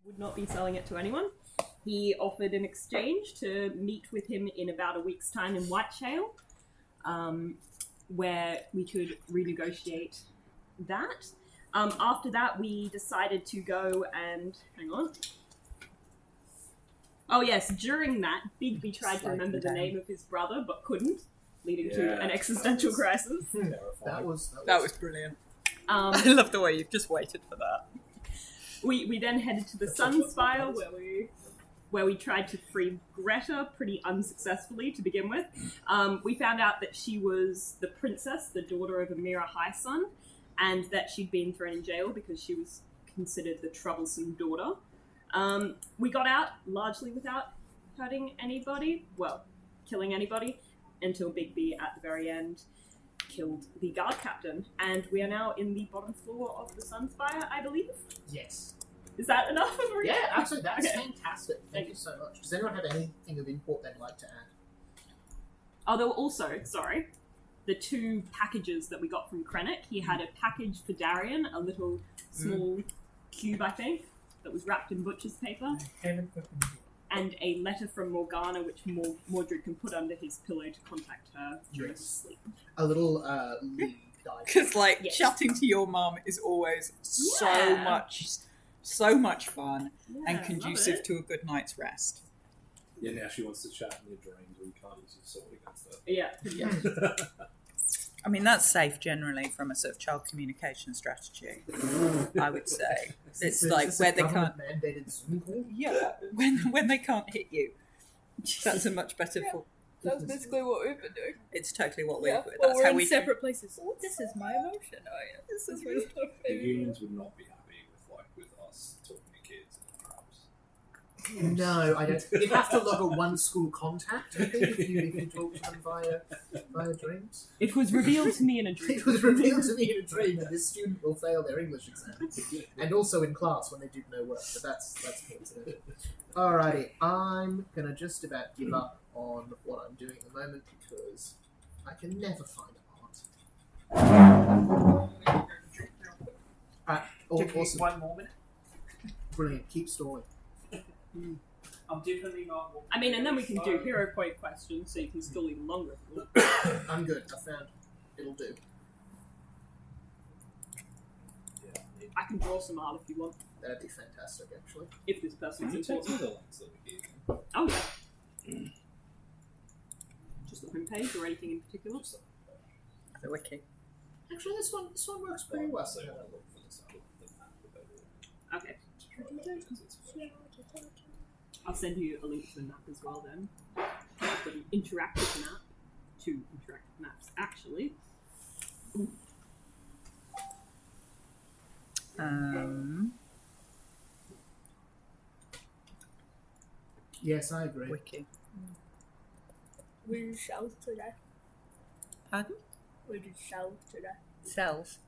would not be selling it to anyone. He offered an exchange to meet with him in about a week's time in Whiteshale, where we could renegotiate that. After that, we decided to go and... Hang on. Oh yes, during that, Bigby tried to remember the name of his brother, but couldn't, leading to an existential crisis. That was brilliant. I love the way you've just waited for that. We then headed to the Sunspire, where we tried to free Greta pretty unsuccessfully to begin with. We found out that she was the princess, the daughter of Amira Highsun, and that she'd been thrown in jail because she was considered the troublesome daughter. We got out largely without hurting anybody, killing anybody, until Bigby at the very end killed the guard captain. And we are now in the bottom floor of the Sunspire, I believe. Yes. Is that enough of a Yeah, absolutely. That's Okay. fantastic. Thank you so much. Does anyone have anything of import they'd like to add? Oh, there were also, the two packages that we got from Krennic. He had a package for Darian, a little small cube, I think, that was wrapped in butcher's paper, and a letter from Morgana, which Mordred can put under his pillow to contact her during Yes. sleep. A little lead dive. Because, Yes. chatting to your mum is always so much fun and conducive to a good night's rest. Yeah, now she wants to chat in your dreams where you can't use your sword against her. Yeah. I mean, that's safe generally from a sort of child communication strategy, I would say. It's like where they can't... mandated Zoom call? Yeah, when they can't hit you. That's a much better... That's basically what we've been doing. It's totally what we've... Yeah, That's but we're how in we separate places. Oh, this is my emotion. Oh, yeah, this is my stuff. The humans would not be happy with us talking to kids and traps. No, I don't. You'd have to log a one-school contact, I think, if you talk to them via dreams. It was revealed to me in a dream. It was revealed to me in a dream that this student will fail their English exam. And also in class when they do no work, but that's coincidental. Alrighty, I'm going to just about give up on what I'm doing at the moment because I can never find art. Awesome. One more minute. Brilliant, keep stalling. I'm definitely not. I mean, and then we can do hero point questions so you can still even longer. I'm good, I found it'll do. I can draw some art if you want, That'd be fantastic, actually. if this person's Can you take some important. of the links that we gave? Oh, yeah. Just the homepage or anything in particular? The wiki. Actually, this one works pretty well. So I want to look for this out of the map of Evergreen. Okay. To try and get it. I'll send you a link to the map as well then. I've got an interactive map. 2 interactive maps, actually. Yes, I agree. Wiki. We did shells today. Pardon? We did shells today. Cells.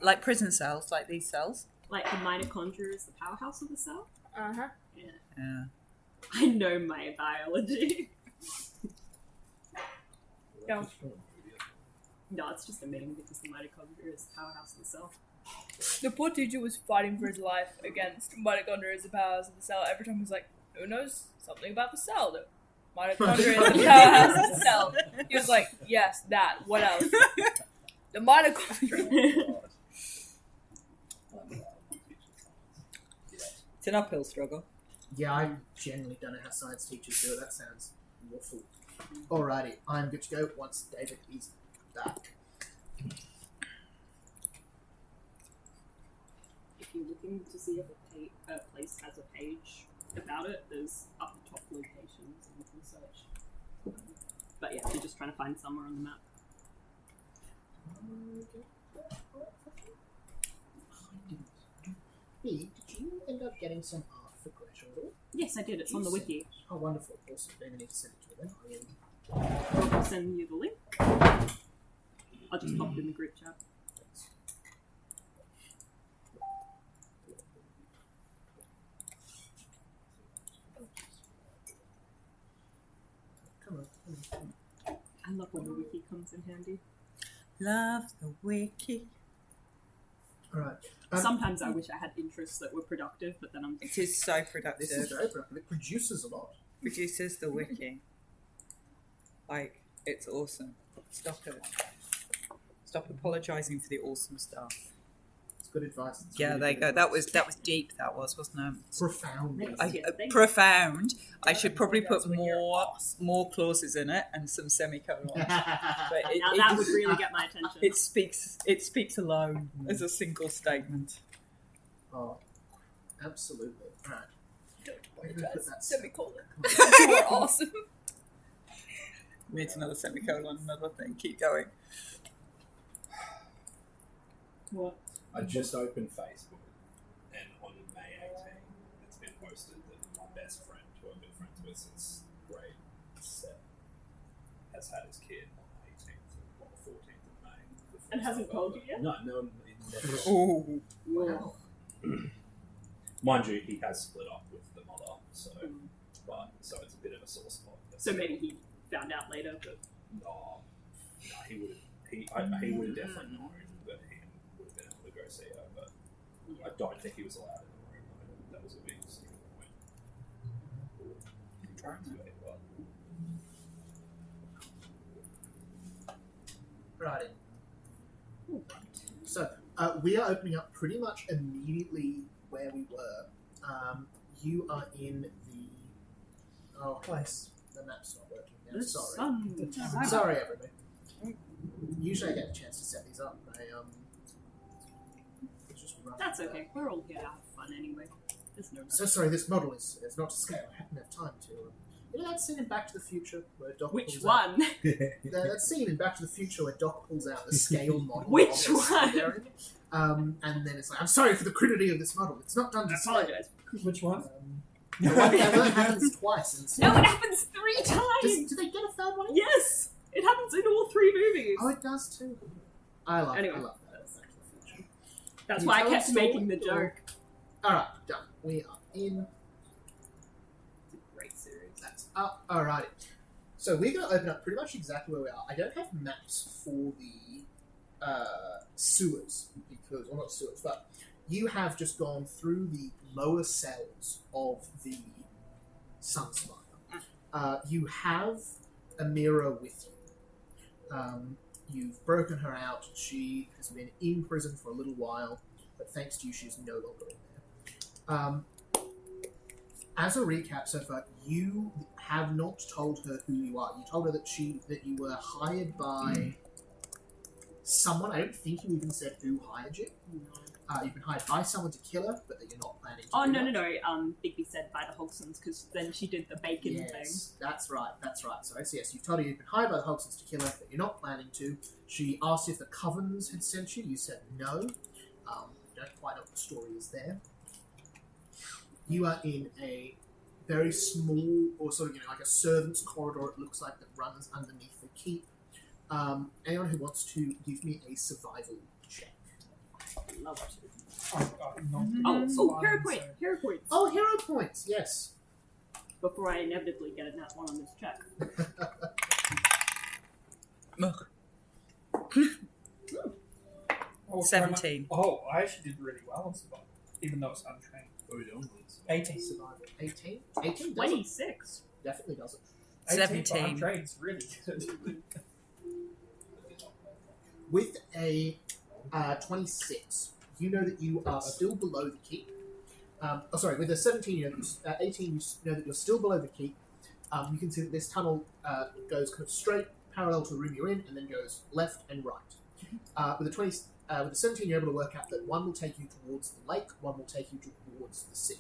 Like prison cells, like these cells. Like the mitochondria is the powerhouse of the cell? Uh-huh. Yeah. I know my biology. Yeah. No, it's just a meme because the mitochondria is the powerhouse of the cell. The poor teacher was fighting for his life against mitochondria as the powerhouse of the cell. Every time he was like, who knows something about the cell? The mitochondria is the powerhouse of the cell. He was like, yes, that. What else? The mitochondria. It's an uphill struggle. Yeah, I generally don't know how science teachers do it. That sounds awful. Alrighty, I'm good to go once David is back. If you're looking to see if a place has a page about it, there's up the top locations and you can search. But yeah, you're just trying to find somewhere on the map. Hey, did you end up getting some art for Gretel? Yes, I did. It's on the wiki. Oh, wonderful. Awesome. Maybe I need to send it to her then. I'll send you the link. I'll just pop it in the group chat. Come on. I love when the wiki comes in handy. Love the wiki. All right. Sometimes I wish I had interests that were productive, but then I'm It is so productive. This is very productive. It produces a lot. Produces the wiki. Like, it's awesome. Stop it. Stop apologising for the awesome stuff. It's good advice. It's Yeah, really there you good go. advice. That was deep. That was, wasn't it? Profound. Thanks. Profound. I should probably put more clauses in it and some semicolons. But now that would really get my attention. it speaks alone as a single statement. Oh, absolutely. All right. Don't We're gonna put apologize. that- Semicolon. Come You are awesome. Needs another semicolon, another thing. Keep going. What? I just opened Facebook, and on May 18, it's been posted that my best friend, who I've been friends with since grade 7, has had his kid on the 18th or 14th of May. And hasn't told you yet? No, it never. Ooh. Wow. Mind you, he has split up with the mother, so it's a bit of a sore spot. So maybe he found out later, but No, he would have. He would have definitely known that he would have been able to go see her, but I don't think he was allowed in the room. That was a big sticking point. Righty. So, we are opening up pretty much immediately where we were. You are in the... Oh, place. The map's not working now. the Sorry. sun. Sorry, everybody. Usually I get a chance to set these up. It's just run. That's okay. We're all here to have fun anyway. There's no So sorry, this model is not to scale. I haven't had time to... you know that scene in Back to the Future where Doc Which pulls one? Out, that scene in Back to the Future where Doc pulls out the scale model. Which of this one? area? And then it's like, I'm sorry for the crudity of this model. It's not done to I scale. apologize. Which one? The one that happens twice in the No, scene. it happens 3 times. Do they get a third one? Yes, it happens in all 3 movies. Oh, it does too. I love Anyway. that. Back to the Future. That's Can you why I tell kept the story, making the or- joke. Alright, done. We are in. It's a great series. That's up. Alrighty. So we're going to open up pretty much exactly where we are. I don't have maps for the sewers because, or not sewers, but you have just gone through the lower cells of the Sun Spire. You have a mirror with you. You've broken her out. She has been in prison for a little while, but thanks to you, she's no longer in there. As a recap so far, you have not told her who you are. You told her that you were hired by someone. I don't think you even said who hired you. You've been hired by someone to kill her, but that you're not planning to Oh, do no, that. no, no. Bigby said by the Hogsons, because then she did the bacon thing. Yes, that's right. So yes, you've told her you've been hired by the Hogsons to kill her, but you're not planning to. She asked if the Covens had sent you. You said no. You don't quite know what the story is there. You are in a very small, or sort of, like a servant's corridor, it looks like, that runs underneath the keep. Anyone who wants to give me a survival check. Love it. Oh, hero point. Hero points. Oh, hero points, yes. Before I inevitably get a nat 1 on this check. Ugh. Oh, 17. Oh, I actually did really well on survival, even though it's untrained. What are we doing? 18. Survival. 18? 18 doesn't. 26. Definitely doesn't. 18 for 17. untrained is really good. With a 26, you know that you are still below the keep. With a 17, you know that 18, you know that you're still below the keep. You can see that this tunnel goes kind of straight, parallel to the room you're in, and then goes left and right. With the 17, you're able to work out that one will take you towards the lake, one will take you towards the sea.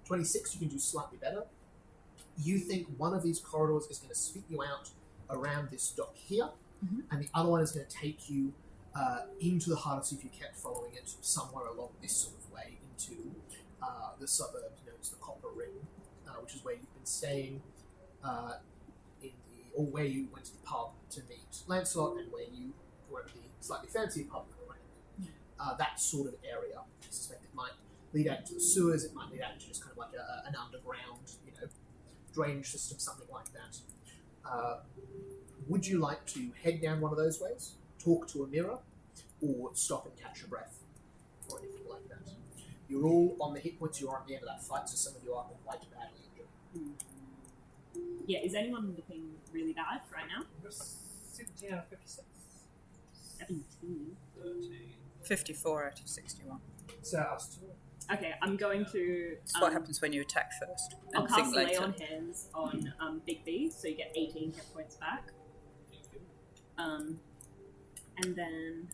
26, you can do slightly better. You think one of these corridors is going to spit you out around this dock here, and the other one is going to take you into the heart of sea if you kept following it somewhere along this sort of way into the suburbs known as the Copper Ring, which is where you've been staying or where you went to the pub to meet Lancelot, and where you were at the slightly fancier pub. That sort of area. I suspect it might lead out into the sewers. It might lead out into just kind of like an underground, drainage system, something like that. Would you like to head down one of those ways, talk to a mirror, or stop and catch your breath? like that. You're all on the hit points you are at the end of that fight, so some of you are quite badly injured. Yeah, is anyone looking really bad right now? 17 out of 56. 17. 13. 54 out of 61. So us two. Okay, I'm going to. That's what happens when you attack first. I'll And think cast Lay later. on Hands on Big B, so you get 18 hit points back. And then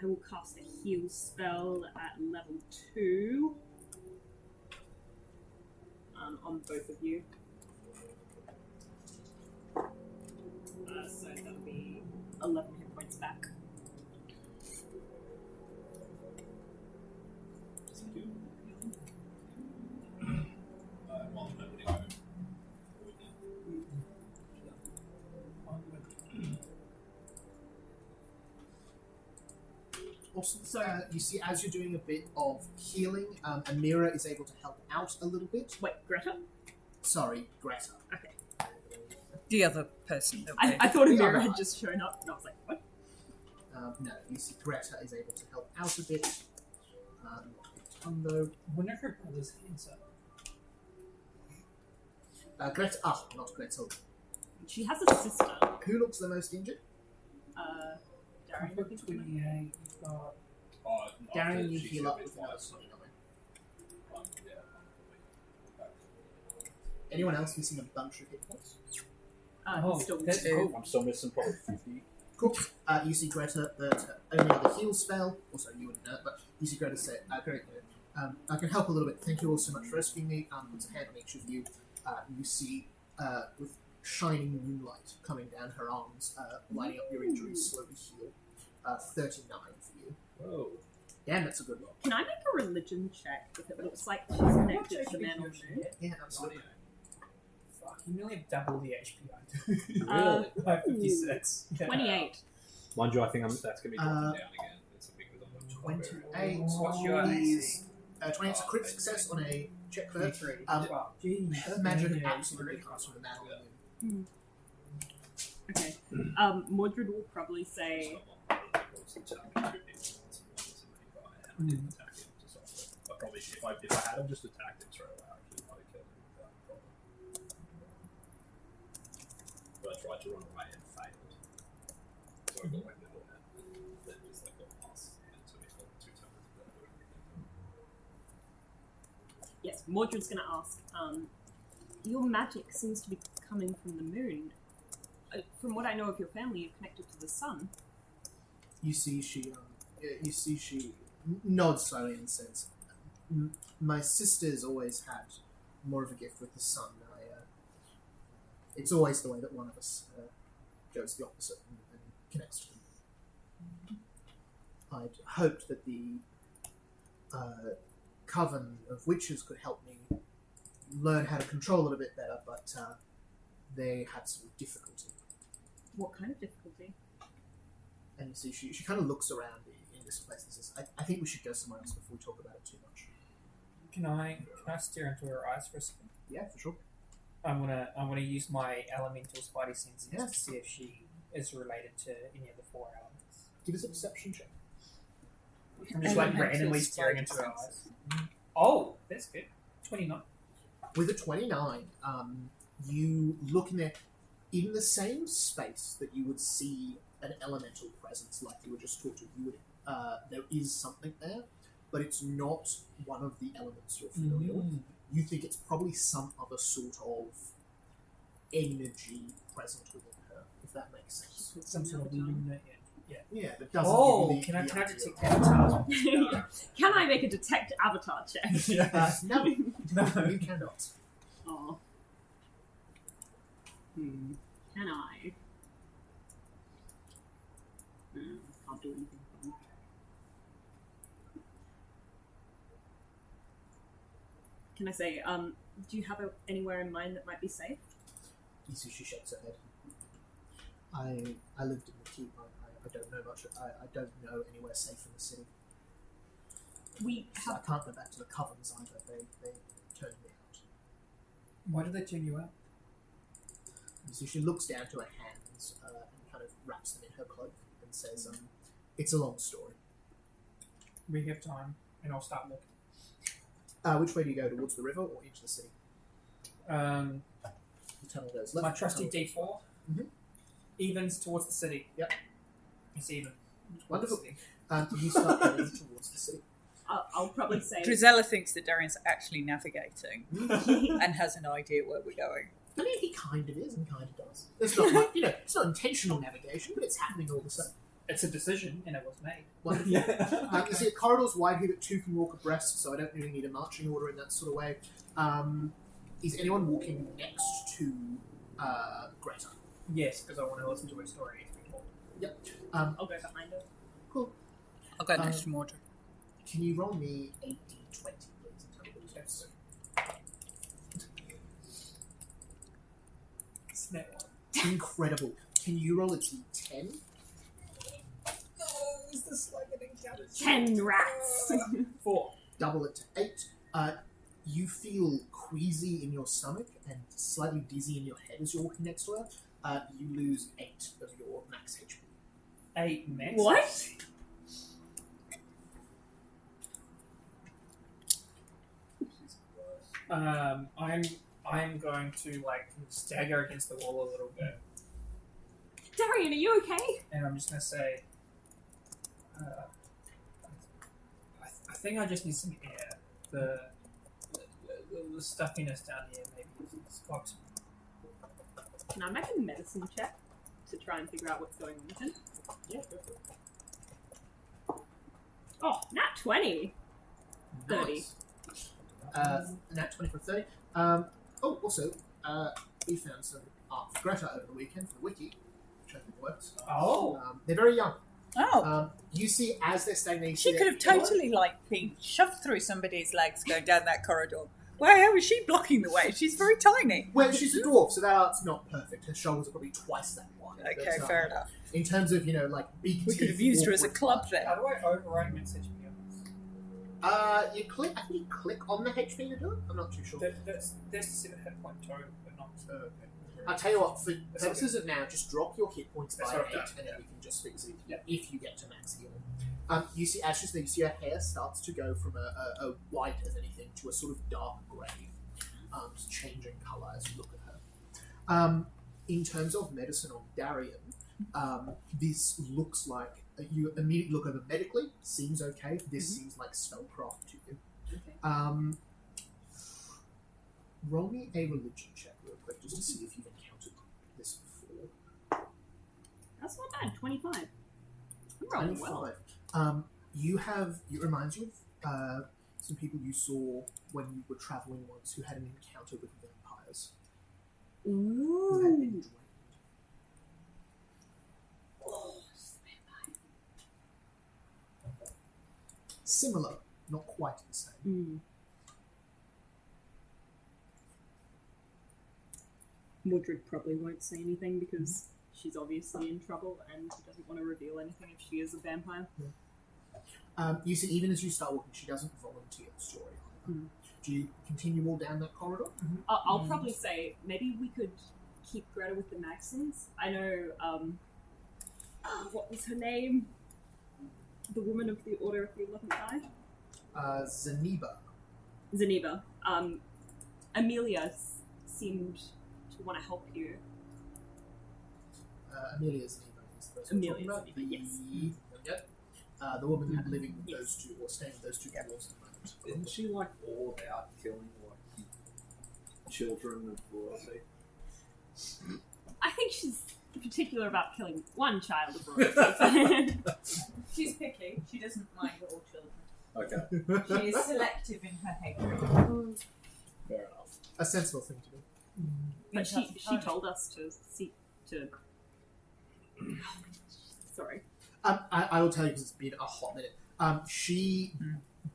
I will cast a heal spell at level 2 on both of you. So that'll be 11 hit points back. Well, I'm opening over. Also, So- you see, as you're doing a bit of healing, Amira is able to help out a little bit. Wait, Greta? Sorry, Greta. The other person. That I thought Yeah. Amira had just shown up, and I was like, what? No, you see, Greta is able to help out a bit. Though, Wonder if her brother's hands up. Greta. Not Greta. She has a sister. Who looks the most injured? Darren. I've got 28. We've got. Oh, Darren, you she heal should up be with fine. another 29. Yeah. Anyone else missing a bunch of hit points? Oh, He's still that's cool. I'm still missing probably 50. Cool. You see Greta that only other heal spell. Also, you wouldn't know it, but you see Greta say, "Great, I can help a little bit. Thank you all so much for rescuing me." Puts a hand on each of you. You see with shining moonlight coming down her arms, lighting up your injuries, slowly heal. 39 for you. Whoa. Damn, that's a good roll. Can I make a religion check if it looks like she's connected to the man on the moon? Yeah, absolutely. Fuck, you nearly have double the HP I do. Uh, By 56. Yeah. 28. Mind you, I think that's going to be dropping down again. It's because I'm not 28 What's your is 28's a crit success on a check for her. Jeez. Her magic absolutely comes from the man on the moon. Okay. Mordred will probably say, I probably, if I had him just attacked him straight away, I actually might have killed him without a problem. But I tried to run away and failed. So I got like little net, then just like got lost, and so we got 2 turns to do everything. yes, Mordred's going to ask, your magic seems to be coming from the moon. From what I know of your family, you're connected to the sun. You see she nods slowly and says, "My sister's always had more of a gift with the sun. It's always the way that one of us goes the opposite and connects to them. I'd hoped that the coven of witches could help me learn how to control it a bit better, but they had some difficulty." What kind of difficulty? And you see, she kind of looks around in this place and says, I think we should go somewhere else before we talk about it too much. Can I stare into her eyes for a second? Yeah, for sure. I'm gonna use my elemental spidey senses Yeah. to see if she is related to any of the 4 elements. Give us a perception check. I'm just like Elemental randomly staring into her senses. eyes. Oh, that's good. 29. With a 29, you look in there, in the same space that you would see an elemental presence like you were just talking to. You would, there is something there, but it's not one of the elements you're familiar with. You think it's probably some other sort of energy present within her, if that makes sense. Some sort of lunar. Yeah, but doesn't Oh, give you can I idea. detect avatars? Can I make a detect avatar check? No, No. you cannot. Oh. Can I? Can't do anything for them. Can I say, do you have anywhere in mind that might be safe? You see, she shakes her head. I lived in the keep. I don't know much. I don't know anywhere safe in the city. We So I have. can't go back to the covens either. They turned me out. Why did they turn you out? You see, she looks down to her hands and kind of wraps them in her cloak and says, "It's a long story." We have time, and I'll start walking. Which way do you go? Towards the river or into the city? The tunnel goes left. My trusty the tunnel D4 Mhm. evens towards the city. Yep. It's even. Wonderful. City. You start heading towards the city. I'll probably say Drizella thinks that Darian's actually navigating and has an idea where we're going. I mean, he kind of is and kind of does. It's not, like, it's not intentional navigation, but it's happening all the same. It's a decision, and it was made. Wonderful. You see, the corridor's wide here that two can walk abreast, so I don't really need a marching order in that sort of way. Is anyone walking next to Greta? Yes, because I want to listen to her story. It's been told. I'll go behind her. Cool. I'll go next to Mordred. Can you roll me a d20, please? Yes. Snap one. Incredible. Can you roll a d10? Oh, is this like an encounter? 10 rats. 4. Double it to 8. You feel queasy in your stomach and slightly dizzy in your head as you're walking next to her. You lose 8 of your max HP. 8 max. What? I'm going to like stagger against the wall a little bit, Darian, are you okay? and I'm just gonna say, I think I just need some air. The stuffiness down here maybe is got. Can I make a medicine check to try and figure out what's going on with him? Yeah, go for it. Oh, nat 20. 30. Nice. Nat 20 for 30. Also, we found some art for Greta over the weekend for the wiki, which I think works. Oh. They're very young. Oh, You see, as they're stagnating, she could have totally been shoved through somebody's legs going down that corridor. Why was she blocking the way? She's very tiny. Well, she's a dwarf, so that art's not perfect. Her shoulders are probably twice that wide. Okay, But, fair enough. In terms of, big We could teeth have used her as a awkward club part. there. How do I override message me on You click. I think you click on the HP to do it. I'm not too sure. this? There's the 7 hit point total, but not. Okay. I'll tell you what. For purposes of now, just drop your hit points That's by what 8, I've done, and then yeah. we can just fix it Yeah. if you get to max heal. You see, as she's there, you see her hair starts to go from a white as anything to a sort of dark grey, just changing colour as you look at her. In terms of medicine on Darian, this looks like you immediately look over medically. Seems okay. This seems like spellcraft to you. Okay. Roll me a religion check real quick just to see if you've encountered this before. That's not bad. 25. I'm rolling well. 25. It reminds you of some people you saw when you were travelling once who had an encounter with vampires. Who had been Ooh. drained. Oh, it's a vampire. Similar, not quite the same. Mm. Mordred probably won't say anything because she's obviously in trouble and she doesn't want to reveal anything if she is a vampire. You see, even as you start walking, she doesn't volunteer the story. Mm. Do you continue all down that corridor? I'll probably say maybe we could keep Greta with the Maxons. I know, what was her name? The woman of the Order of the 11th Eye? Zaniba. Zaniba. Amelia seemed to want to help you. Amelia Zaniba is the person we're talking Amelia about. Zaniba, yes. The woman living with Yes. those two, or staying with those two dwarves at the moment. Isn't she like all about killing children of royalty? I think she's particular about killing one child of royalty. She's picky. She doesn't mind all children. Okay, She is selective in her hatred. fair enough. A sensible thing to do. But she told us to seek to. Sorry. I will tell you because it's been a hot minute. She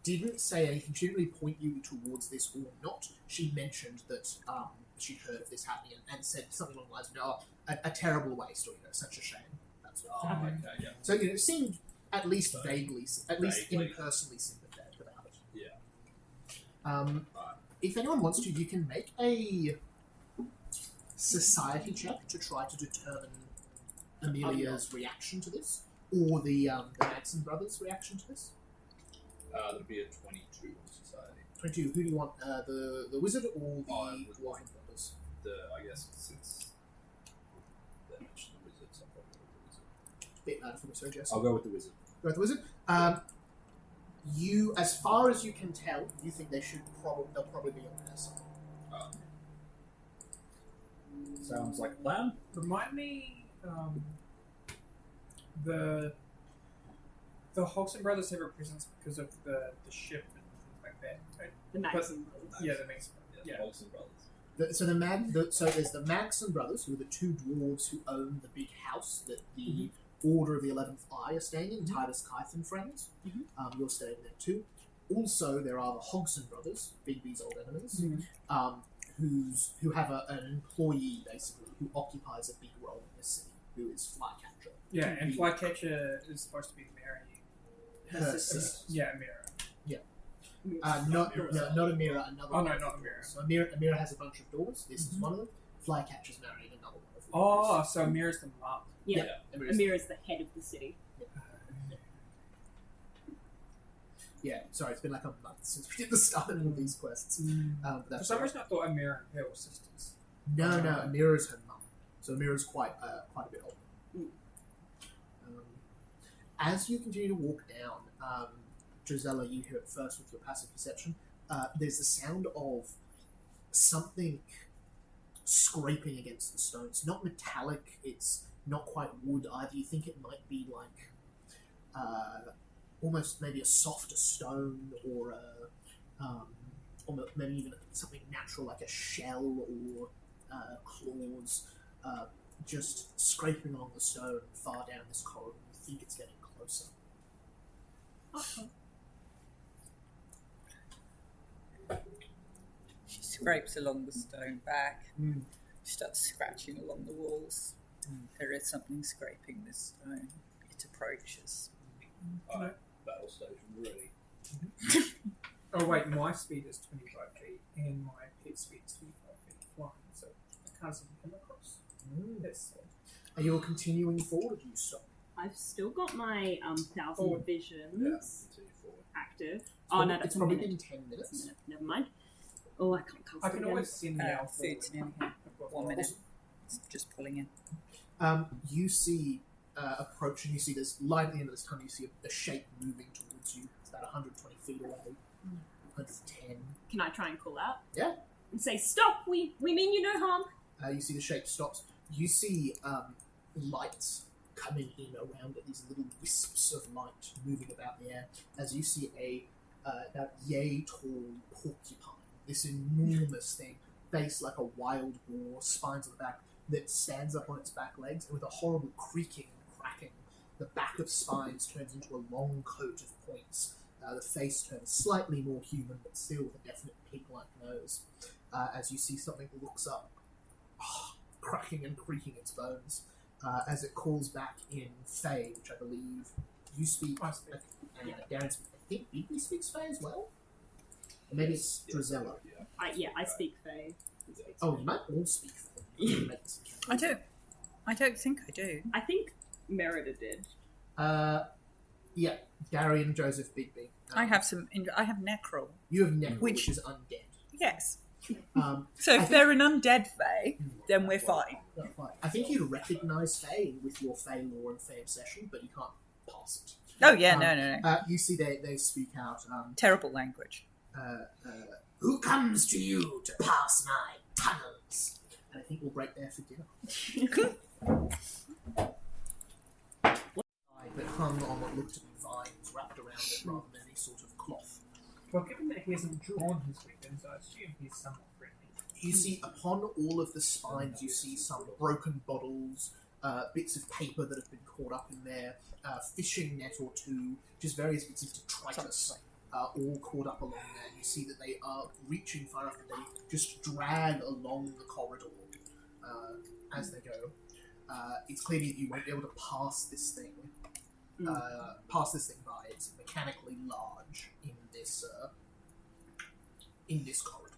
didn't say anything. She didn't really point you towards this or not. She mentioned that she'd heard of this happening and said something along the lines of, a terrible waste, or such a shame. That's what. Oh, okay, yeah. So it seemed at least vaguely, Vaguely. impersonally sympathetic about it. Yeah. If anyone wants to, you can make a society check to try to determine Amelia's reaction to this, or the Maxon brothers' reaction to this. That'd be a 22 on society. 22. Who do you want? The wizard or the I would dwarf like brothers? I guess since they mentioned the wizards, I'll probably go with the wizard. Bit louder for me, sorry, Jesse. I'll go with the wizard. Go with the wizard. You, as far as you can tell, you think they'll probably be on their side. Sounds like a plan. Remind me, the Hodgson brothers have a presence because of the ship and things like that. Right? The Maxim brothers. Yeah, that makes Yeah, yeah. Olsen brothers. So there's the Maxon brothers, who are the two dwarves who own the big house that the Order of the 11th Eye are staying in, Titus Kythe and friends. You're staying there too. Also, there are the Hodgson brothers, Bigby's old enemies, who have an employee basically who occupies a big role in the city, who is Flycatcher. Yeah, and Flycatcher is supposed to be Mary. Her sister. Yeah, Mira. Not Amira, another. Oh no, not Mira. So Amira has a bunch of daughters. This is one of them. Flycatcher's marrying another one of them. Oh, so Mira's the mom. Yeah. Amira's Amir is the head of the city. Yeah, sorry, it's been like a month since we did the start of these quests. For That's some right. reason, I thought Amira and her were sisters. No, Amira's her mum. So Amira's quite a bit older. As you continue to walk down, Gisela, you hear it first with your passive perception. There's the sound of something scraping against the stones. Not metallic, it's not quite wood either. You think it might be like almost maybe a softer stone or maybe even something natural like a shell or claws just scraping along the stone far down this corridor. You think it's getting closer. She scrapes along the stone back. She starts scratching along the walls. There is something scraping this stone. It approaches. Battle station ready. Oh wait, my speed is 25 feet, and my pet speed is 25 feet flying, so I can't see him across. That's Are you all continuing forward or do you stop? I've still got my 1,000 Forward. visions Continue forward. active. It's That's probably a minute. been 10 That's a minutes. minute. Never mind. Oh, I can't cast I it can again. always send the owl Food's forward. in here. 1 minute. It's just pulling in. You see approaching, you see there's light at the end of this tunnel, you see a shape moving towards you. It's about 120 feet away. 110. Can I try and call out? Yeah. And say, stop! We mean you no harm. You see the shape stops. You see lights coming in around it, these little wisps of light moving about the air, as you see about yay tall porcupine, this enormous thing, face like a wild boar, spines on the back, that stands up on its back legs, and with a horrible creaking and cracking, the back of spines turns into a long coat of points. The face turns slightly more human, but still with a definite pig-like nose. As you see something looks up, cracking and creaking its bones, as it calls back in Fey, which I believe you speak. I speak. And Darren speaks. I think Bigby speaks Fey as well. Or maybe it's Drizella. I speak Fae. He speaks Oh, Fae. you might all speak Fey. I do. I don't think I do. I think Merida did. Yeah, Darian, Joseph, Bigby. I have some. I have necro. You have Necro, Which- which is undead. Yes. I So if think- they're an undead fae, then we're fine. Not quite. I think you'd recognise Fey with your Fey lore and Fey obsession, but you can't pass it. Oh yeah, no. You see, they speak out. Terrible language. Who comes to you to pass my tunnels? And I think we'll break there for dinner. But hung on what looked to be vines wrapped around it rather than any sort of cloth. Well, given that he hasn't drawn his weapons, I assume he's somewhat friendly. You see, upon all of the spines, you see some broken bottles, bits of paper that have been caught up in there, fishing net or two, just various bits of detritus, all caught up along there. You see that they are reaching far enough that they just drag along the corridor as they go. It's clear that you won't be able to pass this thing. By. It's mechanically large in this corridor.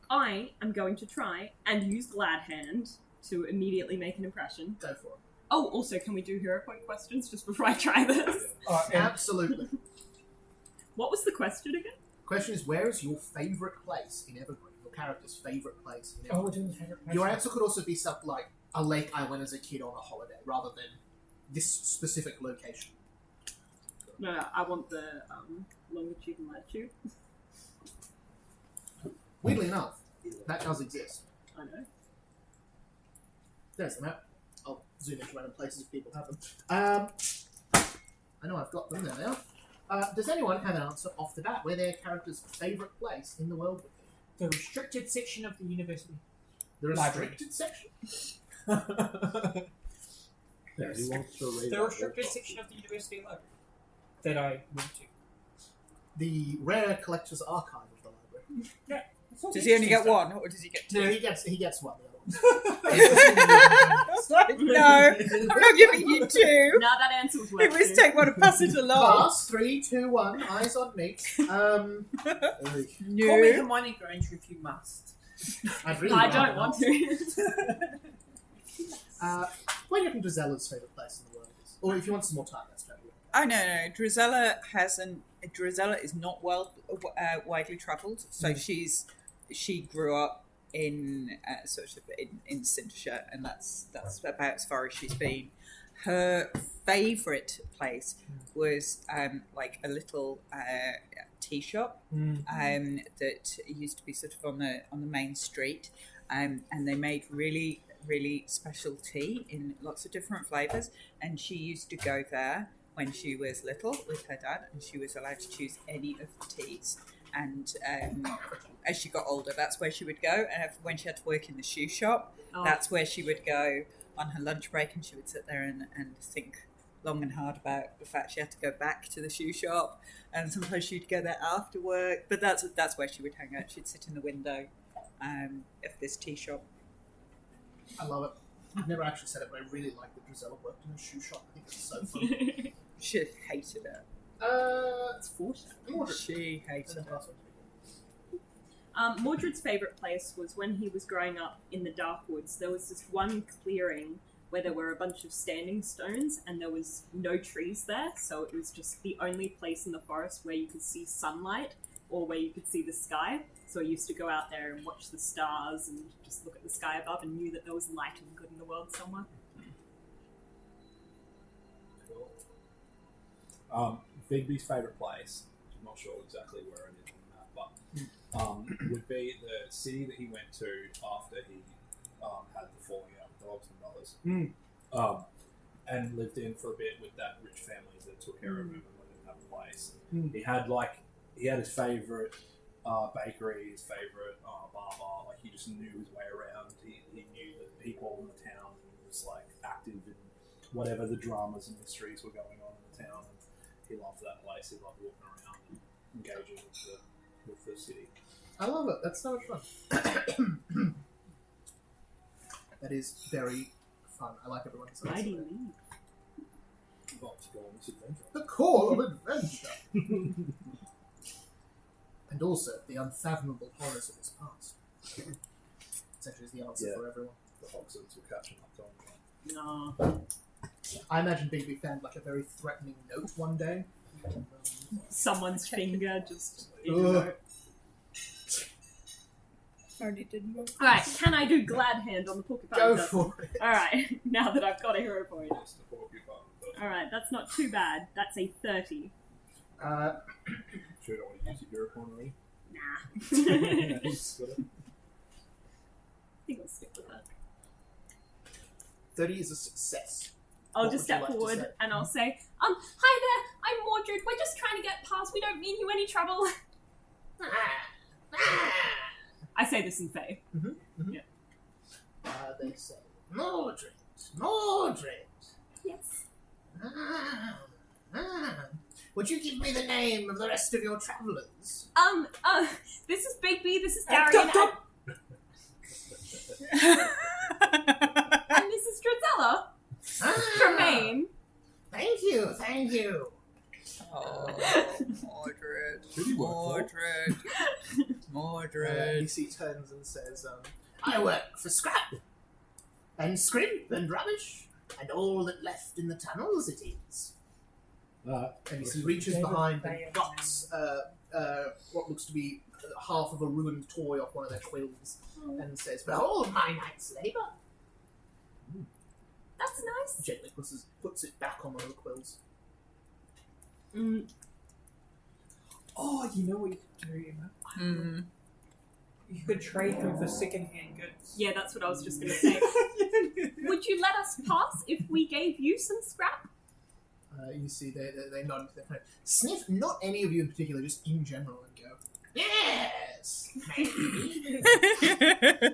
I am going to try and use Glad Hand to immediately make an impression. Go for it. Oh, also, can we do hero point questions just before I try this? And Absolutely. What was the question again? Question is, where is your favourite place in Evergreen? Your character's favourite place in Oh, Evergreen. we're doing favourite place. Your answer could also be something like a lake I went as a kid on a holiday, rather than this specific location. No, I want the longitude and latitude. Weirdly enough, that does exist. I know. There's the map. I'll zoom into random places if people have them. I know I've got them. There they are. Does anyone have an answer off the bat where their character's favourite place in the world would be? The restricted section of the university. The Library. restricted section? Yeah, he wants to read The that restricted book. section of the university library that I went to. The rare collector's archive of the library. Yeah. Does he only get one, or does he get two? No, he gets one. The other ones. It's like, no, I'm not giving you two. No, that answer was It worth was two. take one to pass it along. Class 3, 2, 1. Eyes on me. Call me No. Hermione Granger if you must. I'd really I rather don't want not. to. What do you reckon Drizella's favourite place in the world is? Or if you want some more time, that's totally Oh no, Drizella hasn't. Drizella is not widely travelled, so she grew up in sort of in Cindershire, and that's about as far as she's been. Her favourite place was like a little tea shop that used to be sort of on the main street, and they made really special tea in lots of different flavours, and she used to go there when she was little with her dad, and she was allowed to choose any of the teas. And as she got older, that's where she would go. And when she had to work in the shoe shop, that's where she would go on her lunch break, and she would sit there and think long and hard about the fact she had to go back to the shoe shop. And sometimes she'd go there after work, but that's where she would hang out. She'd sit in the window of this tea shop. I love it. I've never actually said it, but I really like that Drizella worked in a shoe shop. I think it's so fun. She hated it. It's 40. Mordred. She hated it. Mordred's favourite place was when he was growing up in the Dark Woods. There was this one clearing where there were a bunch of standing stones and there was no trees there, so it was just the only place in the forest where you could see sunlight or where you could see the sky. So I used to go out there and watch the stars and just look at the sky above and knew that there was light and good in the world somewhere. Cool. Bigby's favourite place, I'm not sure exactly where it is on the map, but would be the city that he went to after he had the falling out with the Hobson brothers. And lived in for a bit with that rich family that took care of him and let him have a place. He had his favourite bakery, his favourite bar, like he just knew his way around. He knew the people in the town, and he was like active in whatever the dramas and mysteries were going on in the town. And he loved that place. He loved walking around and engaging with the city. I love it. That's so much fun. That is very fun. I like everyone's Why do you answer. leave? Got to go on this adventure. The call of adventure. And also the unfathomable horrors of his past. Essentially is the answer Yeah. for everyone. The Hogsons were catching up to him. No. I imagine Bigby found like a very threatening note one day. Someone's finger just... Ugh. Already did work. Alright, can I do Glad Hand on the porcupine? Go Doesn't? for it. Alright, now that I've got a hero point. It's the porcupine, but Alright, that's not too bad. That's a 30. sure don't want to use your hero point already. Nah. I He's got it. think I'll stick with that. 30 is a success. I'll What just would you step like to forward say? and I'll say, hi there, I'm Mordred. We're just trying to get past. We don't mean you any trouble. I say this in Fae. They say, Mordred, Mordred. Yes. Would you give me the name of the rest of your travellers? This is Bigby, this is Darian, and this is Drizella from Maine. Thank you, thank you. Oh, Mordred. Who do you work Mordred. Nisi turns and says, I work for scrap, and scrimp, and rubbish, and all that left in the tunnels it is. And you see reaches behind and plucks what looks to be half of a ruined toy off one of their quills and says, "Behold my night's labour." That's nice. Gently puts it back on one of the quills. Oh, you know what you could do, Emma? You could trade them for second-hand goods. Yeah, that's what I was just going to say. Would you let us pass if we gave you some scrap? You see, they nod. They kind of sniff. Not any of you in particular, just in general, and go, "Yes, maybe.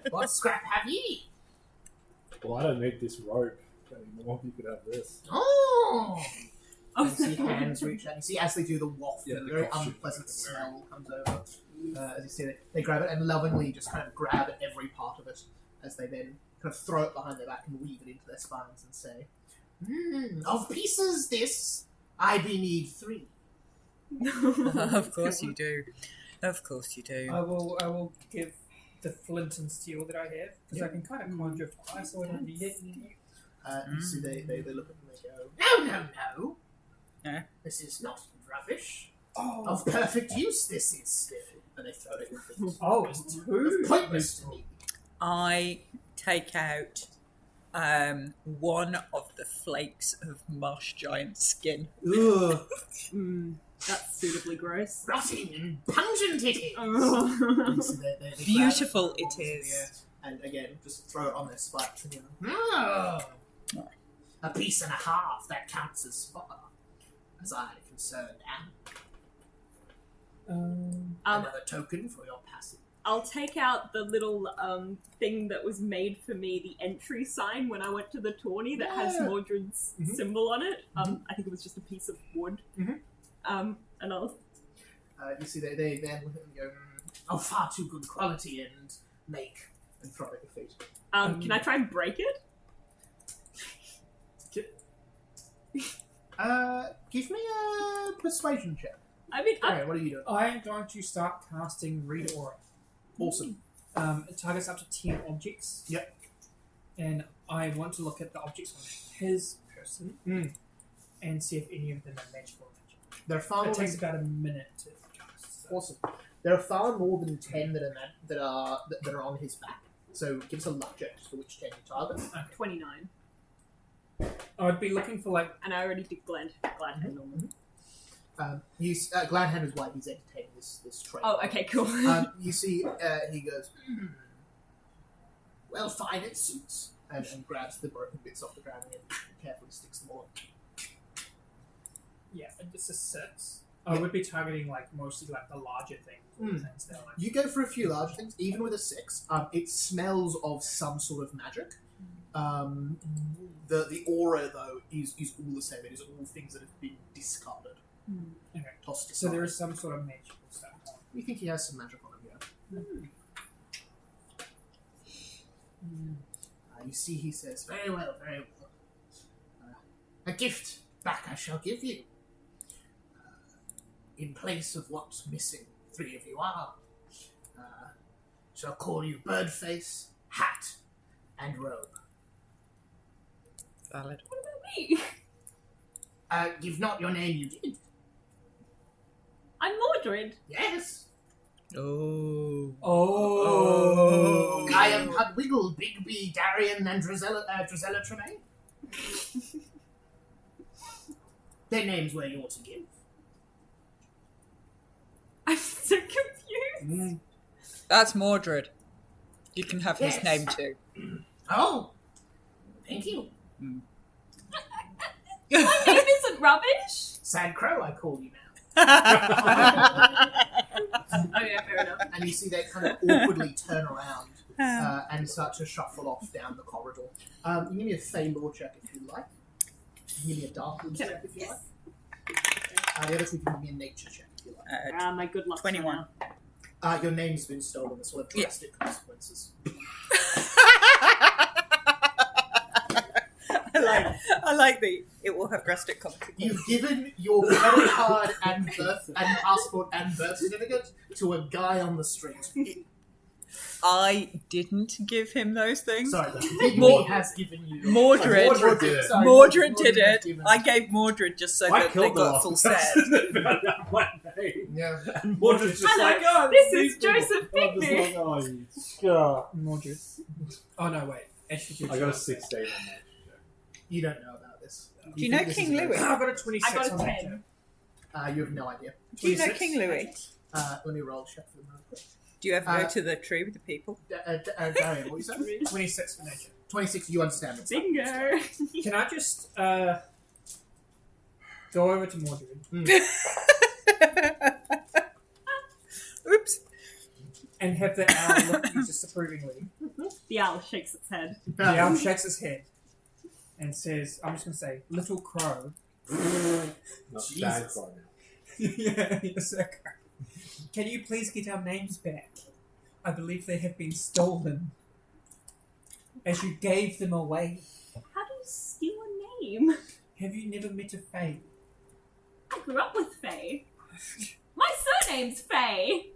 What scrap have ye?" Well, I don't need this rope anymore. You could have this. Oh! Oh, You see hands reach out. You see as they do the waft, Yeah, a the very costume unpleasant that they're wearing. smell comes over. As you see it, they grab it and lovingly just kind of grab at every part of it as they then kind of throw it behind their back and weave it into their spines and say, "Of pieces this, I be need 3. Of course you do. Of course you do. I will give the flint and steel that I have because I can kind of conjure fire, so I don't need it. You see they look at them and they go, No. No? This is not rubbish. Oh, Of perfect use this is still." And they throw it in the feet. oh, it's too Pointless to me. I take out one of the flakes of marsh giant skin. Ugh. That's suitably gross. Rotting and pungent it is. Ugh. You see they Beautiful grab it in the is. air and again, just throw it on their spikes and go, a piece and a half, that counts as far, as I concerned am. Another token for your passage. I'll take out the little thing that was made for me, the entry sign when I went to the tourney that has Yeah. Mordred's Mhm. symbol on it. I think it was just a piece of wood. Mhm. And I'll... You see they then look at it and go, "Of far too good quality and make," and throw it at your feet. can I try and break it? Give me a persuasion check. I mean, Alright, what are you doing? I am going to start casting Read Aura. Awesome. It targets up to 10 objects. Yep. And I want to look at the objects on his person and see if any of them are magical. There are far It more takes than, about a minute to cast. So. awesome. There are far more than 10 that are on his back. So give us a luck check for which 10 you target. 29. I'd be looking for like And I already did Glad normal. Gladhand is why he's entertaining this trade. Oh, okay, cool. You see, he goes, "Well, fine, it suits," and grabs the broken bits off the ground and carefully sticks them all. yeah, it's a 6. I would be targeting like mostly like the larger things, or things that are like You go for a few larger things, even with a 6. It smells of some sort of magic. The aura, though, is all the same. It is all things that have been discarded. Okay. Tossed aside. So there is some sort of magical stuff on. We think he has some magic on him, yeah. You see, he says, "Very well, very well. A gift back I shall give you. In place of what's missing, 3 of you are. Shall call you Birdface, Hat, and Robe. Valid. What about me? Give not your name, you did. I'm Mordred. Yes. Oh. Oh. I am Pudwiggle, Bigby, Darian, and Drizella Tremaine. Their names were yours to give. I'm so confused. That's Mordred. You can have his Yes. name too. Oh, thank you. My name isn't rubbish. Sad Crow, I call you now. Oh yeah, fair enough. And you see they kind of awkwardly turn around and start to shuffle off down the corridor. You can give me a Fey Law check if you like. You can give me a Dark Woods check if you like. The other two can give me a Nature check if you like. My good luck. 21. Your name's been stolen. This will have drastic consequences. I like the. It will have drastic consequences. You've given your credit card and passport and birth certificate to a guy on the street. I didn't give him those things. Sorry, he Mor- has given you. Mordred. Mordred did it. Sorry, Mordred did has it. given- I gave Mordred just so I that they killed the got a last full set. person that found out my name. Yeah. And Mordred's just Hello, like, oh, this these is people. Joseph I'm just Pigby. like, oh, you scar. Mordred. Oh no, wait. Actually, I got a 16 on that. You don't know about this. Do you know think this King is a- Louis? I got a 26 I got a on that. 10. You have no idea. Do you know 26? King Louis? Let me roll check for them real quick. Do you ever go to the tree with the people? Darian, what you said? 26 for nature. 26, you understand it. Bingo. Can I just go over to Mordred Oops. and have the owl look at you disapprovingly? The owl shakes its head. The owl shakes his head and says, I'm just going to say, little crow. Not Jesus. bad cry now. Yeah, yes, okay. Can you please get our names back? I believe they have been stolen. As you gave them away. How do you steal a name? Have you never met a fae? I grew up with Faye. My surname's Faye.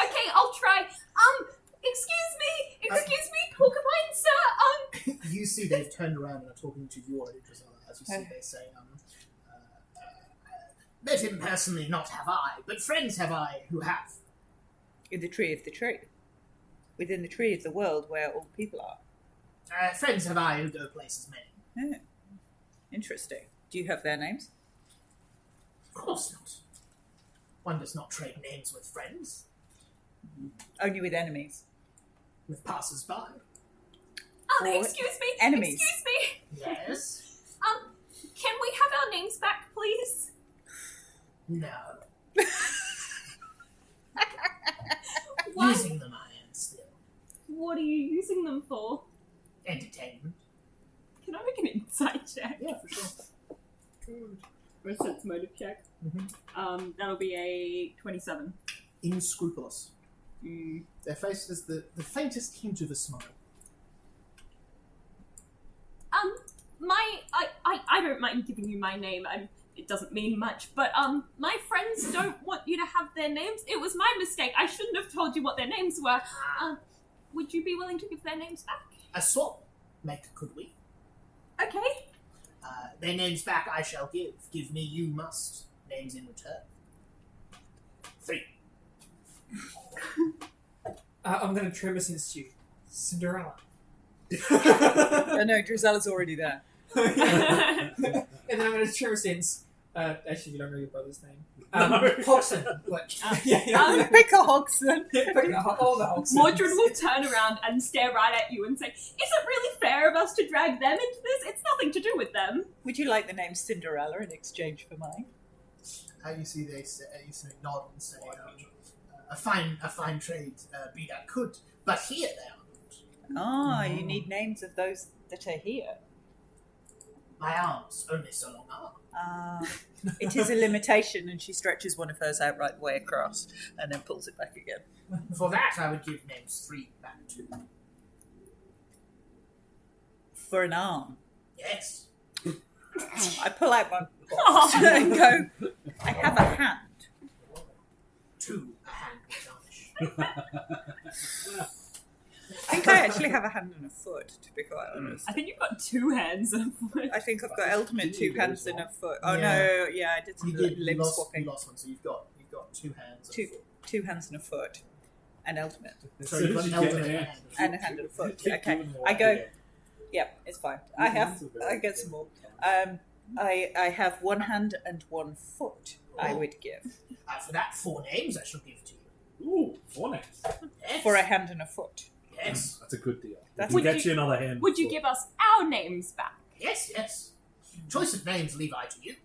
Okay, I'll try. Excuse me, Porcupine, sir. You see they've turned around and are talking to you already, Drusilla, as you see they say, met him personally, not have I, but friends have I who have. In the tree of the tree. Within the tree of the world where all people are. Friends have I who go places many. Yeah. Interesting. Do you have their names? Of course not. One does not trade names with friends, Only with enemies. with passers-by. Or Excuse me. enemies. Excuse me. Yes? Can we have our names back, please? No. Why? Using them I am still. What are you using them for? Entertainment. Can I make an insight check? Yeah, for sure. Or a sense motive check? Mhm. That'll be a 27. Inscrupulous. Mm. Their face has the faintest hint of a smile. I don't mind giving you my name. It doesn't mean much, but my friends don't want you to have their names. It was my mistake. I shouldn't have told you what their names were. Would you be willing to give their names back? A swap. Make, could we? Okay. Their names back I shall give. Give me you must. Names in return. 3. I'm going to trim us into you. Cinderella. Oh no, Drizella's already there. And then I'm going to trim us in. Actually, you don't know your brother's name. Hodgson. Pick a Hodgson. All the Hodgson. Mordred will turn around and stare right at you and say, "Is it really fair of us to drag them into this? It's nothing to do with them." Would you like the name Cinderella in exchange for mine? You see they say, nod and say, a fine trade be that could, but here they are not. You need names of those that are here. My arms only so long are. It is a limitation, and she stretches one of hers out right the way across and then pulls it back again. For that I would give names 3 back too. For an arm. Yes. I pull out my box and go, I have a hand. 2 a hand would garnish. I think I actually have a hand and a foot, to be quite honest. I think you've got 2 hands and a foot. I think I've got ultimate 2 hands and a foot. Oh Yeah. no, yeah, I did some You limb lost swapping. one, so you've got 2 hands. Two. 2 hands and a foot. And ultimate. So you've got an elderly hand. And a hand and a foot. Okay. I go, yep, it's fine. I get some more. I have 1 hand and 1 foot, I would give. For that 4 names I shall give to you. Ooh, 4 names. Yes. For a hand and a foot. Yes. That's a good deal. That's- We'll Would get you- you another hand. Would you give us our names back? Yes, yes. Choice of names leave I to you.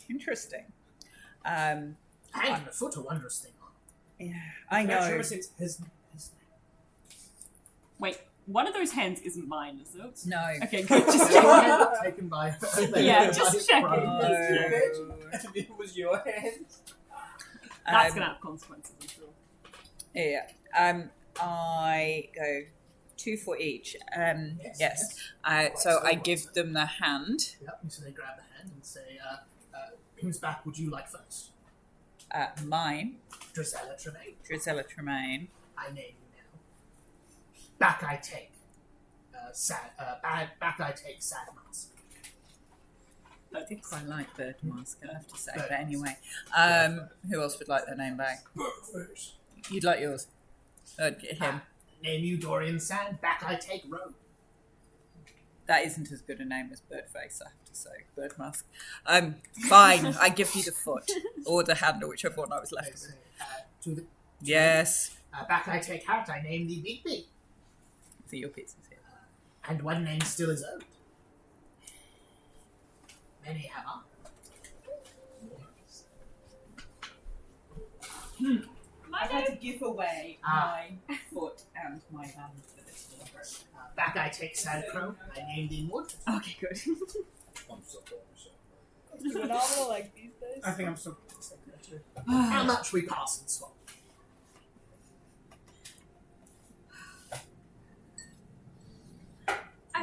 Interesting. Hand and a foot, a wondrous thing. Yeah, I Trim know. us into his name. Wait, one of those hands isn't mine, is it? No. Okay, good. Just checking. Taken by Yeah, just checking. If it was your hand. That's gonna have consequences, I'm sure. Yeah. I go 2 for each. Yes. So I give them the hand. Yep, so they grab the hand and say, whose back would you like first? Mine, Drizella Tremaine. Drizella Tremaine. I name you now. Back I take. Back I take Sad Mask. I did quite like Bird Mask, I have to say, Bird but Mask. anyway. Who else would like their name back? First. You'd like yours? Him. Name you Dorian Sand. Back I take Rogue. That isn't as good a name as Birdface, I have to say. Bird Mask. Fine, I give you the foot. Or the handle, whichever one I was left with. To the Yes. back I take Hat. I name thee Big B. See your pizzas here. And one name still is owed. Many have I. I've had to give away my foot and my hand for this one. Back I take Sad Crow. I name thee Wood. Okay, good. I'm so cool myself. It's phenomenal like these days. I think I'm still too. How much we pass and swap?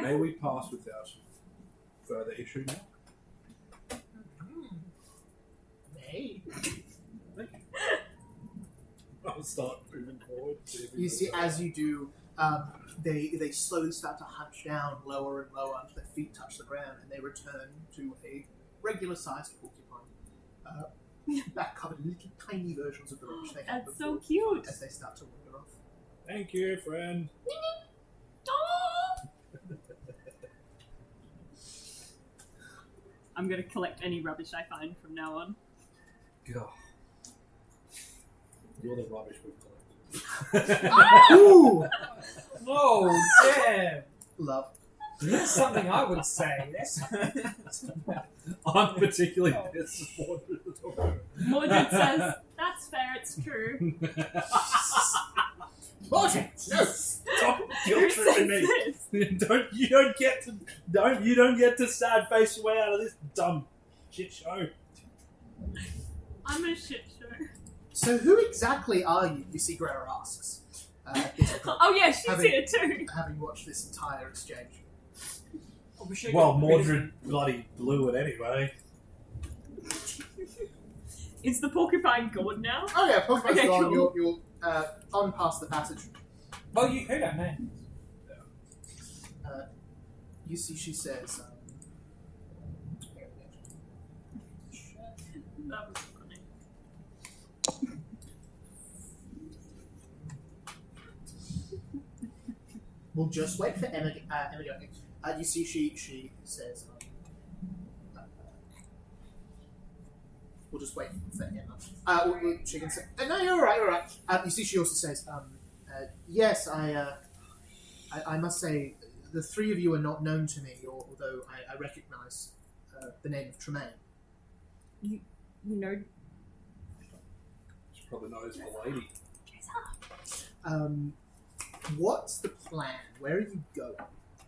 May we pass without further issue now? Nay. I'll start moving forward. You see, as you do, they slowly start to hunch down lower and lower until their feet touch the ground, and they return to a regular-sized porcupine. Back covered in little tiny versions of the roach they had That's before, so cute. as they start to wander off. Thank you, friend. I'm gonna collect any rubbish I find from now on. God. You're the rubbish we've collected. Ooh! Oh, damn! Love. That's something I would say. That's I'm particularly disappointed at all. Mordred says, "That's fair. It's true." Mordred, no! Stop Who guilt says tripping me. this? You don't get to sad face your way out of this dumb shit show. I'm a shit show. So who exactly are you? You see, Greta asks. At this point, Oh yeah, she's Having- here too. having watched this entire exchange. Well, Mordred bloody blew it anyway. Is the porcupine gone now? Oh yeah, Pokemon's Okay, gone. cool. You're on past the passage. Well, you heard that, man. You see, she says. That was funny. We'll just wait for Emma. You see, she says. We'll just wait for Emma. She can say, "No, you're all right. You're all right." You see, she also says, "Yes, I must say, the three of you are not known to me, although I recognise the name of Tremaine." You know, She probably knows the lady. What's the plan? Where are you going?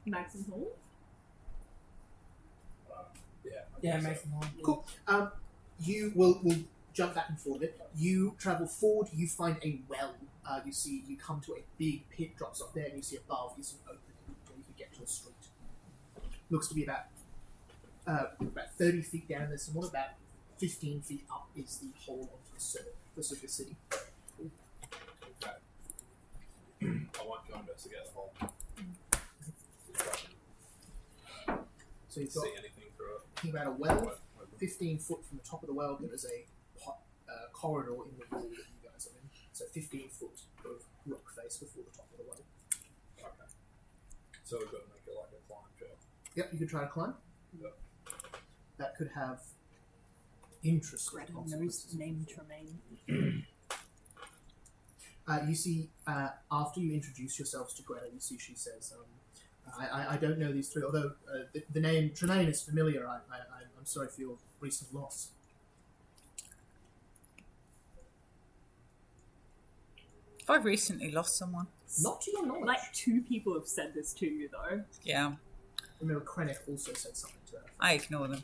Maxim Hall. Yeah, Mason Hall. Cool. You will jump back and forth a bit. You travel forward. You find a well. You see, you come to a big pit, drops off there, and you see above you see an opening where you can get to a street. Looks to be about 30 feet down. There's someone about 15 feet up is the whole of the circus city. Okay. I want to investigate the hole. So you've See got anything through it? think about a well. 15 foot from the top of the well, there is a corridor in the wall that you guys are in. So 15 foot of rock face before the top of the well. Okay. So we've got to make it like a climb job. Yep, you could try to climb. Yep. That could have interesting Greta knows consequences. name Tremaine. You see, after you introduce yourselves to Greta, you see she says, I don't know these three, although the name Tremaine is familiar. I'm sorry for your recent loss. I've recently lost someone. Not to your knowledge. Like 2 people have said this to you though. Yeah, Remember, Krennic also said something to her. I ignore them.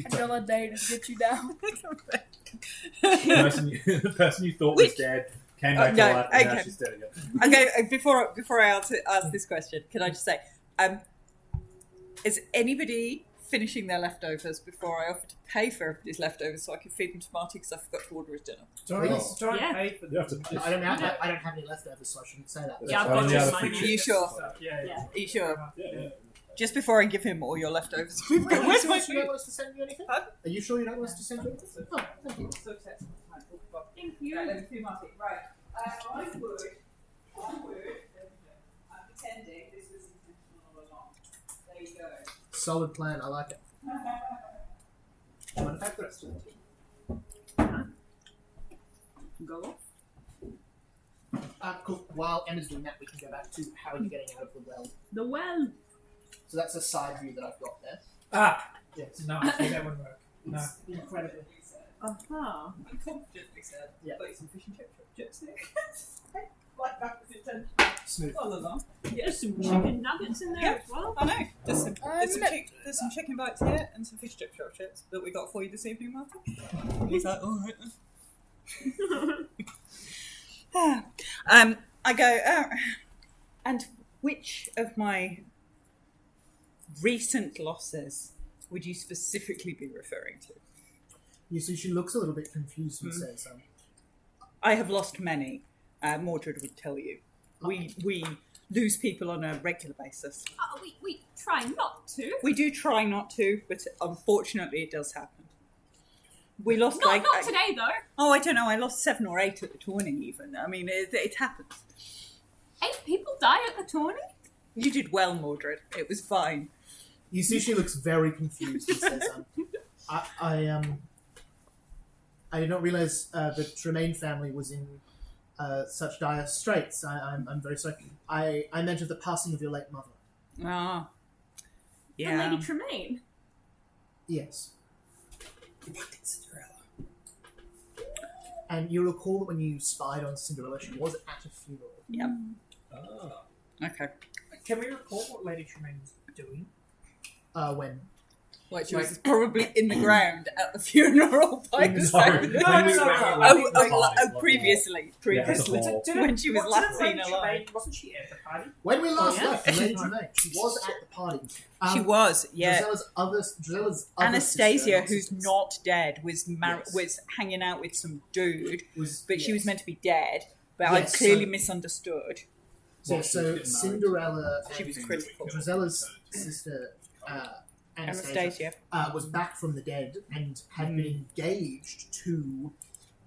Don't let they just get you down. The person you thought was dead came back to no, life and now okay. she's dead again. Okay, before I ask this question, can I just say, is anybody finishing their leftovers before I offer to pay for everybody's leftovers so I can feed them to Marty because I forgot to order his dinner. Don't Yeah. pay for You have to them. pay. I don't have any leftovers, so I shouldn't say that. Yeah, I've Oh, got yeah, just the mine. free Are you chips sure? and stuff. Yeah. Yeah. Are you sure? Yeah. Just before I give him all your leftovers. Are you Where's sure my you don't food? want us to send you anything? Huh? Are you sure you don't want us to send you anything? Oh, thank you. Thank you. Right, let me see, Marty. Right. I would, I'm pretending this was intentional all along. There you go. Solid plan. I like it. I wonder if I've got it still too. Go. Cool. While Emma's doing that, we can go back to how are you getting out of the well. The well. So that's a side view that I've got there. Ah! Yes. No, that wouldn't work. No. It's incredible. Uh-huh. I confidently said, Yeah. like some fish and chips here. Like that was intentional Smooth. all along. There's some chicken nuggets in there Yeah. as well. I know. There's some chicken bites here and some fish chips that we got for you this evening, Marty. And he's like, all right then. I go, and which of my recent losses would you specifically be referring to? You see, she looks a little bit confused and says, I have lost many. Mordred would tell you. We lose people on a regular basis. We try not to. We do try not to, but unfortunately it does happen. We lost Not today though. Oh, I don't know. I lost 7 or 8 at the tourney even. I mean, it happens. 8 people die at the tourney? You did well, Mordred. It was fine. you see, she looks very confused and says, I did not realize the Tremaine family was in such dire straits. I'm very sorry. I meant of the passing of your late mother. Ah. The Yeah. Lady Tremaine. Yes. And you recall that when you spied on Cinderella, she was at a funeral. Yep. Ah. Okay. Can we recall what Lady Tremaine was doing? When? Like she was probably in the ground at the funeral by In the herself. No, Previously. When she was last seen alive. Wasn't she at the party? When we last Oh, yeah. left, Lady Tremaine, she was at the party. She was, yeah. Drusella's other Anastasia, sister, who's not dead, was Yes. was hanging out with some dude, was, but she was yes. meant to be dead. But Yes, I clearly so- misunderstood. So, Well, she was so getting married. Cinderella, She was critical. Drusella's sister, Anastasia, was back from the dead and had been engaged to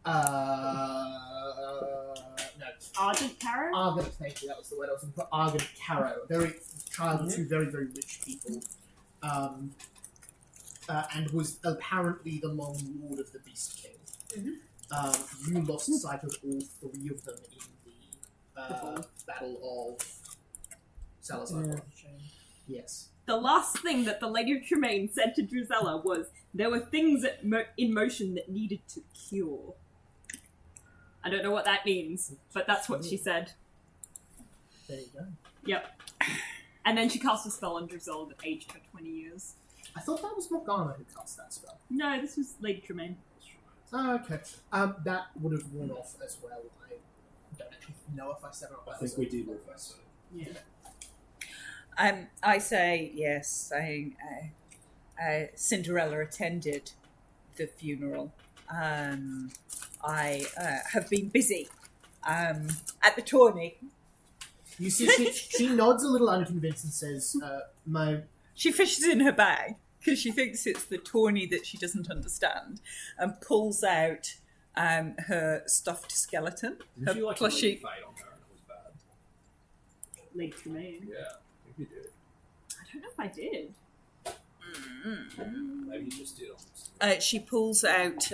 no, Ardent Carrow? Argent. Thank you. That was the word I was looking for. Argent Carrow, very child of two very very rich people, and was apparently the long lord of the Beast King. You lost sight of all 3 of them in the Battle of Salazar. Yes. The last thing that the Lady of Tremaine said to Drusella was, there were things in motion that needed to cure. I don't know what that means, but that's what she said. There you go. Yep. And then she cast a spell on Drusella that aged her 20 years. I thought that was Morgana who cast that spell. No, this was Lady Tremaine. Oh, okay. That would have worn off as well. I don't actually know if I said it or not. I think we did reverse it. Yeah. I say yes, saying Cinderella attended the funeral. I have been busy at the tourney. You see, she nods a little unconvinced and says, She fishes in her bag because she thinks it's the tourney that she doesn't understand, and pulls out her stuffed skeleton, her Did you like plushie. fade on her and it was bad? Lady Tremaine. Yeah, I think you did. I don't know if I did. Maybe you just did. She pulls out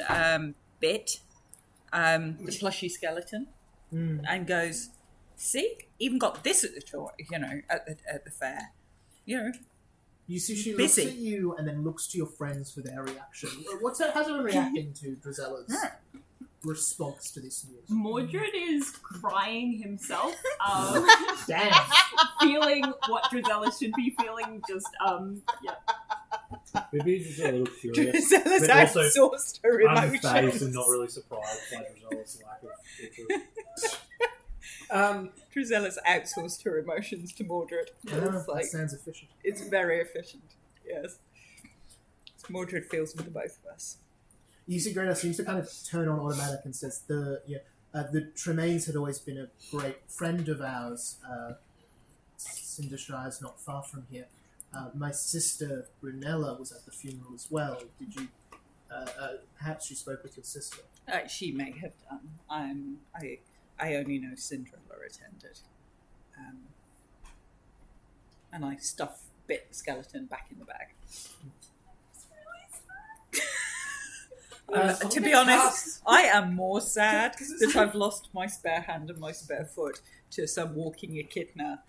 Bit, the plushy skeleton, and goes, "See, even got this at the tour, at the fair, you see, she Busy. looks at you and then looks to your friends for their reaction. How's everyone reacting to Drusella's response to this news? Mordred is crying himself, Damn. feeling what Drusella should be feeling, just, yeah. Maybe just a little curious. Drusella's But also outsourced her unfazed emotions. and not really surprised by Drusella's lack of interest. Drusella's outsourced her emotions to Mordred. Yeah, It's that sounds efficient. it's very efficient. Yes. Mordred feels for the both of us. You see, Greta seems to kind of turn on automatic and says, the Tremaines had always been a great friend of ours. Cindershire is not far from here. My sister Brunella was at the funeral as well. Did you? Perhaps you spoke with your sister. She may have done. I only know Cinderella attended. And I stuff bit skeleton back in the bag. To be honest, I am more sad that I've lost my spare hand and my spare foot to some walking echidna.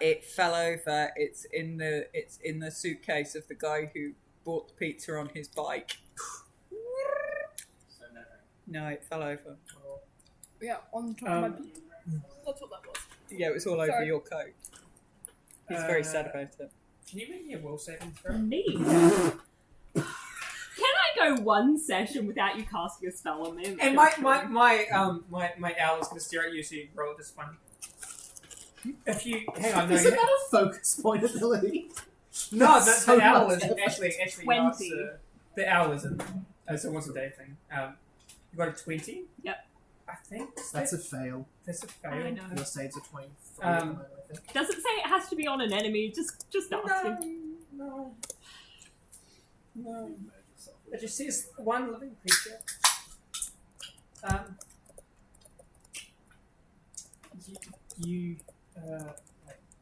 It fell over. It's in the suitcase of the guy who bought the pizza on his bike. No, it fell over. Yeah, on the top of my beard. That's what that was. Yeah, it was all over Sorry. your coat. He's very sad about it. Can you make me a will saving throw? Me? Can I go one session without you casting a spell on me? And my owl is going to stare at you, so you roll this one. If you hang on, no, Isn't that a focus point ability? no, That's the so owl much is effort. actually 20. not. The owl isn't. It's a once a day thing. You got a 20. Yep. I think That's a fail. that's a fail. I know. Your saves are 23. Um, at the moment, I think. Does it say it has to be on an enemy? Just asking. No. It just says one living creature. You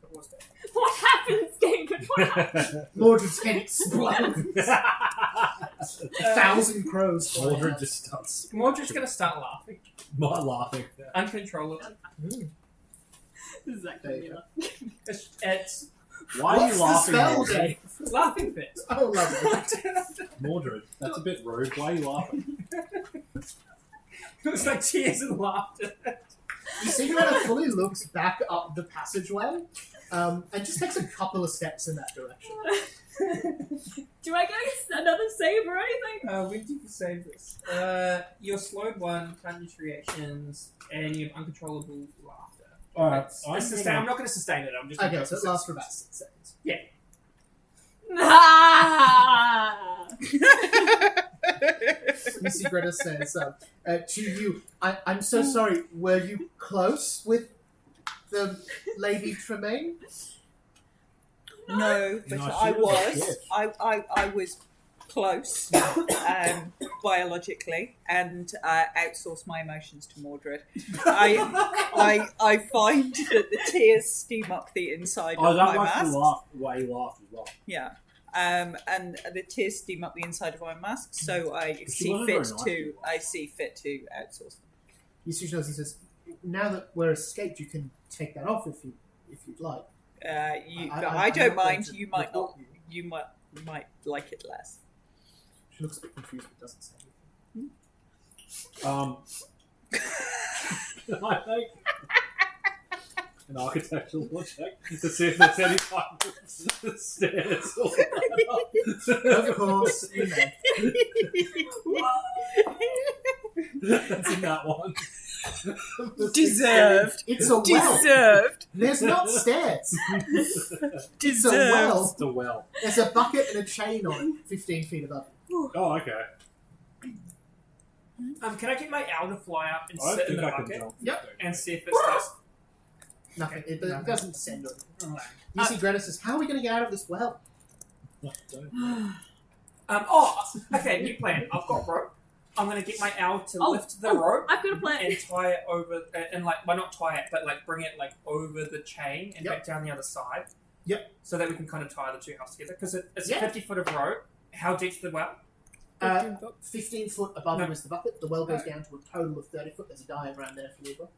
what was that? What happens, David? What happens? Mordred's head explodes. 1,000 crows fly Mordred out. just starts Mordred's gonna start laughing not laughing. uncontrollably. Mm. This is actually me laughing. It's Why are What's you the laughing, spell, Mordred? Dave? laughing fit. Oh, lovely. Mordred, that's a bit rude. Why are you laughing? It was like tears and laughter. You see Greta fully looks back up the passageway and just takes a couple of steps in that direction. Do I get another save or anything? When did you save this? You're slowed 1, can't use reactions, and you have uncontrollable laughter. Alright, I'm not going to sustain it. I'm just Okay, gonna so it lasts for about 6 seconds. Ah! You see Greta says to you, I'm so sorry, were you close with the Lady Tremaine? No, but No, I she was a was. kid. I was close biologically, and outsourced my emotions to Mordred. I find that the tears steam up the inside Oh, of that my was mask. the laugh, why you laughed as well. Yeah. And the tears steam up the inside of my mask, so I see wasn't fit very nice. to outsource them. You see, she says, now that we're escaped, you can take that off if you'd like. I I'm don't not going mind. to You might report not. You might like it less. She looks a bit confused but doesn't say anything. Can I make an architectural check to see if there's any kind of stairs or Of course, you may. That's in that one. Deserved. It's a well. Deserved. There's not stairs. It's a Deserved. well. It's a well. There's a bucket and a chain on it, 15 feet above. Oh, okay. Can I get my owl to fly up and I sit in think the I can bucket jump. Yep. and see if it starts? Nothing. It Nothing. doesn't descend on you. Alright. You see Greta says, how are we going to get out of this well? Okay, new plan. I've got rope. I'm going to get my owl to Oh, lift the rope I've got a plan. and tie it over, and like, well, not tie it, but like bring it like over the chain and Yep. back down the other side. Yep. So that we can kind of tie the two halves together because it's Yeah. 50 foot of rope. How deep's the well? 15 foot above No. you is the bucket. The well goes down to a total of 30 foot. There's a diagram there if you need one.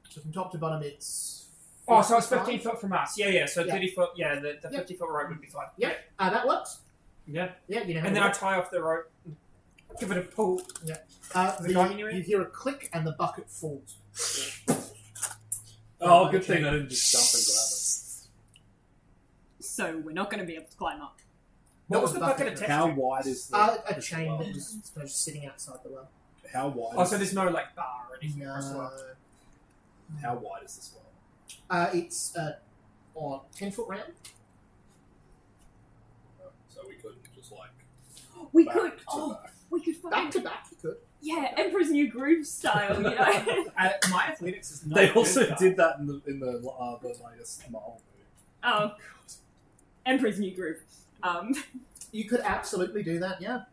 So from top to bottom, it's... Oh, so it's 55. 15 foot from us. Yeah. So Yeah. 30 foot. Yeah, the Yep. 50 foot rope would be fine. Yeah, that works. Yeah. Yeah, you know how And to then I work. tie off the rope, give it a pull. Is it going anywhere? You hear a click and the bucket falls. Oh, good thing I didn't just jump and grab it. So we're not going to be able to climb up. What was the the bucket bucket? attached How to? wide is the A is the chain well? that was just sitting outside the well. How wide? Oh, is so there's no like bar or anything No. across the well. How wide is this well? It's on 10-foot round. So we could just like We back could. to Oh, back. we could Back fucking. to back, you could. Yeah, Emperor's New Groove style, you know. My athletics is not They good, also guys. did that in the latest Marvel movie. Oh, Emperor's New Groove. You could absolutely do that, yeah.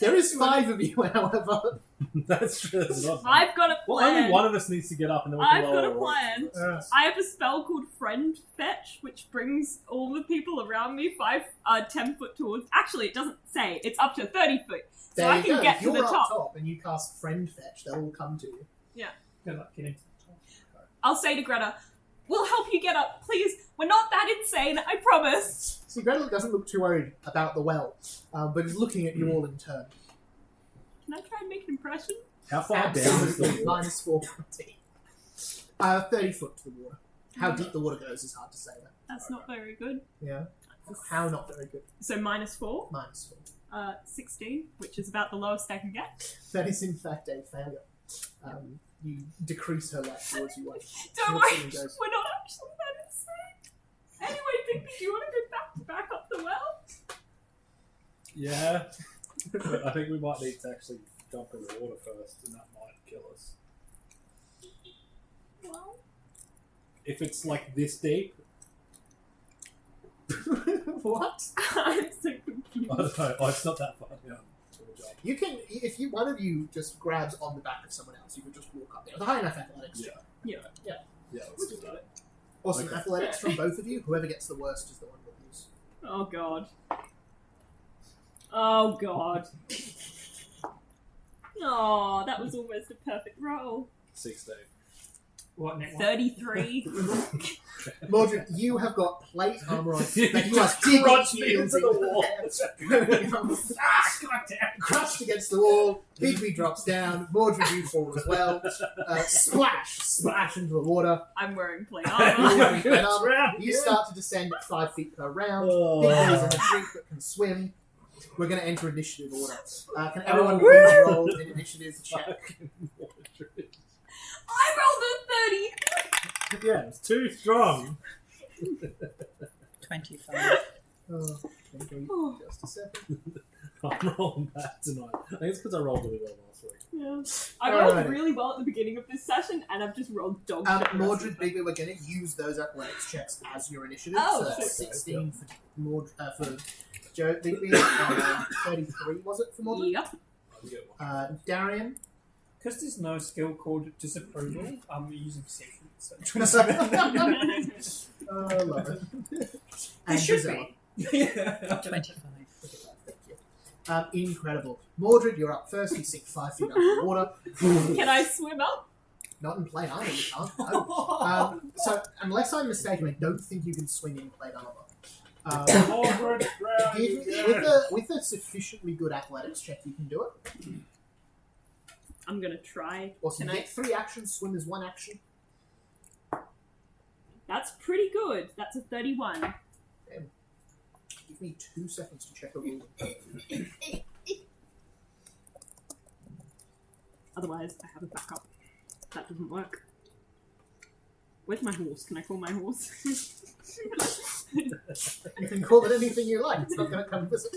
There is 5 of you, however. That's true. That's not I've got a well, plan. only one of us needs to get up, and then we can I've got lower a plan. Yeah. I have a spell called Friend Fetch, which brings all the people around me 10 foot towards. Actually, it doesn't say. It's up to 30 foot. So There I you can go. get If to the you're up top. and you cast Friend Fetch, they'll all come to you. Good luck getting to the top. I'll say to Greta, we'll help you get up. Please, we're not that insane, I promise. See, Gretel doesn't look too worried about the well, but is looking at you all in turn. Can I try and make an impression? How far down is Absolutely. the water? Minus 4 protein. 30 foot to the water. How deep the water goes is hard to say. Though. That's not very good. Yeah. How not very good. So -4, Minus 4. 16, which is about the lowest I can get. That is in fact a failure. You decrease her life towards you. Don't Looks worry, and goes, we're not actually that insane. Anyway, Bigby, do you want to go back up the well? Yeah. But I think we might need to actually jump in the water first, and that might kill us. Well, If it's like this deep, What? I'm so confused. I don't know. Oh, it's not that far down. You can, if you one of you just grabs on the back of someone else, you could just walk up there. With a high enough athletics check. Yeah, let's do that. Awesome Okay. athletics from both of you. Whoever gets the worst is the one that loses. Oh god. Oh god. Oh, that was almost a perfect roll. 16. What, net one? 33. Mordred, you have got plate armor on You that you are just digging crunched me heels into the wall. Crushed against the wall. Bigby drops down. Mordred, you fall as well. Splash into the water. I'm wearing plate You're armor. wearing plate armor. You start to descend at 5 feet per round. Bigby's in the drink but can swim. We're going to enter initiative order. Can everyone please roll an initiative check? I rolled a 30. Yeah, it's too strong. 25. Oh, Bigby, Oh. just a second. I'm rolling bad tonight. I think it's because I rolled really well last week. Yeah. I rolled Alright. really well at the beginning of this session, and I've just rolled dog shit. the rest of Mordred, the time. Bigby, we're going to use those athletics checks as your initiative. Oh, so that's okay. 16 for for Joe Bigby. 33 was it for Mordred? Yep. I'll get one. Darian. Because there's no skill called disapproval, I'm using perception. So. I love it. There And should Gisela. be. Yeah. 25. Thank you. Incredible. Mordred, you're up first. You sink 5 feet under the water. Can I swim up? Not in plate armor, you can't. No. So, unless I'm mistaken, I don't think you can swim in plate armor. Mordred, drown, Give you me- go. with a sufficiently good athletics check, you can do it. I'm gonna try. Awesome. Can You I? get 3 actions. Swim is 1 action. That's pretty good. That's a 31. Give me 2 seconds to check a rule. Otherwise, I have a backup. That doesn't work. Where's my horse? Can I call my horse? You can call it anything you like. It's not going to come visit.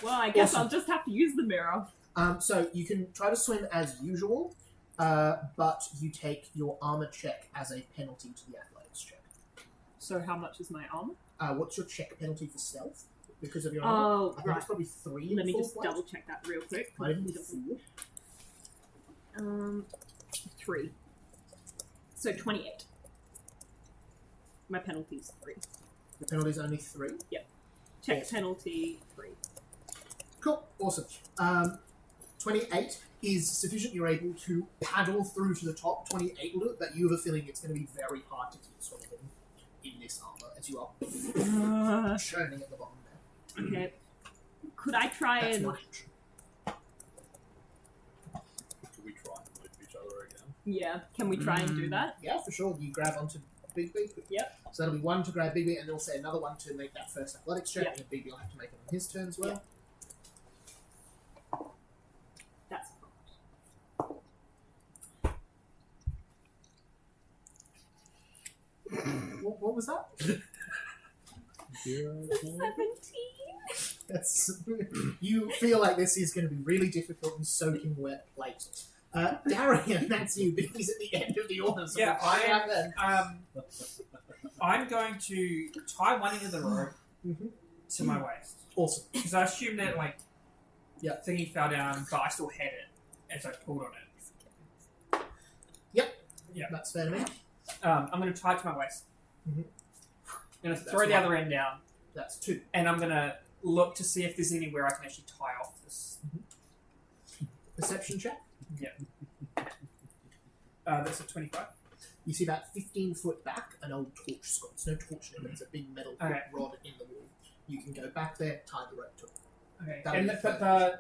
Well, I guess Awesome. I'll just have to use the mirror. So you can try to swim as usual, but you take your armor check as a penalty to the athletics check. So how much is my armor? What's your check penalty for stealth? Because of your armor? Oh, I think right. it's probably 3. Let me full just flight. double check that real quick. Might even be 4. 3. So 28. My penalty's 3. The penalty's only 3. Check Awesome. penalty 3. Cool. Awesome. 28 is sufficient. You're able to paddle through to the top. 28 will do it, but you have a feeling it's going to be very hard to keep swimming in this armor as you are churning at the bottom there. Okay. Could I try That's and... 1 action. Can we try and lift each other again? Yeah, can we try and do that? Yeah, for sure. You grab onto Bigby? Yep. So that'll be 1 to grab Bigby, and they'll say another 1 to make that first athletics check, Yep. and Bigby will have to make it on his turn as well. That's What was that? 17. That's, you feel like this is going to be really difficult and soaking wet plate. Darian, that's you. Bigby's at the end of the order. So Yeah, we'll find out then. I'm going to tie one end of the rope to my waist. Awesome. Because I assume that, Yeah. thingy fell down, but I still had it as I pulled on it. That's fair to me. I'm going to tie it to my waist. Mhm. I'm going to That's throw the one. other end down, That's 2. and I'm going to look to see if there's anywhere I can actually tie off this. Perception check. That's a 25. You see about 15 foot back an old torch sconce. It's no torch in it, but it's a big metal Okay. rod in the wall. You can go back there, tie the rope to it. Okay. That'll And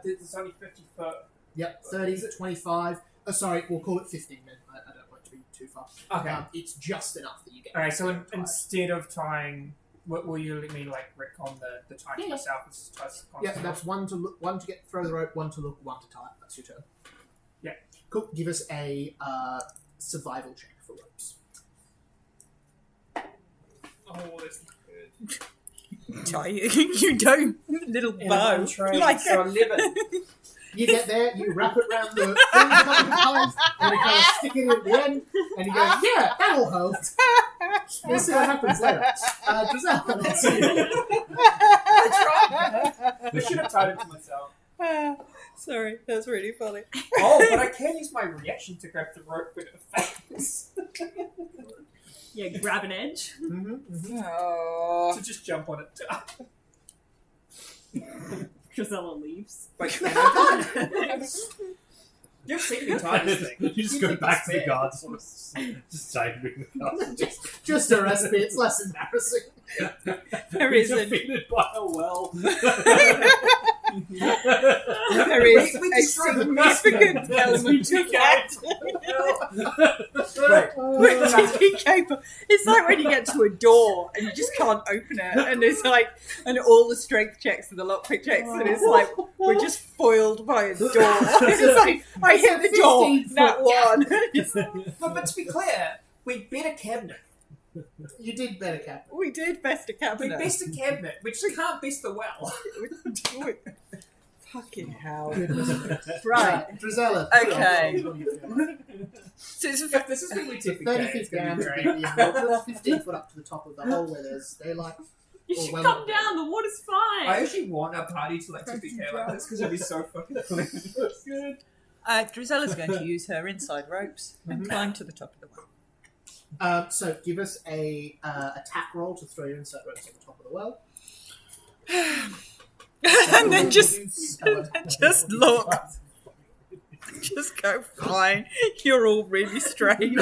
be there's only 50 foot. Yep, 30, 25. Oh, sorry, we'll call it 15 then. I don't want it to be too far. Okay. It's just enough that you get. Okay, so tied. instead of tying, will you let me Rick on the tying Yeah. myself? It's just Yeah, that's 1 to look, 1 to get throw the rope, 1 to look, 1 to tie it. That's your turn. Yeah. Cool. Give us a survival check for ropes. Oh, that's good. You don't, little And bow. I'm trained, Like so 11. You get there, you wrap it around the thing a couple of times, and you kind of stick it at the end, and you go, yeah, that'll hold. We'll see what happens later. Giselle, that's you. I should have tied it to myself. Sorry, that's really funny. Oh, but I can use my reaction to grab the rope with it fails. Yeah, grab an edge. Oh. To just jump on it. Drizella leaves. Wait, can I? You've seen me tie this thing. You just go back to the guards. Just saving the guards. Just a recipe, it's less embarrassing. There is a Defeated by a well. there is We a destroyed the significant element to that. With TP caper, it's like when you get to a door and you just can't open it, and it's like, and all the strength checks and the lockpick checks, and it's like we're just foiled by a door. It's like I hit the door, 15 that foot one. But to be clear, we beat a cabinet. You did better, Cap. We did best a We cabinet. best a cabinet. We just can't best the well. Fucking hell. Right, Right. Drizella. Okay. What do you feel like? So it's If this is going to be So typical, 30 it's feet going down to to be Bigby, great. and 15 foot up to the top of the hole where there's daylight. You Or should well come up down. The water's fine. I actually want a party to TPK like this because it'd be so fucking funny. Good. Drizella's going to use her inside ropes and climb to the top of the well. So give us a attack roll to throw your inside ropes on the top of the well. And then just Just look. Just go, fine. You're all really strange.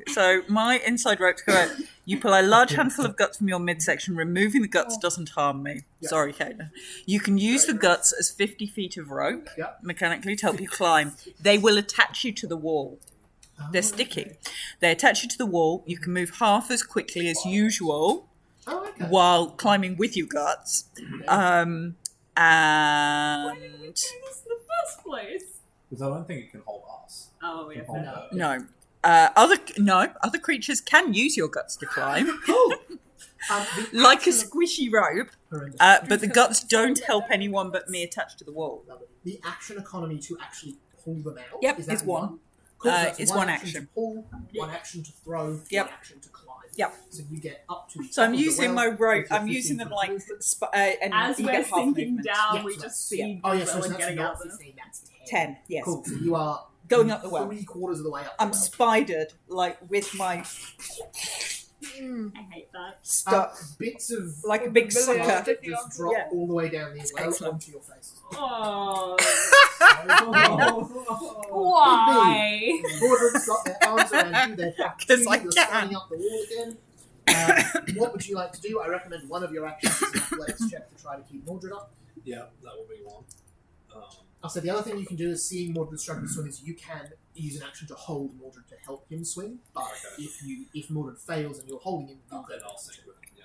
So my inside rope's correct. You pull a large handful of guts from your midsection. Removing the guts doesn't harm me. Yeah. Sorry, Caitlin. You can use the guts as 50 feet of rope Yeah. mechanically to help you climb. They will attach you to the wall. They're sticky. They attach you to the wall. You can move half as quickly as usual Oh, okay. while climbing with your guts. Why did we do And this in the first place? Because I don't think it can hold us. Oh, It yeah. can hold No. her. other creatures can use your guts to climb, Cool. like a squishy rope. Horrendous. But the guts don't help anyone but me attached to the wall. The action economy to actually pull them out. Yep, is that it's one. Cool, so that's It's one to action. pull, one action to throw, Yep. one action to climb. Yep. So you get up to. So I'm top of the using well my rope. with your I'm using 15 them foot like, movement. and As you we're get half sinking movement. down, Yeah, we so just that's- see Oh yeah, so Drizella that's getting not out there. 15, that's 10. 10, yes. Cool. So you are Going up the well. 3/4 of the way up. I'm the well. spidered, like with my I hate that. stuck, Bits of like a big sucker. plastic just drop Yeah. all the way down the well excellent. onto your face. Oh, Oh. why? Mordred's got their arms around you. They're back to 'Cause you. I You're can. standing up the wall again. What would you like to do? I recommend one of your actions is an athletics check to try to keep Mordred up. Yeah, that will be one. I'll say the other thing you can do is seeing Mordred struggling to swing is you can use an action to hold Mordred to help him swing. But if Mordred fails and you're holding him, then I'll sink with it. Yeah.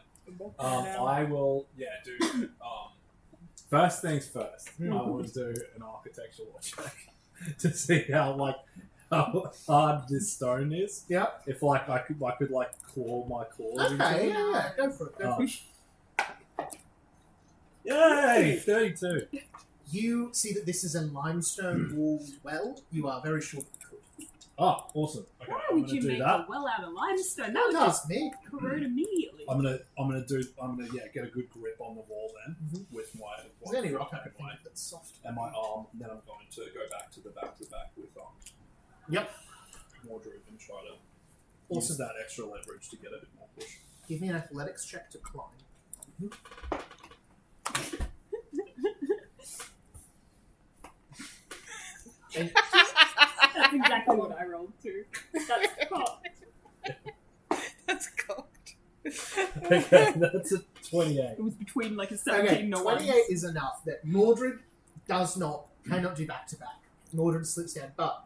Now. I will. Yeah. Do. First things first. I want to do an architectural check to see how hard this stone is. Yeah. If I could claw my claws. Okay, into it. yeah, go for it. Go for it. Yay! 32. You see that this is a limestone walled well. You are very sure you could. Oh, awesome. Okay, Why I'm would gonna you do make that. a well out of limestone? That Don't would just ask me. corrode immediately. I'm gonna get a good grip on the wall then with my. Is there any rock I and can think of that's soft? my arm. And then I'm going to go back to back with Yep. Mordred and try to Awesome. use that extra leverage to get a bit more push. Give me an athletics check to climb. And That's exactly what I rolled too. That's cocked. That's cocked. Okay, that's a 28. It was between like a 17 okay, and a 28 1. is enough that Mordred cannot do back to back. Mordred slips down, but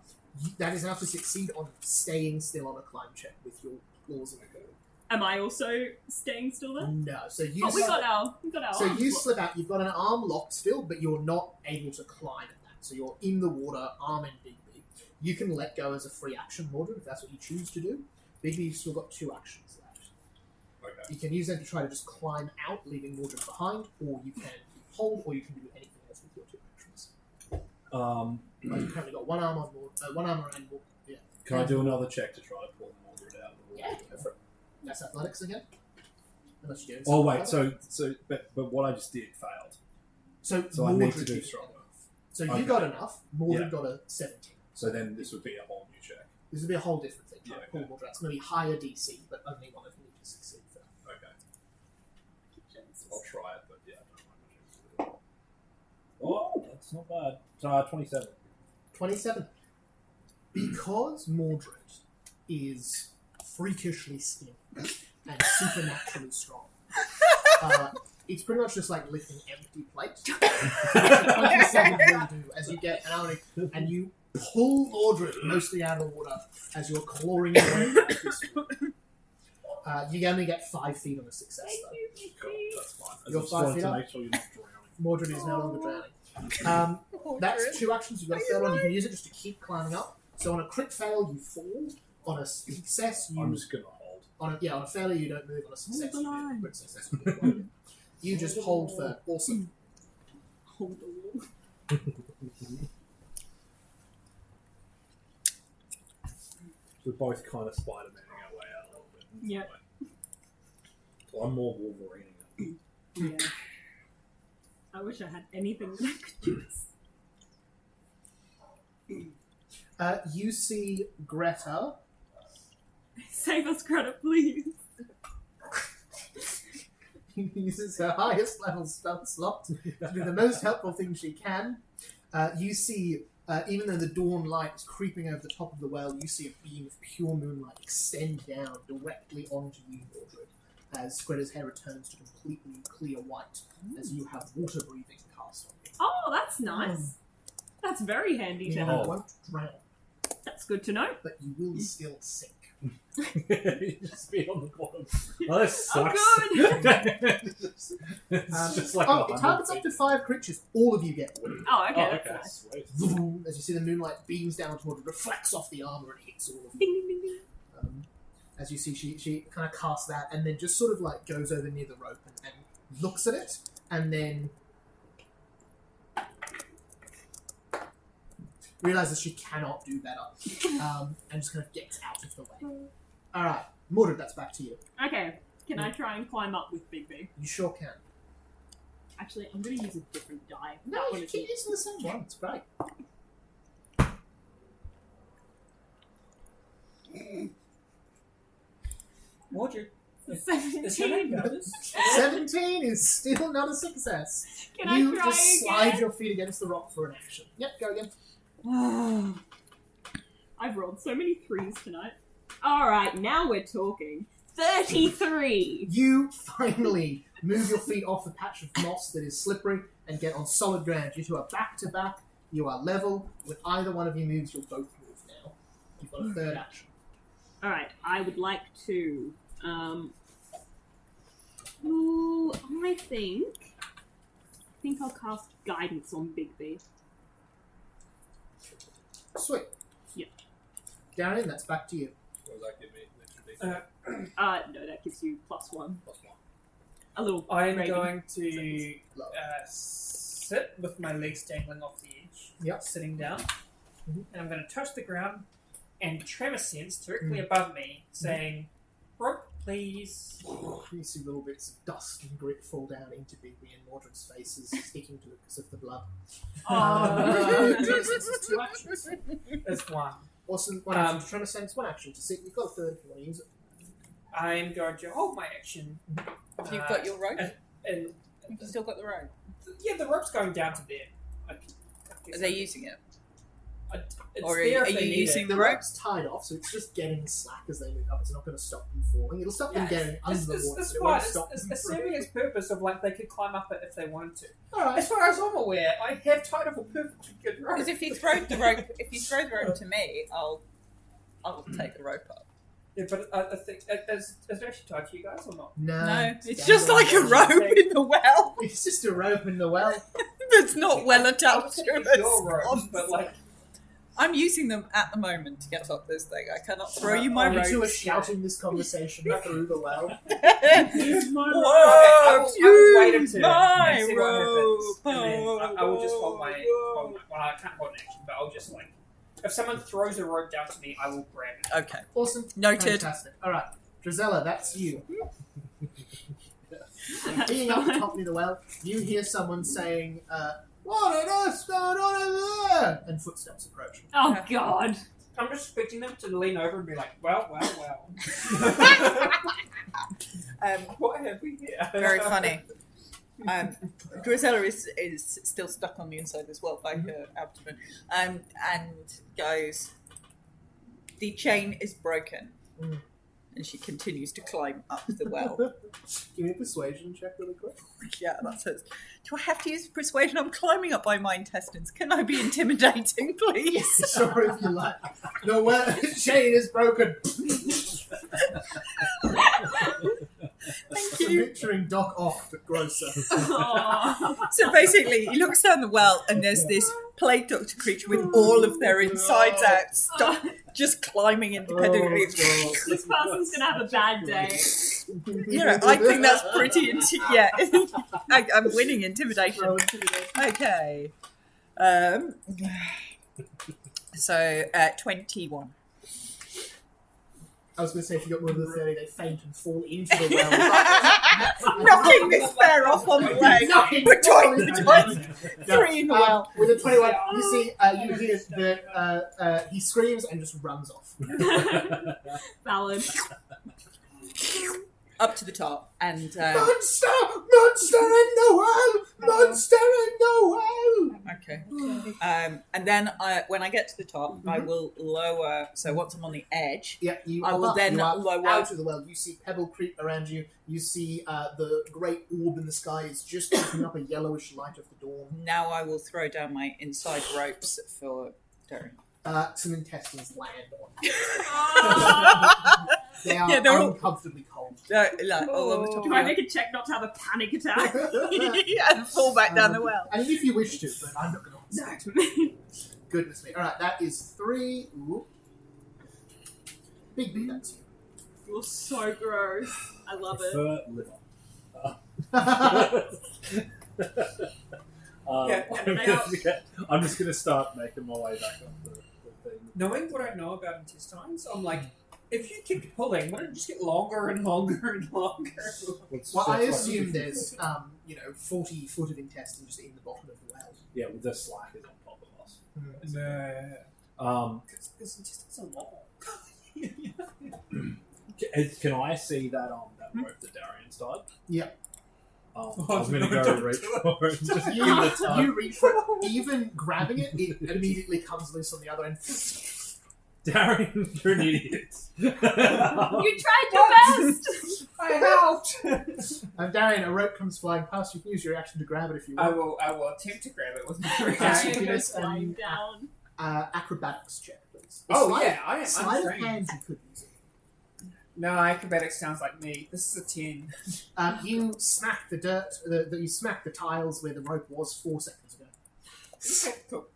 that is enough to succeed on staying still on a climb check with your claws in the go. Am I also staying still there? No, so you. Oh, we got our So arms you locked. slip out. You've got an arm locked still, but you're not able to climb at that. So you're in the water, arm in Big B. You can let go as a free action, Mordred, if that's what you choose to do. Big B, you've still got 2 actions left. Okay. You can use them to try to just climb out, leaving Mordred behind, or you can hold, or you can do anything else with your 2 actions. Like you've currently got one arm on Mordred, one arm around Mordred. Yeah. Can I do another check to try to pull Mordred out of the water? Yeah, go for it. That's athletics again. Unless you're doing Oh something wait, else. but what I just did failed. So I need Mordred to do did stronger. enough. So you Okay. got enough. Mordred Yeah. got a 17. So then this would be a whole new check. This would be a whole different thing. Yeah, Trying to pull okay. Mordred out. It's going to be higher DC, but only one of you need to succeed for that. Okay. I'll try it, but yeah, I don't know how much. Oh, that's not bad. 27. 27. Because Mordred is freakishly skinny and supernaturally strong, it's pretty much just like lifting empty plates. 27 will do as you get an hour and you pull Mordred mostly out of the water as you're clawing your way out this way. You only get 5 feet on a success, though. Cool, that's fine. I You're just 5 wanted feet to up? make sure you're not drowning. Mordred is no longer drowning. That's 2 actions. You've got a third one. You can use it just to keep climbing up. So on a crit fail, you fall. On a success, I'm you just gonna hold. on a failure you don't move. On a success, Hold the you line. move. Crit success, you move. You just hold firm. Awesome. Hold the wall. We're both kind of Spider-Maning our way out a little bit. Yeah. Well, I'm more Wolverine. Yeah. I wish I had anything that I could use. You see Greta. Save us credit, please. Uses her highest level spell slot to do the most helpful thing she can. You see, even though the dawn light is creeping over the top of the well, you see a beam of pure moonlight extend down directly onto you, Mordred, as Greta's hair returns to completely clear white, as you have water breathing cast on you. Oh, that's nice. That's very handy to You have. won't drown, That's good to know. but you will still sink. Just be on the bottom. Oh, that sucks. It's just like Oh, 100 it targets up feet. to 5 creatures. All of you get wounded. Oh, okay, Oh, that's okay, nice. sweet. As you see the moonlight beams down towards it, reflects off the armor and hits all of you. Ding, ding, ding, ding. As you see, she kind of casts that and then just sort of like goes over near the rope and looks at it and then realizes she cannot do better and just kind of gets out of the way. Alright, Mordred, that's back to you. Okay, can I try and climb up with Big B? You sure can. Actually, I'm going to use a different die. No, That one you is keep using the same one. It's great. Mordred. Is her 17. name Brothers? 17 is still not a success. Can You I try just slide again? your feet against the rock for an action. Yep, go again. I've rolled so many 3s tonight. Alright, now we're talking. 33! You finally move your feet off the patch of moss that is slippery and get on solid ground. You two are back to back. You are level. With either one of your moves, you'll both move now. You've got a third action. All right, I would like to. I think I'll cast guidance on Bigby. Sweet. Yeah. Darian, that's back to you. What does that give me? Literally. No, that gives you +1. +1. A little. I'm rating. going to sit with my legs dangling off the edge. Yep. Sitting down. Mhm. And I'm going to touch the ground and tremor sense directly above me, saying, "Rope, please." You see little bits of dust and grit fall down into Bigby and Mordred's faces, sticking to it because of the blood. It's 2 actions. As one. Awesome. One action. Trying to sense 1 action to sit. You've got a third if you want to use it. I'm going to hold my action. Have you got your rope? And Have you still got the rope? yeah, the rope's going down to there. Are they using it? It's Or there are if they you need using it. The the rope? rope's tied off, so it's just getting slack as they move up. It's not going to stop them falling. It'll stop them getting under the water. It's It won't fine. stop It's them from- serving its purpose of like they could climb up it if they wanted to. Alright. As far as I'm aware, I have tied up a perfectly good rope. Because if you throw the rope to me, I'll take the rope up. Yeah, but I think is it actually tied to you guys or not? No, it's down just the like a way. rope in the well. It's just a rope in the well. It's not well I attached was to thinking us. your ropes, but like I'm using them at the moment to get up this thing. I cannot throw you my You two are ropes. shouting this conversation through the well. Use my Whoa, I will wait a turn my and see what happens, rope. and then I will just hold my. Well, I can't hold an action, but I'll just like if someone throws a rope down to me, I will grab it. Okay, Awesome. noted. Fantastic. Alright. Drizella, that's you. Being up the top near the well, you hear someone saying, "What on earth's going on over there?" And footsteps approaching. Oh God! I'm just expecting them to lean over and be like, "Well." What have we here? Very funny. Drizella is still stuck on the inside as well by her abdomen, and goes, "The chain is broken," and she continues to climb up the well. Give me a persuasion check really quick. Yeah, that says, "Do I have to use persuasion? I'm climbing up by my intestines. Can I be intimidating, please?" Sure, if you like. The well chain is broken. Thank So you. picturing Doc Ock, but grosser. So basically, he looks down the well, and there's this plague doctor creature with all of their insides out, stuck, just climbing independently. Oh, This person's gonna have a bad day. You know, I think that's pretty. Yeah, I'm winning intimidation. Roll intimidation. Okay. So 21. I was going to say, if you got more than 30, they faint and fall into the well. Knocking this bear off on the way. Knocking Between Yeah. 3 in the well. With a 21, you see, you hear that he screams and just runs off. Valid. Up to the top, and Monster! Monster in the well! Monster in the well! okay. And then when I get to the top, I will lower. So once I'm on the edge, Yeah, you I are will up. then You are lower- out of the well. You see pebble creep around you. You see the great orb in the sky is just picking up a yellowish light of the dawn. now I will throw down my inside ropes for Darren. Some intestines land on. Oh. They are Yeah, they're all- uncomfortably cold. Like all on the top Do of I my- make a check not to have a panic attack? and fall back down the well. I mean, if you wish to, but I'm not going to ask. No. Goodness me. Alright, that is 3. Ooh. Big B, that's You're so gross. I love it. Prefer liver. I'm just gonna start making my way back up the thing. Knowing what I know about intestines, I'm like, if you keep pulling, wouldn't it just get longer and longer and longer? Well, I assume there's, 40 foot of intestine just in the bottom of the well. Yeah, with the slack is on top of us. No. Because intestines are long. Can I see that that rope that Darian's tied? Yeah. I was going to go reach for it and just give it a tug. You reach for it, even grabbing it, it immediately comes loose on the other end. Darian, you're an idiot. You tried your best! I helped. Darian, a rope comes flying past. You can use your action to grab it if you want. I will attempt to grab it with my Darian, Darian give goes us flying an down. acrobatics check, please. Oh Sleight- yeah, I am. Sleight I'm of trained. hand, you could use it. No, acrobatics sounds like me. This is a 10. You smack the dirt. You smack the tiles where the rope was 4 seconds ago. Okay, cool.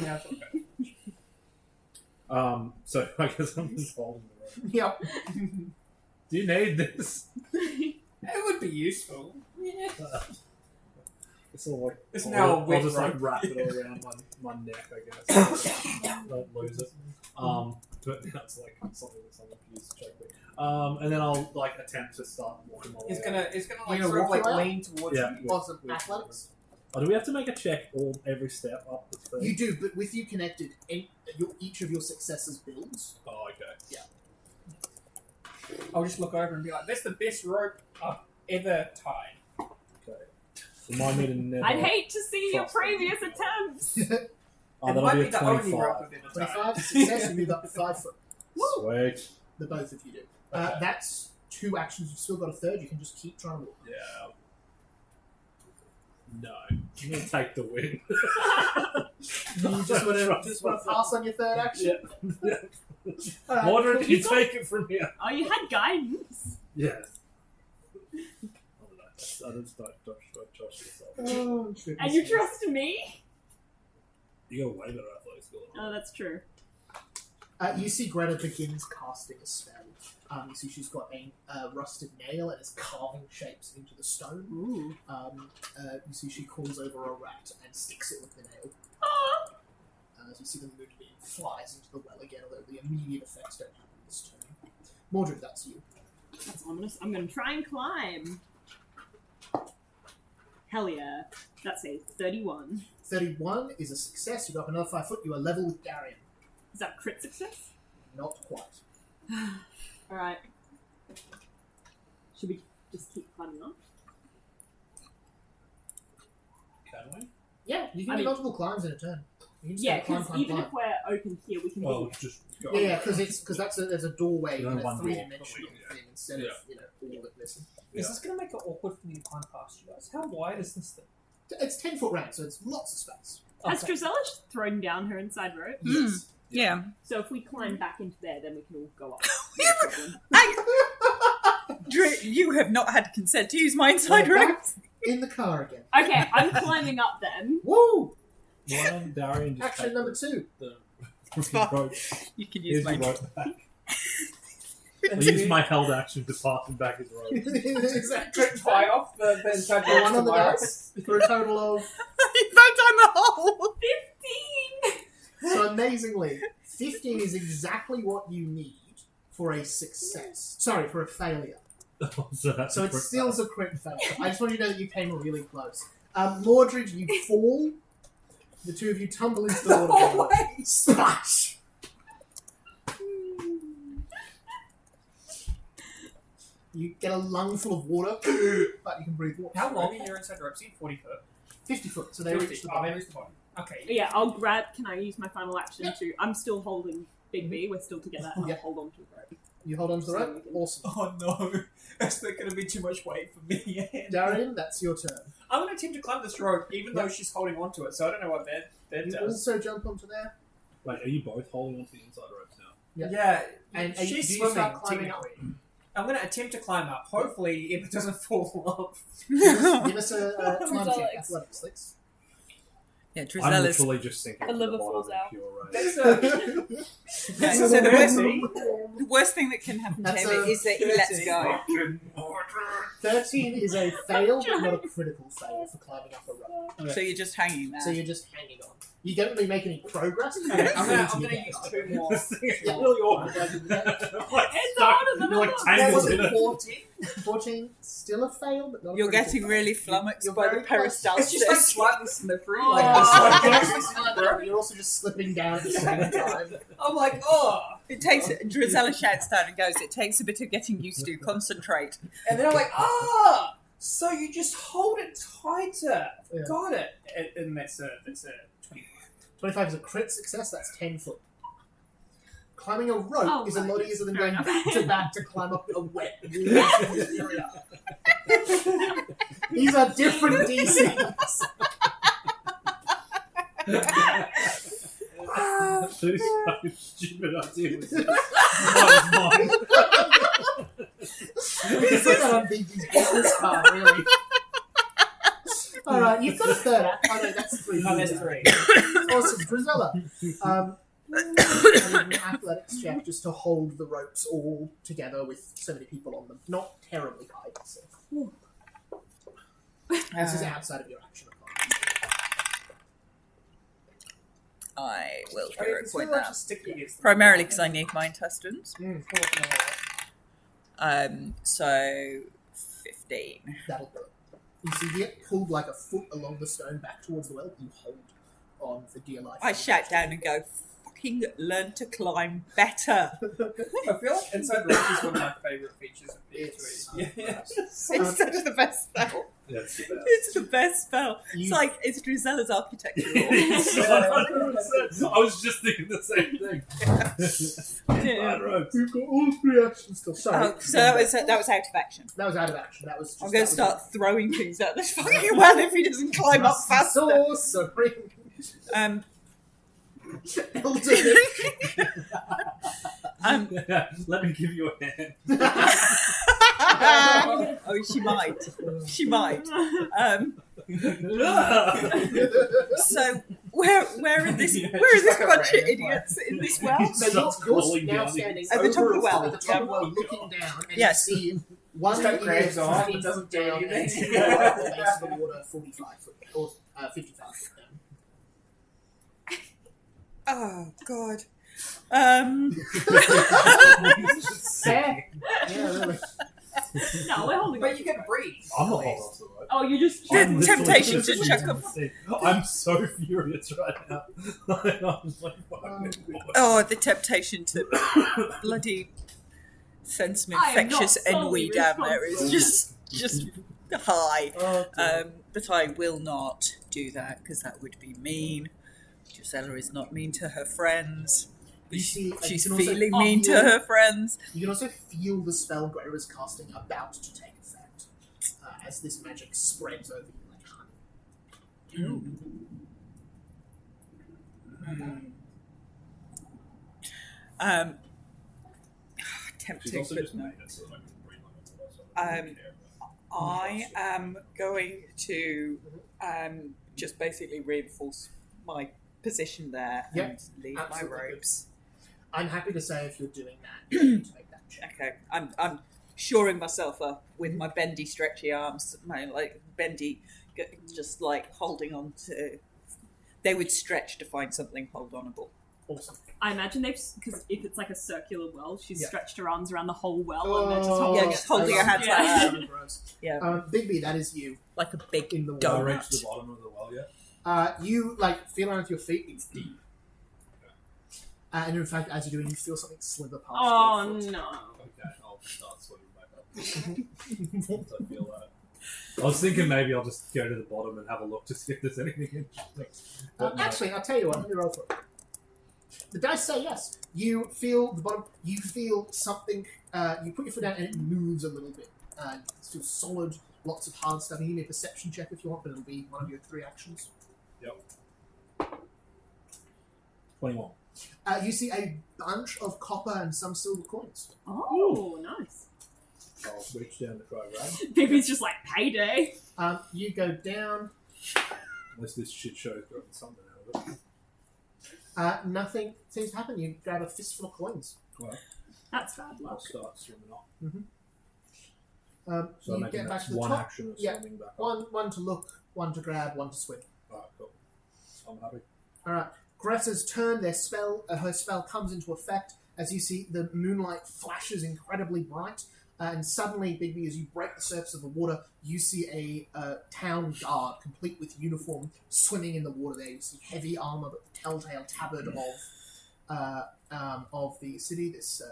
Yeah, I thought that. So I guess I'm just holding the rope. Yep. Do you need this? It would be useful. Yeah. It's all like It's now a I'll wet just like rope. wrap it all around my neck, I guess. Don't lose it. But that's like something that someone can use to check me. And then I'll like attempt to start walking my way. It's gonna like You sort of walk like around? lean towards Yeah. you. Awesome. Athletics. Oh, do we have to make a check every step up the thing? You do, but with you connected, each of your successes builds. Oh, okay. I'll just look over and be like, "That's the best rope I've ever tied." Okay. Remind me to never. I'd hate to see your Trust. previous attempts. Oh, It that'll might be be a the only rope 25. I've ever tied. 25 success, you move up 5 foot. Sweet. The both of you do. Okay. That's 2 actions. You've still got a third. You can just keep trying to walk. Yeah. No. I'm gonna take the win. You just want to pass on your third action. Yeah. Alright, Mordred, cool. you take it from here. Oh, you had guidance. Yeah. I just don't trust yourself. Oh, goodness. And you trust me? You got way better athletics skill. Oh, that's true. You see Greta begins casting a spell. You see she's got a rusted nail and is carving shapes into the stone. Ooh. You see she calls over a rat and sticks it with the nail. Oh. As you see the moonbeam flies into the well again, although the immediate effects don't happen this turn. Mordred, that's you. That's ominous. I'm going to try and climb. Hell yeah. That's a 31. 31 is a success. You go up another 5 foot. You are level with Darian. Is that crit success? Not quite. Alright. Should we just keep climbing up? Can we? Yeah, you can I do mean- multiple climbs in a turn. You can just Yeah, go climb, because climb, even climb. if we're open here, we can Well, walk. just go. Yeah, because there's a doorway There's in a one door. three-dimensional Yeah. thing instead of all of it missing. Is this going to make it awkward for me to climb past you guys? How wide is this thing? It's 10-foot round, so it's lots of space. Has Okay. Drizella thrown down her inside rope? Yes. Yeah. So if we climb back into there, then we can all go up. Yeah, No problem. You have not had consent to use my inside We're rope. back in the car again. Okay, I'm climbing up then. Woo! Why don't Darian just Action take number 2. the fine. rope? You can use Here's my. your rope back. I use my held action to pass him back his rope. Exactly. Tie off the inside rope One to on the my rope. dice for a total of. In fact, I'm the whole. 15! So amazingly, 15 is exactly what you need for a success. Sorry, for a failure. So that's So a it quick still is pass. a crit failure. I just want you to know that you came really close. Mordred, you fall. The two of you tumble into the water. Splash! You get a lungful of water, but you can breathe water. How long are your inside ropes? 40 foot. 50 foot, so they 50. reach the Oh, they bottom. reach the bottom. Okay. Yeah, I'll grab. Can I use my final action to? I'm still holding Big B. We're still together. And Yeah. I'll hold on to the rope. You hold on to the rope. Awesome. Oh no, that's not going to be too much weight for me. Darian, that's your turn. I'm going to attempt to climb this rope, even though she's holding onto it. So I don't know what that You does. also jump onto there. Wait, are you both holding onto the inside ropes now? Yeah. Yeah, And she's do you swimming. start climbing up? technically. I'm going to attempt to climb up. Hopefully, if it doesn't fall off. Give us a climb check. Athletics. Athletics, please. Yeah, I'm Drizella's. literally just sinking The to the liver bottom falls in out. pure rage. That's Yeah, so so the worst, messy. the worst thing that can happen to That's him a is that he lets go. 13 is a fail, but not a critical fail for climbing up a rope. So you're just hanging there. So you're just hanging on. You don't really make any progress. Okay, I'm I'm going going to use 2 more. This thing is Yeah. really awkward. It's harder than You're like it looks. What tangled was in it, it. 14? 14, still a fail, but not a You're critical getting fail. really flummoxed You're by very the close. It's just like peristalsis. slightly slippery. Oh. Like this. You're also just slipping down at the same time. I'm like, oh. It takes Drizella shouts down and goes. It takes a bit of getting used to. Concentrate. And then I'm like, ah! So you just hold it tighter. Yeah. Got it. And that's a 25. 25 is a crit success, that's 10 foot. Climbing a rope is a lot easier than Fair going enough. back to back to climb up a wet area. These are different DCs. Whose fucking stupid idea was this? That was mine. You said that on BB's business card, really. Alright, you've got a third act. Oh no, that's 3. No, that's 3. Awesome. Drizella. An athletics check just to hold the ropes all together with so many people on them. Not terribly high, so. This is outside of your action. I will I hero mean, point still that. sticky against the Primarily because I need my intestines. Mm. So 15. That'll do it. You see, you get pulled like a foot along the stone back towards the well. You hold on for dear life. I shout down and go, fucking learn to climb better. I feel like Inside the Rock is one of my favourite features of It's D2E. Yeah. It's such the best spell. Yeah, it's the best. It's the best spell. You- It's like, it's Druzella's architecture. 100%. I was just thinking the same thing. Fine ropes. You've got all 3 actions still. Sorry. So that was out of action. That was out of action. That was just, I'm going to that was start throwing things at this fucking well if he doesn't climb up faster. Sorry. Elder. Let me give you a hand. Oh, she might. She might. So where are this bunch of idiots in this well? So you're now standing At the top of the over well. at the top of the well, looking down, and Yes. you see one It's got idiot crabs on, 15 it doesn't foot down do and anything. two at the base of the water, 45 foot or 55 foot down. Oh God. Fair. Yeah, really. No, we're holding But on. you can breathe. I'm not holding on to it. Oh, you just. The I'm literally temptation just to chuck using a- the seat. I'm so furious right now. I'm like, fuck. Oh, the temptation to bloody send some I am not infectious solely ennui down there is just high. Oh, dear. But I will not do that because that would be mean. Gisela is not mean to her friends. You see, She's you can also feeling mean to feel- her friends. You can also feel the spell Greta is casting about to take effect as this magic spreads over you like honey. She's Tempting, also but just no. made it so that I can breathe on it. So I don't care. I am going to just basically reinforce my position there Yep, and leave absolutely. my robes. I'm happy to say if you're doing that, you need to make that check. Okay, I'm shoring myself up with my bendy, stretchy arms, my like bendy, just like holding on to. They would stretch to find something hold onable. Awesome. I imagine they've, because if it's like a circular well, she's Yeah. stretched her arms around the whole well and Oh, they're just holding Yeah, just holding her hands Yeah. like that. So gross. Yeah, Bigby, that is you like a big in the Have I water. reached the bottom of the well yet? You like feel around with your feet. It's deep. And in fact, as you're doing, you feel something slither past Oh your foot. no. Okay, I'll start swimming back up. Once I feel that. I was thinking maybe I'll just go to the bottom and have a look to see if there's anything interesting. But no. Actually, I'll tell you what. Let me roll for it. The dice say yes. You feel the bottom. You feel something. You put your foot down and it moves a little bit. It feels solid. Lots of hard stuff. You can give me a perception check if you want, but it'll be one of your 3 actions. 21. You see a bunch of copper and some silver coins. Oh, nice. I'll reach down to try and grab. Baby's just like, payday. You go down. Unless this shit show's gotten something out of it. Nothing seems to happen. You grab a fistful of coins. Well, That's bad I'll luck. start swimming up. You So I'm making get back that to the one top. action of Yeah. swimming back up. One to look, one to grab, one to swim. Alright, cool. I'm happy. All right. Greta's turn. Her spell comes into effect as you see the moonlight flashes incredibly bright, and suddenly, Bigby, as you break the surface of the water, you see a town guard, complete with uniform, swimming in the water. There, you see heavy armor, but the telltale tabard of the city. This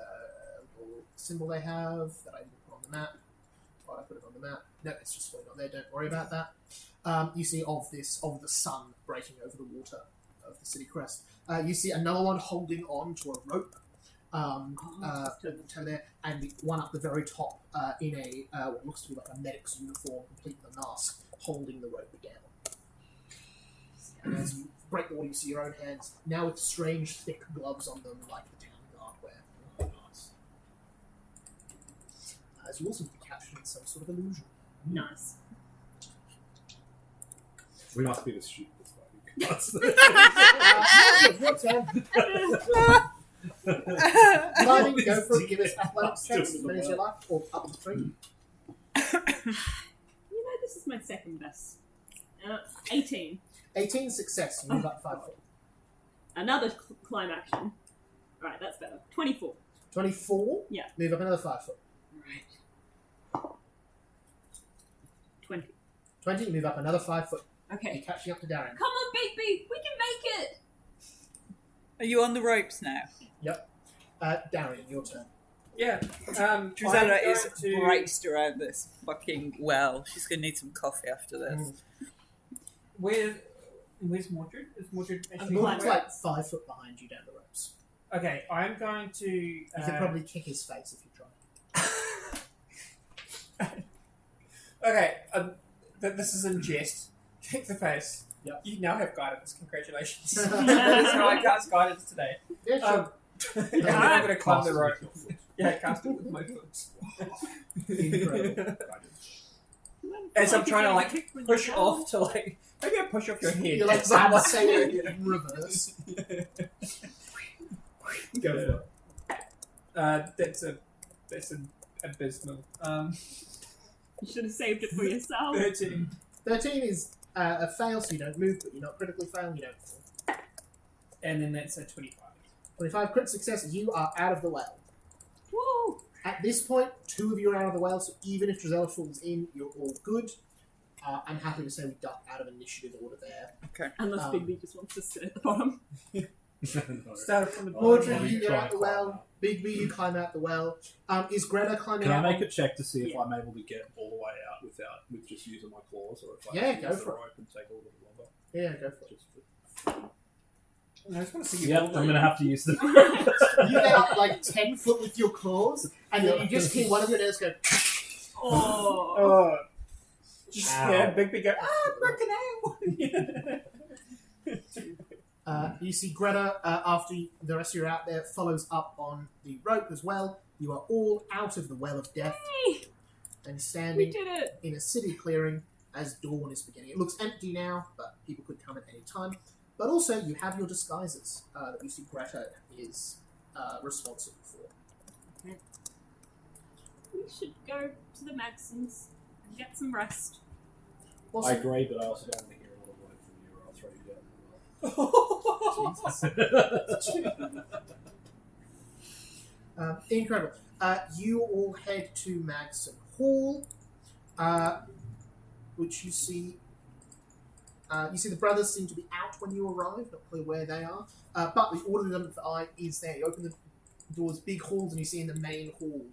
little symbol they have that I didn't put on the map. Thought I put it on the map. No, it's just fully not there. Don't worry about that. You see of the sun breaking over the water of the city crest. You see another one holding on to a rope. turn there, and the one up the very top in a what looks to be like a medic's uniform, complete with a mask, holding the rope down. And as you break the water, you see your own hands, now with strange, thick gloves on them, like the town guard wear. Oh, nice. As you also be captured in some sort of illusion. Nice. We must be the stupidest fucking Your turn. Climbing, go for it, give us athletics checks as many as you like, or up to 3. You know, this is my second best. 18. 18 success, you move up 5 foot. Another climb action. Alright, that's better. 24. 24? Yeah. Move up another 5 foot. Right. 20. 20, move up another 5 foot. Okay. You're catching up to Darren. Come on, baby! We can make it! Are you on the ropes now? Darren, your turn. Yeah. Drizella is to... braced around this fucking well. She's going to need some coffee after this. Where's Mordred? Is Mordred actually... Mordred's like 5 foot behind you down the ropes. Okay, I'm going to... You could probably kick his face if you try. Okay, this is in jest. Kick the face. Yep. You now have guidance. Congratulations. That's how I cast guidance today. Yeah, sure. And then I'm going to climb the rope. Yeah, cast it with my foot. Incredible. As I'm trying to like push off to like maybe I push off your head. You're like Someone- sailing in reverse. Go for it. That's an abysmal. You should have saved it for yourself. 13. 13 is a fail, so you don't move, but you're not critically failing, you don't fall. And then that's a 25. 25 crit success, you are out of the well. Woo! At this point, 2 of you are out of the well, so even if Drizella falls in, you're all good. I'm happy to say we duck out of initiative order there. Unless Bigby just wants to sit at the bottom. Start from the Mordred, Let me you get try out and the climb well. out. Bigby, you climb out the well. Is Greta climbing Can I out? make a check to see if Yeah. I'm able to get all the way out with just using my claws, or if I Yeah, have to go use the for it. rope and take a little bit longer? Yeah, go for it. Just for- I just want to see you. Yep, all I'm the- going to have to use the. You get up like 10 foot with your claws, and then you just hear one of your nose go. Oh. Oh. Just, Ow. yeah, big go. Broken out. You see Greta, after the rest of you are out there, follows up on the rope as well. You are all out of the well of death Hey, and we standing did it! in a city clearing as dawn is beginning. It looks empty now, but people could come at any time. But also, you have your disguises that you see Greta is responsible for. We should go to the Magsons and get some rest. I Also, agree, but I also don't want to hear another word from you, or I'll throw you down incredible. You all head to Magson Hall, which you see. You see the brothers seem to be out when you arrive, not clear where they are. But the order of the eye is there. You open the doors, big halls, and you see in the main hall,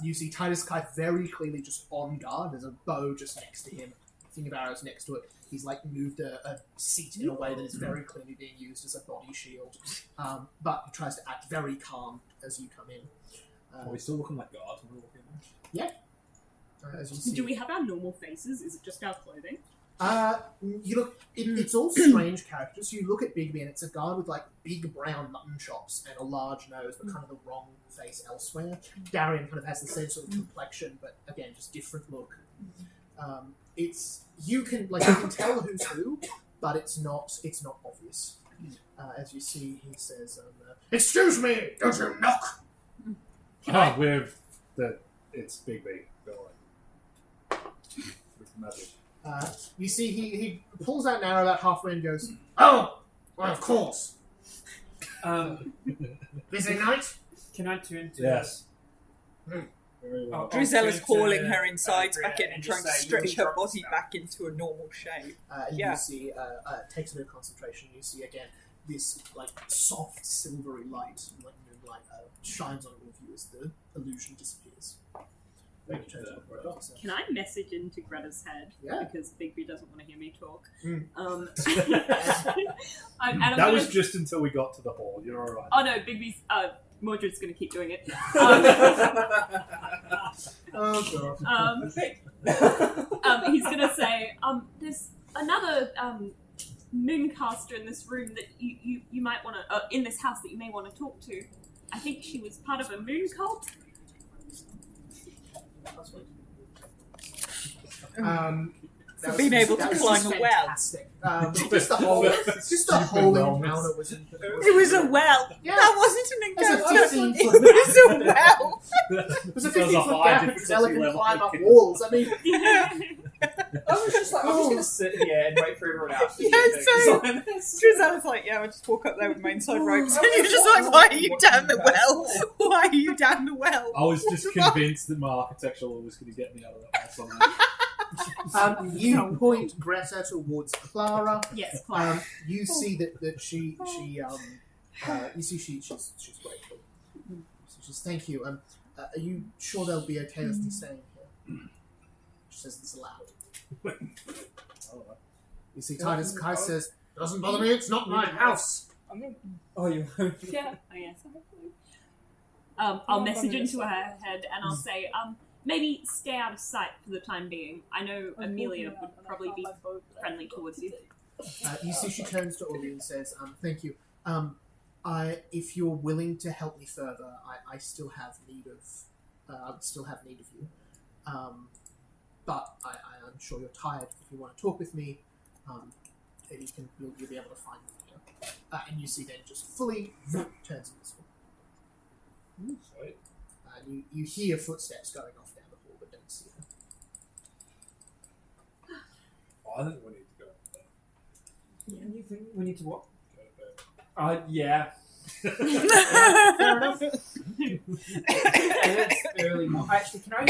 you see Titus Kai very clearly just on guard. There's a bow just next to him, a thing of arrows next to it. He's like moved a seat in a way that is very clearly being used as a body shield. But he tries to act very calm as you come in. Are we still looking like guards when we walk in? As you see. Do we have our normal faces? Is it just our clothing? You look. It's all strange characters. You look at Bigby, and it's a guy with like big brown mutton chops and a large nose, but kind of the wrong face elsewhere. Darian kind of has the same sort of complexion, but again, just different look. It's you can tell who's who, but it's not obvious. As you see, he says, "Excuse me, don't you knock?" It's Big B. Go on. With magic. You see, he pulls out an arrow about halfway and goes, "Oh, well, of course. Busy night." Can I turn to Yes. Hmm. Very well. Oh, Drizella's to- calling to- her insides Greta back in and and just trying to say, you stretch can her drop body stuff. back into a normal shape. And Yeah. you see, takes a bit of concentration. You see again this like soft silvery light, like moonlight, shines on all of you as the illusion disappears. Thank you for that. Right on. Can I message into Greta's head? Yeah. Because Bigby doesn't want to hear me talk. Mm. That was just until we got to the hall. You're alright. Oh no, Bigby's. Mordred's going to keep doing it. Oh god. He's going to say, there's another mooncaster in this room that you might want to, in this house that you may want to talk to. I think she was part of a moon cult. For being able to climb a well. Fantastic. Just the whole encounter was incredible. It was a well. Yeah. That wasn't an It was a encounter. 15-foot It was a well. It was a Because of 15-foot high gap and difficulty Stella can level. climb up walls. I mean, I was just like, I'm just gonna sit here and wait for everyone else to Yeah, do things. Drizella's like, yeah, I'll just walk up there with my inside ropes. And you're just like, why are you down the well? Why are you down the well? I was just convinced that my architectural was going to get me out of that house somehow. you point Greta towards Clara. Yes, Clara. You see that she's grateful. She says, "Thank you. Are you sure they'll be okay with me staying here?" She says this aloud. You see, Titus Kai says, "Doesn't bother me. It's not my house." Oh, you. Yeah. Oh, yes. I'll message into her head and I'll say, maybe stay out of sight for the time being. I know Amelia would probably be friendly towards you. You see, she turns to Orly and says, "Thank you. If you're willing to help me further, I still have need of. I would still have need of you. But I'm sure you're tired. If you want to talk with me, you'll be able to find me later." And you see, then just fully turns invisible. Sweet. You hear footsteps going off down the hall, but don't see her. I think we need to go to bed. Yeah, you think we need to what? Go to bed. Yeah. Fair enough. It's early morning. Actually, can I?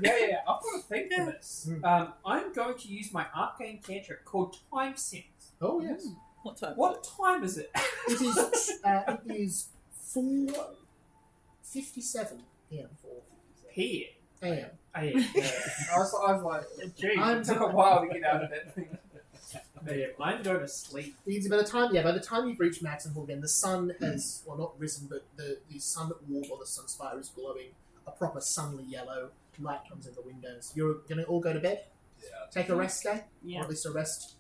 Yeah. I've got a thing for this. I'm going to use my arcane cantrip called Time Sense. Oh yes. What time? What time is it? It is 4:57 p.m. Here. a.m. Yeah. I was like, gee, I'm- it took a while to get out of that thing. But yeah, I'm going to sleep. By the time you've reached Maxon again, the sun has not risen, but the sun orb or the sun spire is glowing a proper sunly yellow. Light comes in the windows. You're gonna all go to bed. Yeah. Take a rest day, or Yeah. at least a rest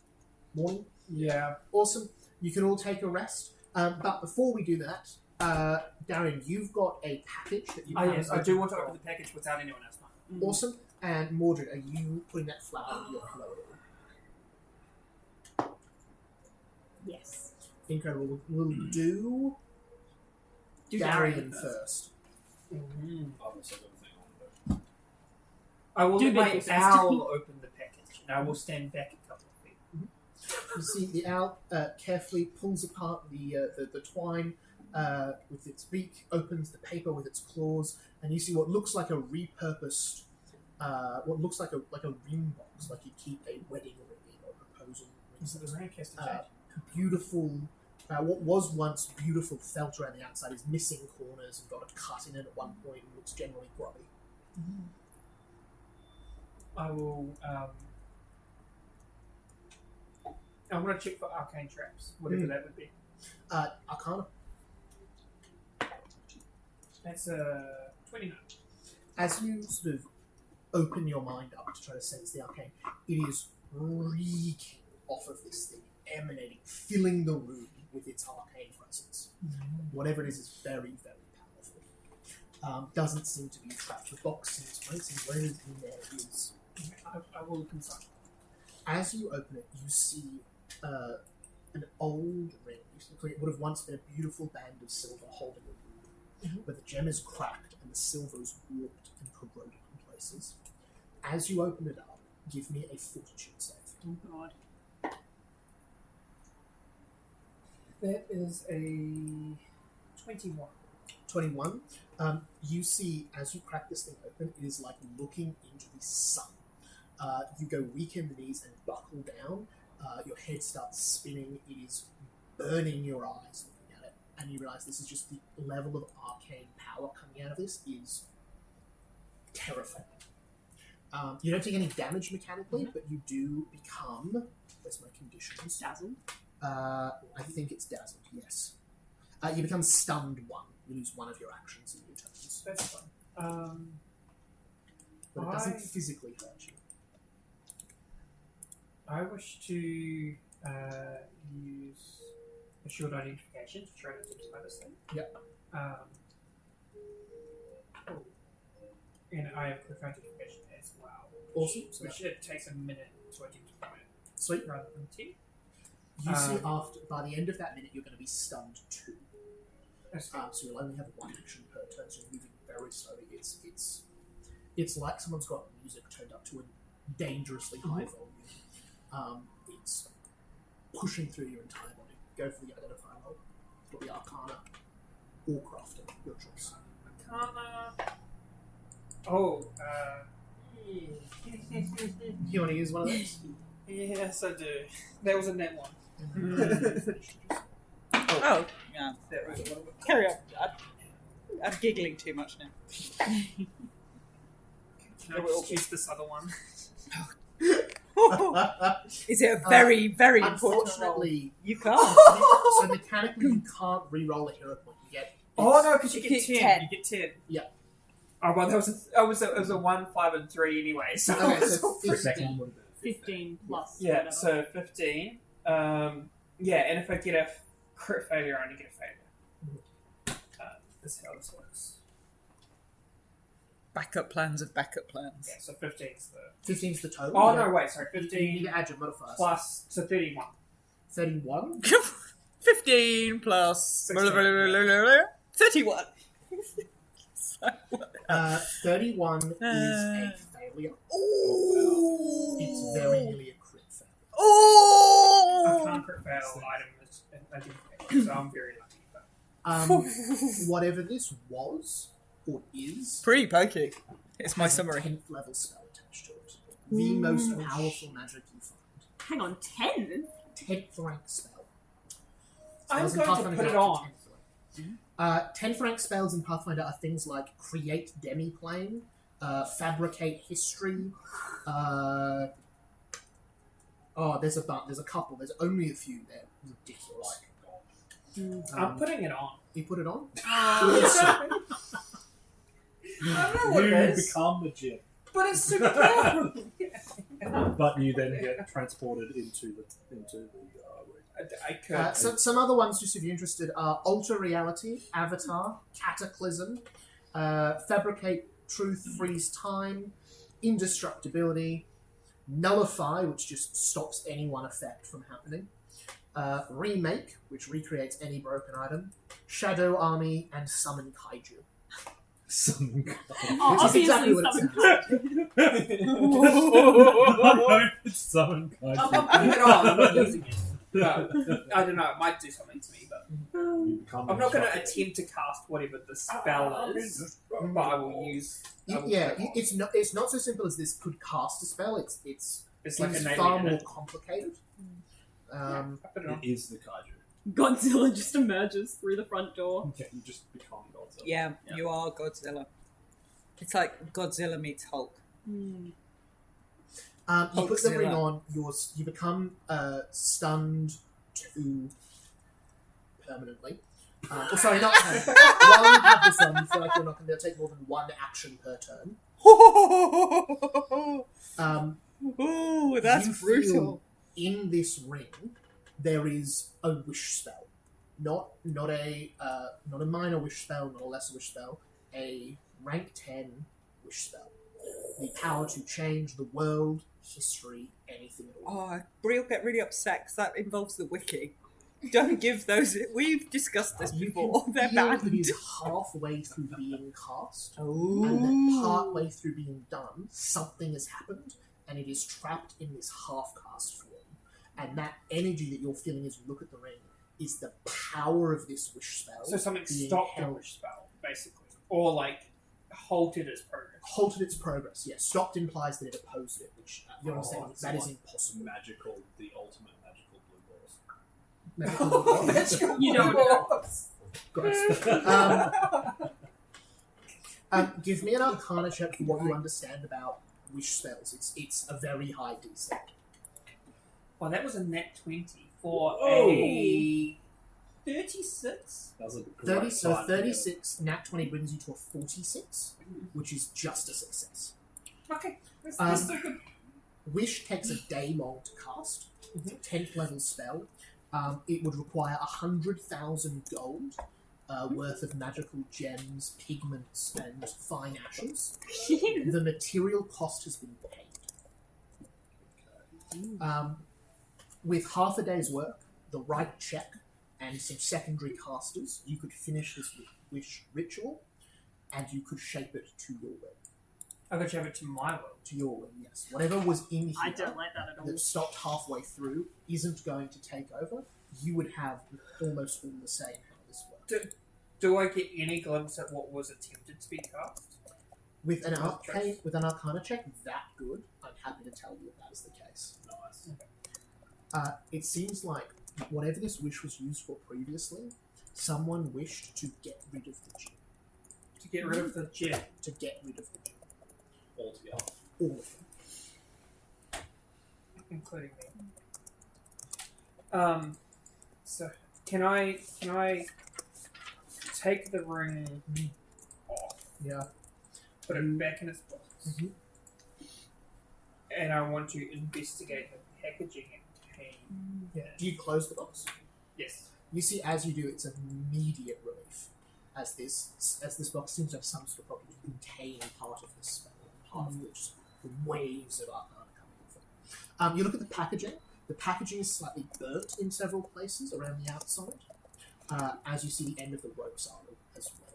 morning. Yeah. Awesome. You can all take a rest. But before we do that, Darian, you've got a package that you. Yes, I do want to open the package without anyone else knowing. Awesome. And Mordred, are you putting that flower under your pillow? Yes. Incredible. We'll do Darian first. Mm-hmm. I've also got a thing on it. I will Do let my big business. owl open the package, and I will stand back a couple of feet. You see the owl carefully pulls apart the twine with its beak, opens the paper with its claws, and you see what looks like a repurposed, what looks like a ring box, like you keep a wedding ring in or proposal ring. Is it the Lancaster Beautiful, what was once beautiful felt around the outside is missing corners and got a cut in it at one point and looks generally grubby. I will. I'm going to check for arcane traps, whatever that would be. Arcana. That's 29. As you sort of open your mind up to try to sense the arcane, it is reeking off of this thing, emanating, filling the room with its arcane presence. Whatever it is very, very powerful. Doesn't seem to be trapped. The box seems right, and where it is in there is. I will consult. As you open it, you see an old ring. It would have once been a beautiful band of silver holding a ruby, but the gem is cracked and the silver is warped and corroded in places. As you open it up, give me a fortitude save. Oh god. That is a 21. 21. You see, as you crack this thing open, it is like looking into the sun. You go weak in the knees and buckle down. Your head starts spinning. It is burning your eyes looking at it. And you realize this is just the level of arcane power coming out of this is terrifying. You don't take any damage mechanically, but you do become. Where's my conditions? Dazzled. I think it's dazzled. Yes. You become stunned 1. You lose 1 of your actions in your turns, That's fun. but it doesn't physically hurt you. I wish to use assured identification to try to do some other thing. Yep. And I have quick identification as well. Awesome. So Which it takes a minute to identify it sweet. rather than 10. You see, after by the end of that minute, you're going to be stunned 2. That's good. So you'll only have 1 action per turn. So you're moving very slowly. It's like someone's got music turned up to a dangerously high volume. It's pushing through your entire body. Go for the identify roll. For the Arcana or Crafting, your choice. Arcana. Oh, You want to use one of those? yes, I do. There was a net one. Oh, yeah. That was a little bit. Carry on. I'm giggling too much now. Can I just use this other one? Is it a very, very important role? Unfortunately, You can't. so mechanically you can't re-roll a hero point. You get Oh no, because you get You 10. get 10. You get 10. Yeah. Oh well, it was a 1, 5, and 3 anyway. So, Okay, so The second one would have been 15 plus. yeah, whatever. so 15. Yeah, and if I get a crit failure, I only get a failure. This is how this works. Backup plans of backup plans. Yeah, so 15's the. 15's the total. Oh Yeah. no, wait, sorry, You need 15 to add your modifiers. plus, so 31. 31. 15 plus 16. 31. 31 is a failure. Ooh. It's very nearly a crit failure. I Oh! can't crit fail items identification, so I'm very lucky. But Whatever this was, or is, Pretty pokey. It's my has a summary. 10th level spell attached to it. The most powerful magic you find. Hang on, 10? 10th rank spell. I'm Spells in going to Pathfinder put go it up to on. 10th rank. 10th rank spells in Pathfinder are things like create demiplane, fabricate history. There's a couple. There's only a few there. Ridiculous. I'm putting it on. You put it on. I don't know what You it is, become the gym, but it's super cool. but you then get transported into the ring. I could. Some other ones, just if you're interested, are Alter Reality, Avatar, Cataclysm, Fabricate Truth, Freeze Time, Indestructibility, Nullify, which just stops any one effect from happening, Remake, which recreates any broken item, Shadow Army, and Summon Kaiju. Some Oh, Which is exactly what it obviously Summon I'm putting it on. I'm not using it. But, I don't know. It might do something to me, but I'm not going to attempt to cast whatever the spell is. But I will use. I will Yeah, put it on. it's not so simple as this could cast a spell. It's like it's a far innate more unit. complicated. I put it on. It is the kaiju. Godzilla just emerges through the front door. Okay, you just become Godzilla. Yeah, you are Godzilla. It's like Godzilla meets Hulk. You put the ring Hulkzilla. on. You become stunned 2 permanently. Sorry, not permanently. While you have this on, you feel like you're not going to be able to take more than 1 action per turn. Ooh, that's You brutal. feel in this ring, there is a wish spell, not a minor wish spell, not a lesser wish spell, a rank 10 wish spell. The power to change the world, history, anything at all. Oh, Bree will get really upset because that involves the wiki. Don't give those. We've discussed this You before. can They're feel it banned. is halfway through being cast, and Oh. that partway through being done, something has happened, and it is trapped in this half-cast form. And that energy that you're feeling as you look at the ring is the power of this wish spell. So something being stopped the held- wish spell, basically, or like halted its progress. halted its progress. Yeah, stopped implies that it opposed it, which you understand it's that is like impossible. magical, the ultimate magical blue balls. Magical You don't know. Gross. Give me an Arcana check for what you understand about wish spells. It's a very high DC. Well, that was a nat 20 for Oh. a 36. That was a great 30, so time 36, nat 20 brings you to a 46, which is just a success. Okay, that's still good. Wish takes a day long to cast. It's a 10th level spell. It would require 100,000 gold worth of magical gems, pigments, and fine ashes. The material cost has been paid. With half a day's work, the right check, and some secondary casters, you could finish this wish ritual, and you could shape it to your will. I could have it to my will. To your will, yes. Whatever was in here I don't like that at all. that stopped halfway through isn't going to take over. You would have almost all the say in how this works. Do I get any glimpse at what was attempted to be cast? With an Arcana check that good, I'm happy to tell you that is the case. Nice. It seems like whatever this wish was used for previously, someone wished to get rid of the gem. To get rid of the gem. To get rid of the gem. Altogether. All of them. Including me. So can I take the ring off, Yeah. put it back in its box, Mhm. and I want to investigate the packaging it contains. Yeah. Do you close the box? Yes. You see, as you do, it's immediate relief, as this box seems to have some sort of property to contain part of this spell, part of which the waves of Arcana coming from. You look at the packaging. The packaging is slightly burnt in several places around the outside, as you see the end of the ropes are as well.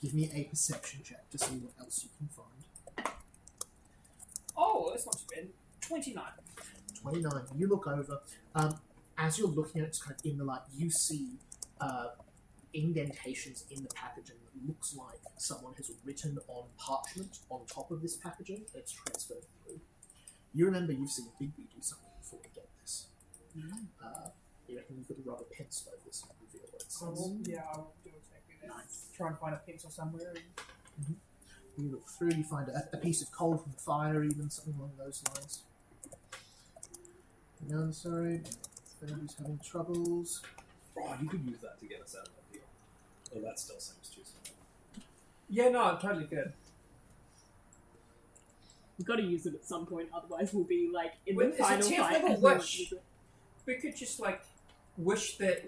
Give me a perception check to see what else you can find. Oh, that's not too bad. 29. 29. You look over. As you're looking at it, it's kind of in the light, you see indentations in the packaging that looks like someone has written on parchment on top of this packaging. It's transferred through. You remember you've seen Bigby do something before to get this. You reckon you could rub a pencil over this and reveal what it says. Yeah, I'll do exactly that. Nice. Try and find a pencil somewhere. You look through, you find a piece of coal from the fire, even something along those lines. No, I'm sorry. Baby's having troubles. Oh, you could use that to get us out of the deal. Oh, that still seems too small. Yeah, no, totally good. We've got to use it at some point, otherwise we'll be like in Well, the it's a final 10th fight. level and we won't wish. use it. We could just like wish that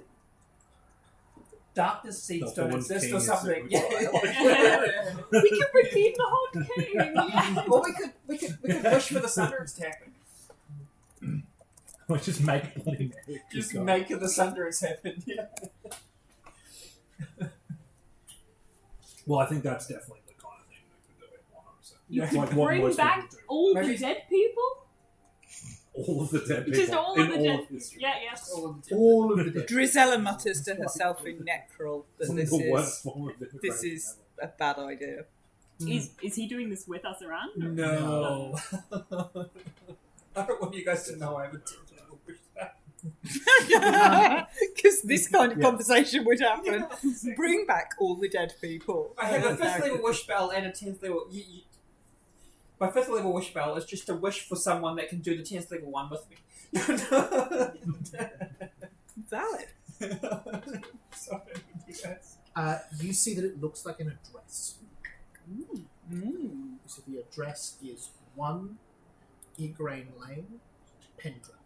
darkness seeds The don't Horned exist King or is something. super We can redeem the whole king. Well, we could wish for the Sunderance to happen. Or just make bloody Mary. Just go. make the Sunderance happen. Yeah. Well, I think that's definitely the kind of thing that could do it 100%. You Yeah. can Like what bring most back people do. all Maybe- the dead people. All of the dead people. Just all in of the all dead. of history. Yeah, yes. All of the dead. Drizella mutters to herself in Necrol that It's this the worst is form of immigration this is ever. a bad idea. Is he doing this with us around? or- No. I don't want you guys to know I have a 10th level wish that. Because this kind of Yeah. conversation would happen. Bring back all the dead people. I have a 5th level wish spell and a 10th level. My 5th level wish spell is just to wish for someone that can do the 10th level one with me. Valid. Sorry, yes. You see that it looks like an address. Mm. So the address is 1 Igraine Lane, Pendragon,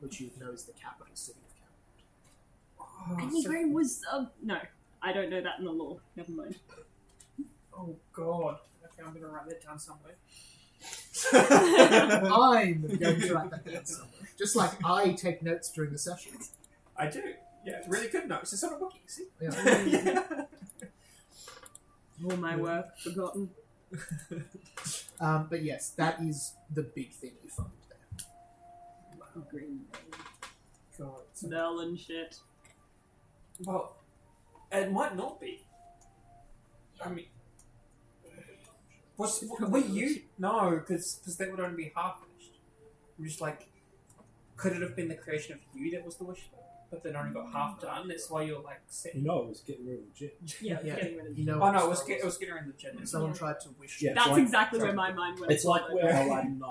which you know is the capital city of Camelot. And Green was no, I don't know that in the law. Never mind. Oh god. Okay, I'm gonna write that down somewhere. I'm going to write that down somewhere. Just like I take notes during the session. I do. Yeah, it's really good notes. It's on a wiki, see? Yeah. All my work forgotten. But yes, that is the big thing you find there. Green God. smell and shit. Well, it might not be. I mean, were you? No, because that would only be half finished. I'm just like, could it have been the creation of you that was the wish spell? but then only got half done. That's why you're like sitting. You know, it was getting rid of the gin. Yeah, Yeah, getting rid of you know. Oh no, it what was getting rid of the gin. Someone tried to wish. Yeah. That's like- exactly where my mind went. It's like forward. where Aladdin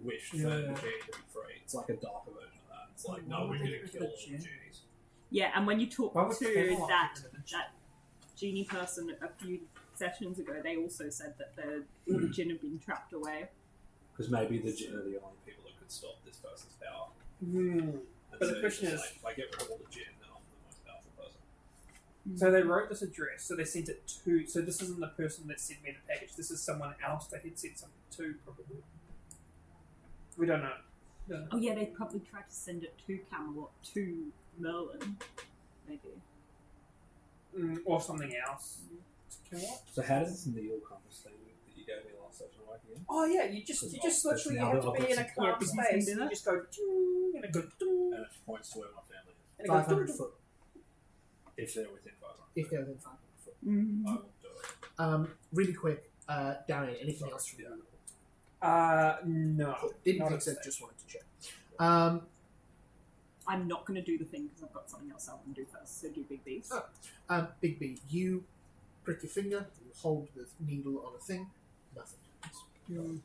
wished for Yeah. the genie to be free. It's like a darker version of that. It's like, no, we're going to kill all the genies. Yeah, and when you talk Why would to Camelot that get rid of the that genie person a few sessions ago, they also said that all the gin had been trapped away. Because maybe the gin are the only people that could stop this person's power. Hmm. And But the so question it's is- like, if I get rid of all the gin, then I'm the most powerful person. So they wrote this address, so they sent it to. So this isn't the person that sent me the package. This is someone else that had sent something to, probably. We don't know. Oh yeah, they probably tried to send it to Camelot, to Merlin, maybe. Or something else. Camelot? So how does this Neil compass thing that you gave me last session work again? Oh yeah, you just literally now have that to I've be in a got calm some- space. Yeah, And but you just go ding, and it goes ding, And it points to where my family is. and it goes 500 ding, foot. If they're within 500. If they're within 500 foot. Mm. I will do it. Really quick, Darian, anything else from Yeah. you? No. Didn't Not think at so, this just stage. wanted to check. I'm not going to do the thing because I've got something else I want to do first. So do Big B's. Oh. Big B, you prick your finger, you hold the needle on a thing, nothing happens.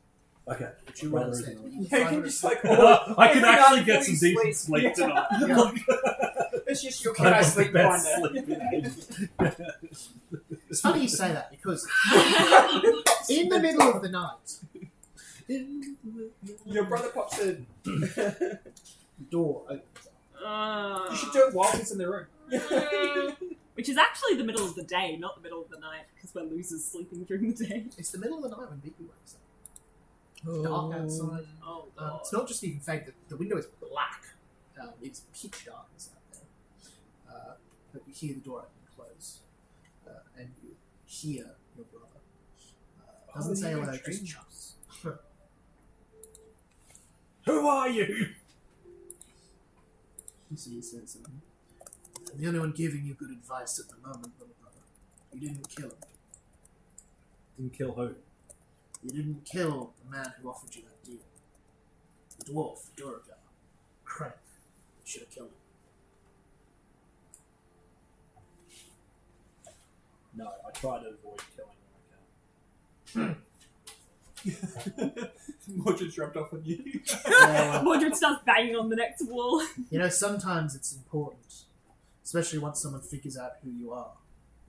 Okay. But you Rather understand. than- You Yeah, you're 500 just foot- like, oh, I can every actually night get before some you decent sleep Yeah. tonight. It's just your I'm can I the sleep best finder. sleep in ages. It's funny you say that because in the middle of the night, Your brother pops in. the door opens up. You should do it while he's in the room. Which is actually the middle of the day, not the middle of the night, because we're losers sleeping during the day. It's the middle of the night when Big B wakes up. Dark outside. Oh god. It's not just even fake, the window is black. It's pitch dark inside there. But you hear the door open and close. And you hear your brother. Doesn't say hello, just chucks. Who are you? You see, he says, I'm the only one giving you good advice at the moment, little brother. You didn't kill him. Didn't kill who? You didn't kill the man who offered you that deal. The dwarf, Duragar. Crank. You should have killed him. No, I try to avoid killing when I can. Mordred's rubbed off on you. Mordred starts banging on the next wall. You know, sometimes it's important, especially once someone figures out who you are.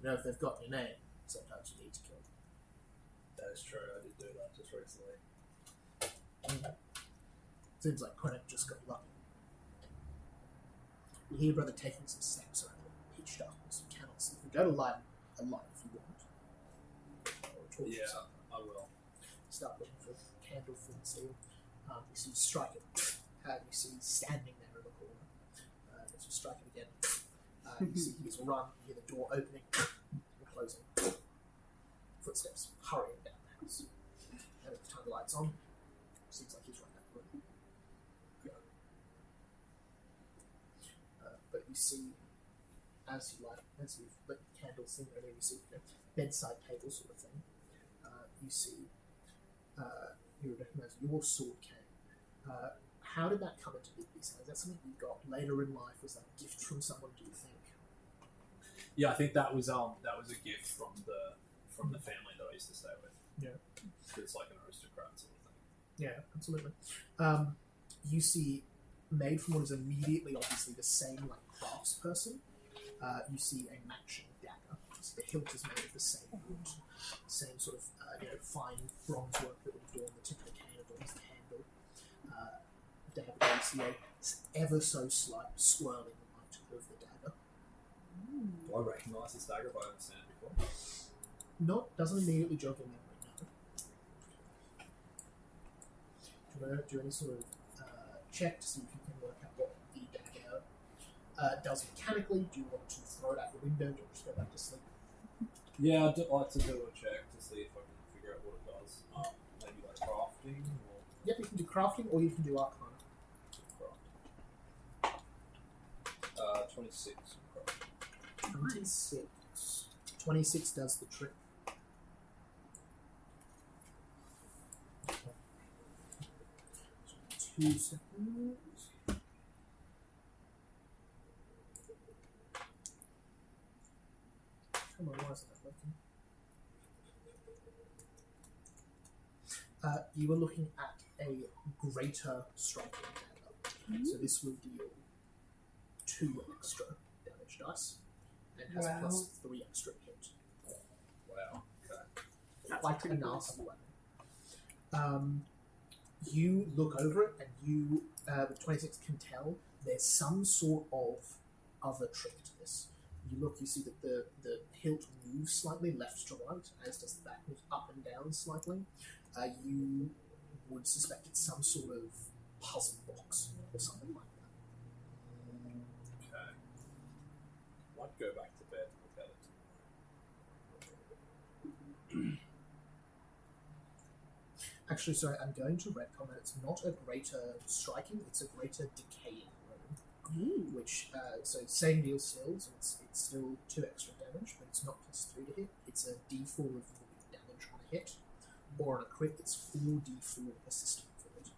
You know, if they've got your name, sometimes you need to kill them. That is true, I did do that just recently. Seems like Quinnick just got lucky. You hear your brother taking some steps around the pitch darkness. You cannot see. You can go to light a light if you want. Or a torch or Yeah, something. I will. Start looking for candle for the seal. You see strike it. You see standing there in the corner. As you strike it again, you see his run. You hear the door opening and closing. Footsteps hurrying down the house. And at the time the light's on, seems like he's right back room. But you see, as you lit the candles in there, you see the bedside table sort of thing. You see. You recognise your sword cane. How did that come into Big B's hands? Is that something you got later in life? Was that a gift from someone? Do you think? Yeah, I think that was a gift from the family that I used to stay with. Yeah. It's like an aristocrat sort of thing. Yeah, absolutely. You see, made from what is immediately, obviously, the same like craftsperson. You see a matching dagger. So the hilt is made of the same wood, same sort of fine bronze work that would adorn the tip of the cane, adorns the handle. Dagger, you see a ever so slight swirling light of the dagger. Do I recognise this dagger if I haven't seen it before? Doesn't immediately jog your memory now. Do you want to do any sort of check to see if you can work out what the dagger does mechanically? Do you want to throw it out the window? Do you want to just go back to sleep? Yeah, I'd like to do a check to see if I can figure out what it does. Maybe like crafting or Yep, you can do crafting or you can do arcana. craft. 26. Craft. 26. 26 does the trick. So 2 seconds. Come on, why isn't that working? You are looking at a greater striking dagger. So this will deal 2 extra damage dice and has Wow. plus 3 extra hit. Wow. Okay. Quite a nasty weapon. You look over it and you, with 26, can tell there's some sort of other trick to this. You look, you see that the hilt moves slightly left to right, as does the back moves up and down slightly. You would suspect it's some sort of puzzle box or something like that. Okay. Might go back to bed and look at it tomorrow. Actually, sorry, I'm going to retcon that it's not a greater striking, it's a greater decaying rune. Which, so same deal still, so it's still 2 extra damage, but it's not plus 3 to hit. It's a d4 of damage on a hit, or on a crit, it's 4d4 persistent for it.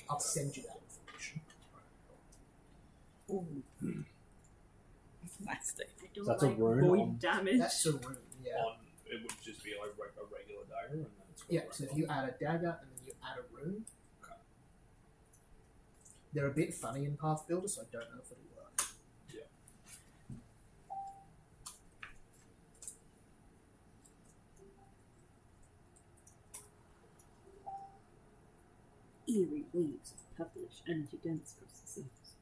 I'll send you that information. Ooh. Nasty. Do That's a like rune void on- damage. That's a rune, yeah. On it would just be like a regular dagger, and then it's got Yeah, a so if rune you on add a dagger and then you add a rune, Okay. they're a bit funny in Path Builder, so I don't know if it'll work. Eerie waves of purplish energy dense across the surface.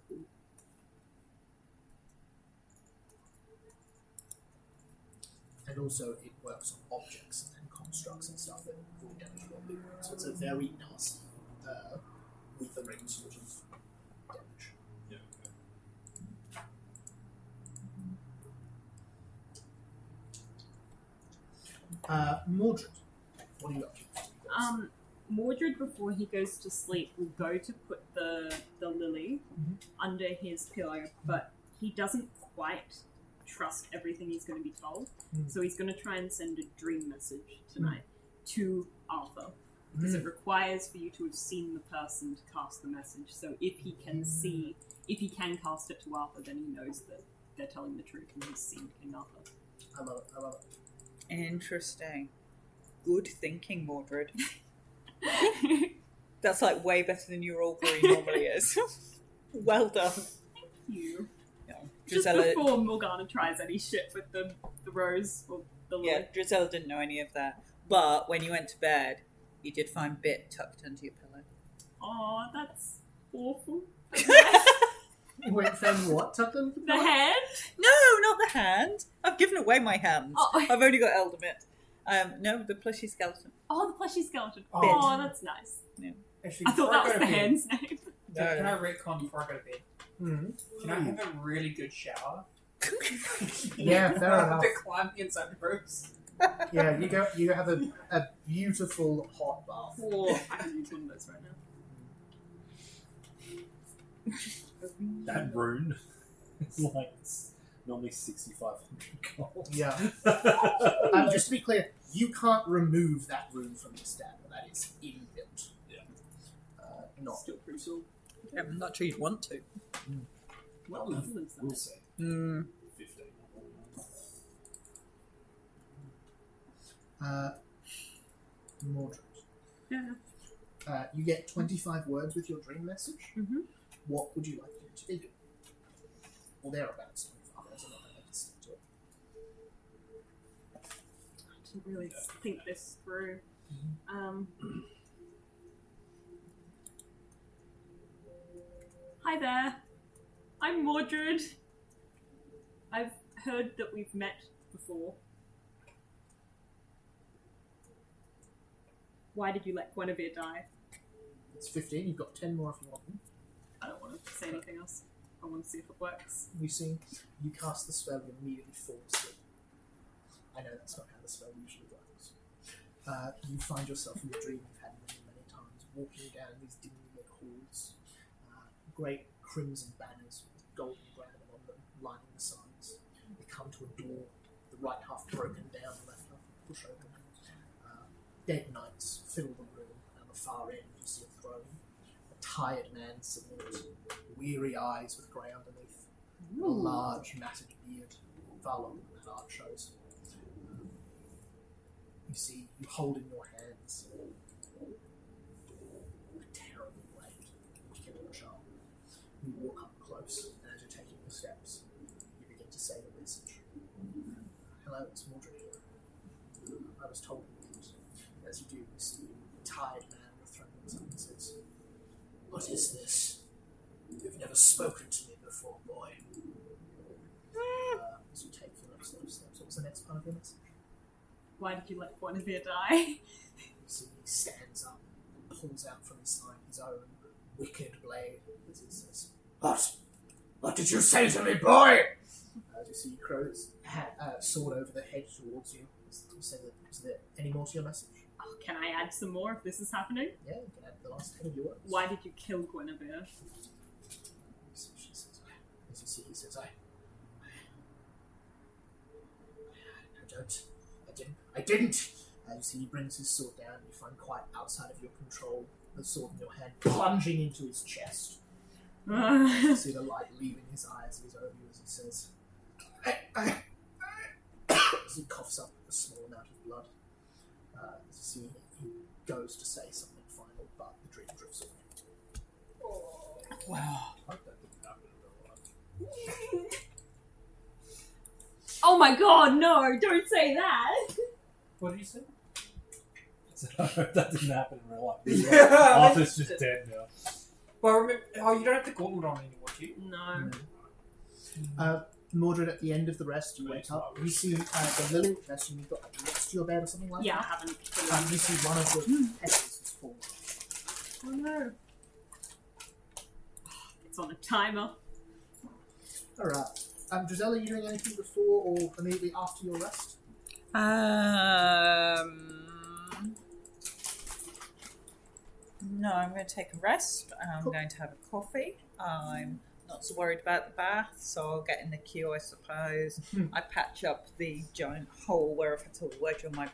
Cool. And also, it works on objects and constructs and stuff that void damage will do. So it's a very nasty, withering sort of damage. Yeah. Mordred, what are you up to? Mordred, before he goes to sleep, will go to put the lily under his pillow, but he doesn't quite trust everything he's going to be told. So he's going to try and send a dream message tonight to Arthur, because it requires for you to have seen the person to cast the message. So if he can cast it to Arthur, then he knows that they're telling the truth and he's seen King Arthur. I love it, I love it. Interesting. Good thinking, Mordred. That's like way better than your Augury normally is. Well done. Thank you. Yeah. Just Drizella, before Morgana tries any shit with the rose or the lily. yeah, Drizella didn't know any of that. But when you went to bed, you did find Bit tucked under your pillow. Oh, that's awful. Wait, found what? Tucked them? The hand? No, not the hand. I've given away my hand. Oh. I've only got Eldamit. No, the plushy skeleton. Oh, the plushy skeleton. Oh. Oh, that's nice. Actually, I thought before that was go the to bed, hand's name. Can I retcon before I go to bed? Mm-hmm. Can I have a really good shower? Yeah, fair enough. To climb the inside the ropes. Yeah, you have a beautiful hot bath. Oh, I can use one of those right now. That rune is like normally 6,500 gold. Yeah. Just to be clear, you can't remove that rune from the dagger. That is inbuilt. Yeah. Not. Still pretty cool. Yeah, I'm not sure you'd want to. What level is We'll that? see. Mm. 15. Mordred. Yeah. You get 25 words with your dream message. Mhm. What would you like it to be? Or thereabouts. Others are not going to stick to it. I didn't really think this through. Hi there. I'm Mordred. I've heard that we've met before. Why did you let Guinevere die? It's 15. You've got 10 more if you want them. I don't want to say anything else. I want to see if it works. You see, you cast the spell and immediately fall asleep. I know that's not how the spell usually works. You find yourself in a dream you've had many, many times, walking down these dimly lit halls. Great crimson banners with golden branding on them, lining the sides. You come to a door, the right half broken down, the left half push open. Dead knights fill the room, and on the far end you see a throne. A tired man sitting in it, weary eyes with grey underneath. A large, matted beard. far longer than that art shows. You see, you hold in your hands a terrible blade, wicked and sharp. You walk up close, and as you're taking the steps, you begin to say the message. Hello, it's Mordred here. I was told you would. As you do, you see a tired man with threatening something says, "What is this? You've never spoken to me before, boy." As you take your next little steps, what was the next part of your message? Why did you let Guinevere die? You see, he stands up and pulls out from his side his own wicked blade as he says, What did you say to me, boy? As you see, he throws his sword over the head towards you. Is there any more to your message? Oh, can I add some more if this is happening? Yeah, you can add the last 10 of your words. Why did you kill Guinevere? She says, as you see, he says, I didn't. As you see, he brings his sword down. You find quite outside of your control the sword in your hand plunging into his chest. You see the light leaving his eyes as over you as he says, as he coughs up a small amount of blood. As you see, he goes to say something final, but the dream drifts away. Wow. Oh my god, no, don't say that! What did you say? That didn't happen in real life. Yeah. Arthur's just dead now. Well, remember, you don't have the gauntlet on anymore, do you? No. Mordred, at the end of the rest, you wake up. You see the lily rest, and you've got like next to your bed or something like Yeah, I that. haven't. You see one of the petals has fallen. Oh no. It's on a timer. Alright. Giselle, are you doing anything before or immediately after your rest? No, I'm going to take a rest. I'm Cool. going to have a coffee. I'm not so worried about the bath, so I'll get in the queue, I suppose. I patch up the giant hole where I've had to wedge all my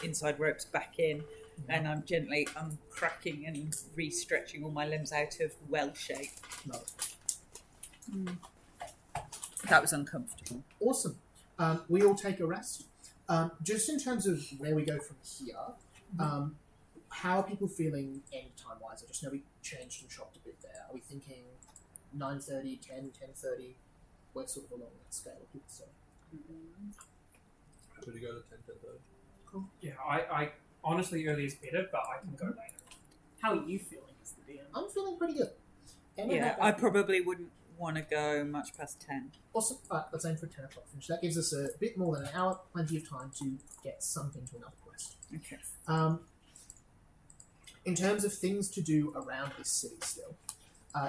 inside ropes back in, and I'm gently uncracking and re-stretching all my limbs out of well shape. No. That was uncomfortable. Awesome. We all take a rest. Just in terms of where we go from here, how are people feeling end time wise? I just know we changed and chopped a bit there. Are we thinking 9:30, 10, 10:30? We're sort of along that scale, people say. Happy to go to 10:30. Cool. Yeah, I honestly early is better, but I can go later. How are you feeling as the DM? I'm feeling pretty good. Emma, Yeah, how I about you? probably wouldn't want to go much past 10. Awesome. Alright, let's aim for a 10 o'clock finish. That gives us a bit more than an hour, plenty of time to get sunk into another quest. Okay. In terms of things to do around this city still,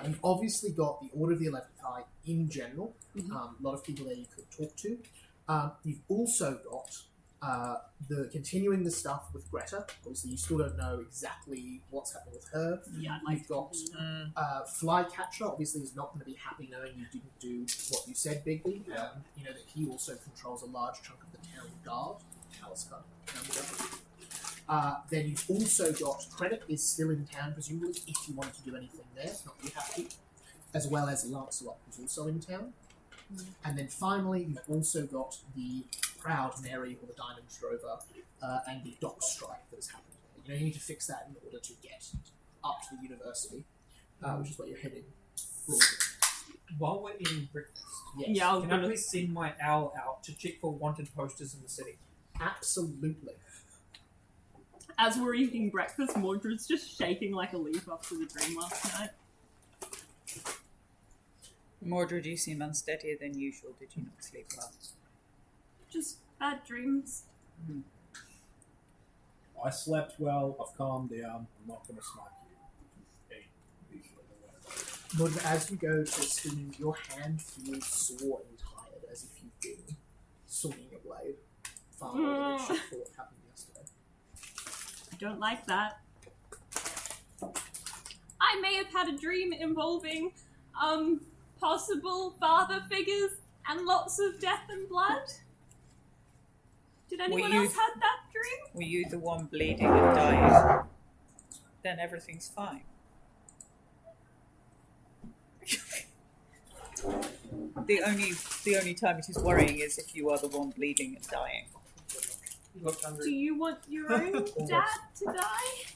you've obviously got the Order of the 11th Eye in general. A lot of people there you could talk to. You've also got the continuing the stuff with Greta. Obviously, you still don't know exactly what's happening with her. Yeah, I'd like You've got Flycatcher. Obviously, is not going to be happy knowing you didn't do what you said, Bigby. You know that he also controls a large chunk of the town guard. Palace guard. Then you've also got Credit is still in town, presumably, if you wanted to do anything there. Not that you have to. As well as Lancelot, who's also in town. And then finally, you've also got the Proud Mary, or the Diamond Drover, and the dock strike that has happened. You know, you need to fix that in order to get up to the university, which is where you're heading. While we're eating breakfast, Yes. Yeah, I was can I gonna... please send my owl out to check for wanted posters in the city? Absolutely. As we're eating breakfast, Mordred's just shaking like a leaf after the dream last night. Mordred, you seem unsteadier than usual. Did you not sleep well? Just bad dreams. I slept well. I've calmed down. I'm not going to smack you. But as you go to swing, your hand feels sore and tired, as if you've been swinging a blade. Far more than it should for what happened yesterday. I don't like that. I may have had a dream involving, possible father figures and lots of death and blood. Did anyone you- else had that dream? Were you the one bleeding and dying? Then everything's fine. The only time it is worrying is if you are the one bleeding and dying. You look Do hungry. you want your own dad to die?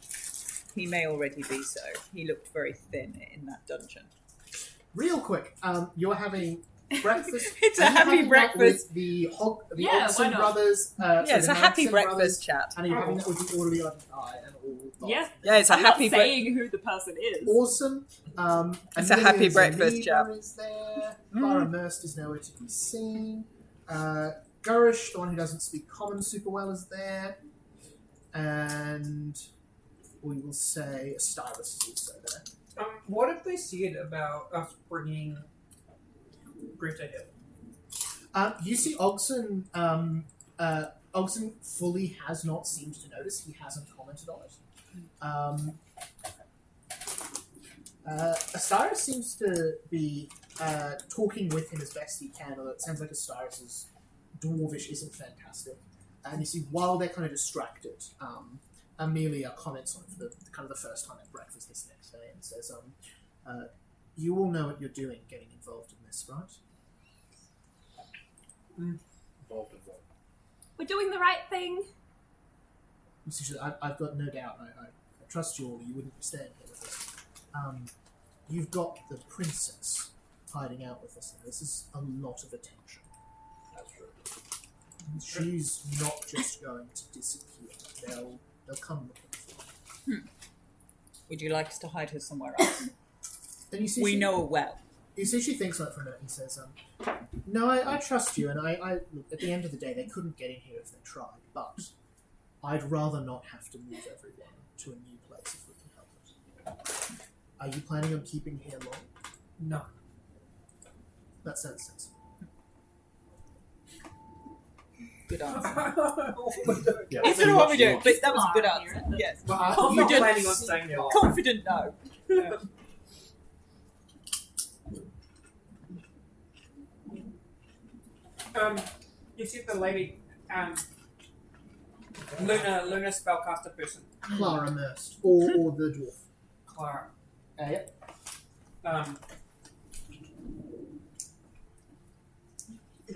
He may already be so. He looked very thin in that dungeon. Real quick, you're having breakfast. It's Are a you happy having that breakfast. with the Yeah, Ogson why not? brothers. Yeah, it's the a happy Madsen breakfast brothers, chat. and you're having that with the orderly on eye and all. Yeah. Yeah, it's a I'm happy not saying who the person is. Awesome. It's a happy Amelia's breakfast, Amoeba chap. is there. Clara Merst is nowhere to be seen. Gurish, the one who doesn't speak common super well, is there. And we will say Astyrus is also there. What have they said about us bringing Greta here? You see Ogson, Ogson fully has not seemed to notice. He hasn't commented on it. Astyrus seems to be talking with him as best he can, although it sounds like Astyrus's dwarvish isn't fantastic. And you see, while they're kind of distracted, Amelia comments on it for the kind of the first time at breakfast this next day and says, you all know what you're doing getting involved in this, right? Involved in what? We're doing the right thing. You see, I've got no doubt. I trust you all. You wouldn't be staying here with us. You've got the princess hiding out with us. This is a lot of attention. That's true. She's not just going to disappear. They'll come looking for her. Would you like us to hide her somewhere else? And you see, We know her well. You see, she thinks on it for a minute and says, "No, I trust you. And I look, at the end of the day, they couldn't get in here if they tried. But I'd rather not have to move everyone to a new place if we can help it. Are you planning on keeping here long? No. That sounds sensible. Good answer. Yeah, It's pretty not what much we do, not. but that was a good Far answer. here. Yes. Well, I'm you not did- planning on staying here long. Confident no. You see the lady, Luna spellcaster person, Clara Merst, or the dwarf. Clara. Yep.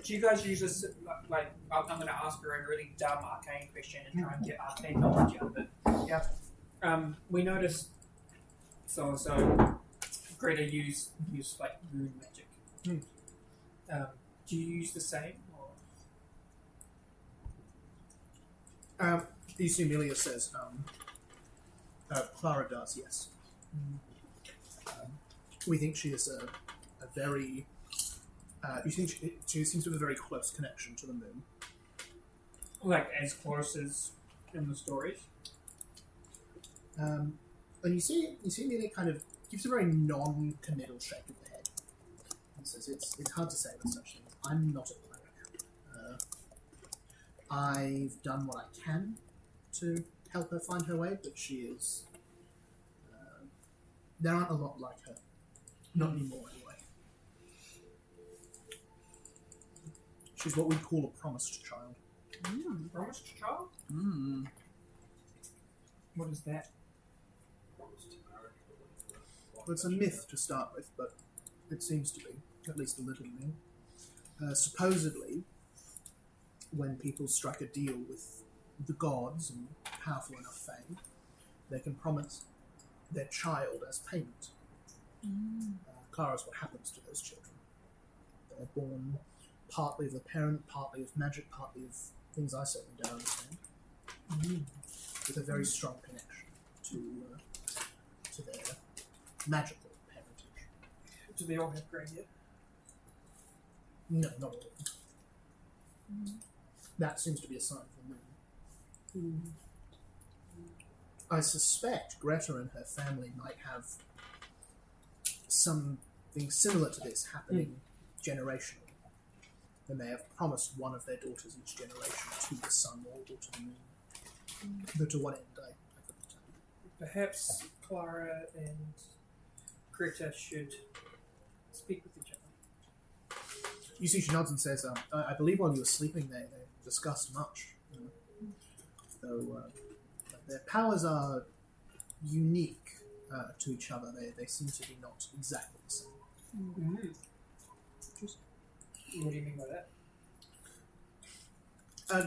Do you guys use this, like, I'm going to ask her a really dumb arcane question and try and get arcane knowledge out of it. Yeah. We noticed, so Greta used like, rune magic. Do you use the same? Or? You see Amelia says, Clara does, yes. We think she is a very... you think she seems to have a very close connection to the moon. Like, as close as in the stories? And you see Amelia kind of gives a very non-committal shake of the head. And says, it's hard to say with such things. I'm not a cleric. I've done what I can to help her find her way, but she is... there aren't a lot like her. Not anymore, anyway. She's what we'd call a promised child. Promised child? Mm. What is that? Well, it's a myth to start with, but it seems to be, at least a little new. Supposedly, when people strike a deal with the gods and powerful enough fame, they can promise their child as payment. Clara's what happens to those children. They're born partly of the parent, partly of magic, partly of things I certainly don't understand, with a very strong connection to their magical parentage. Do they all have grey hair? No, not all of them. That seems to be a sign of the moon. I suspect Greta and her family might have something similar to this happening generationally. They may have promised one of their daughters each generation to the sun or to the moon. But to what end, I couldn't tell you. Perhaps Clara and Greta should speak with each other. You see, she nods and says, I believe while you were sleeping they discussed much. Though their powers are unique to each other, they seem to be not exactly the same. What do you mean by that?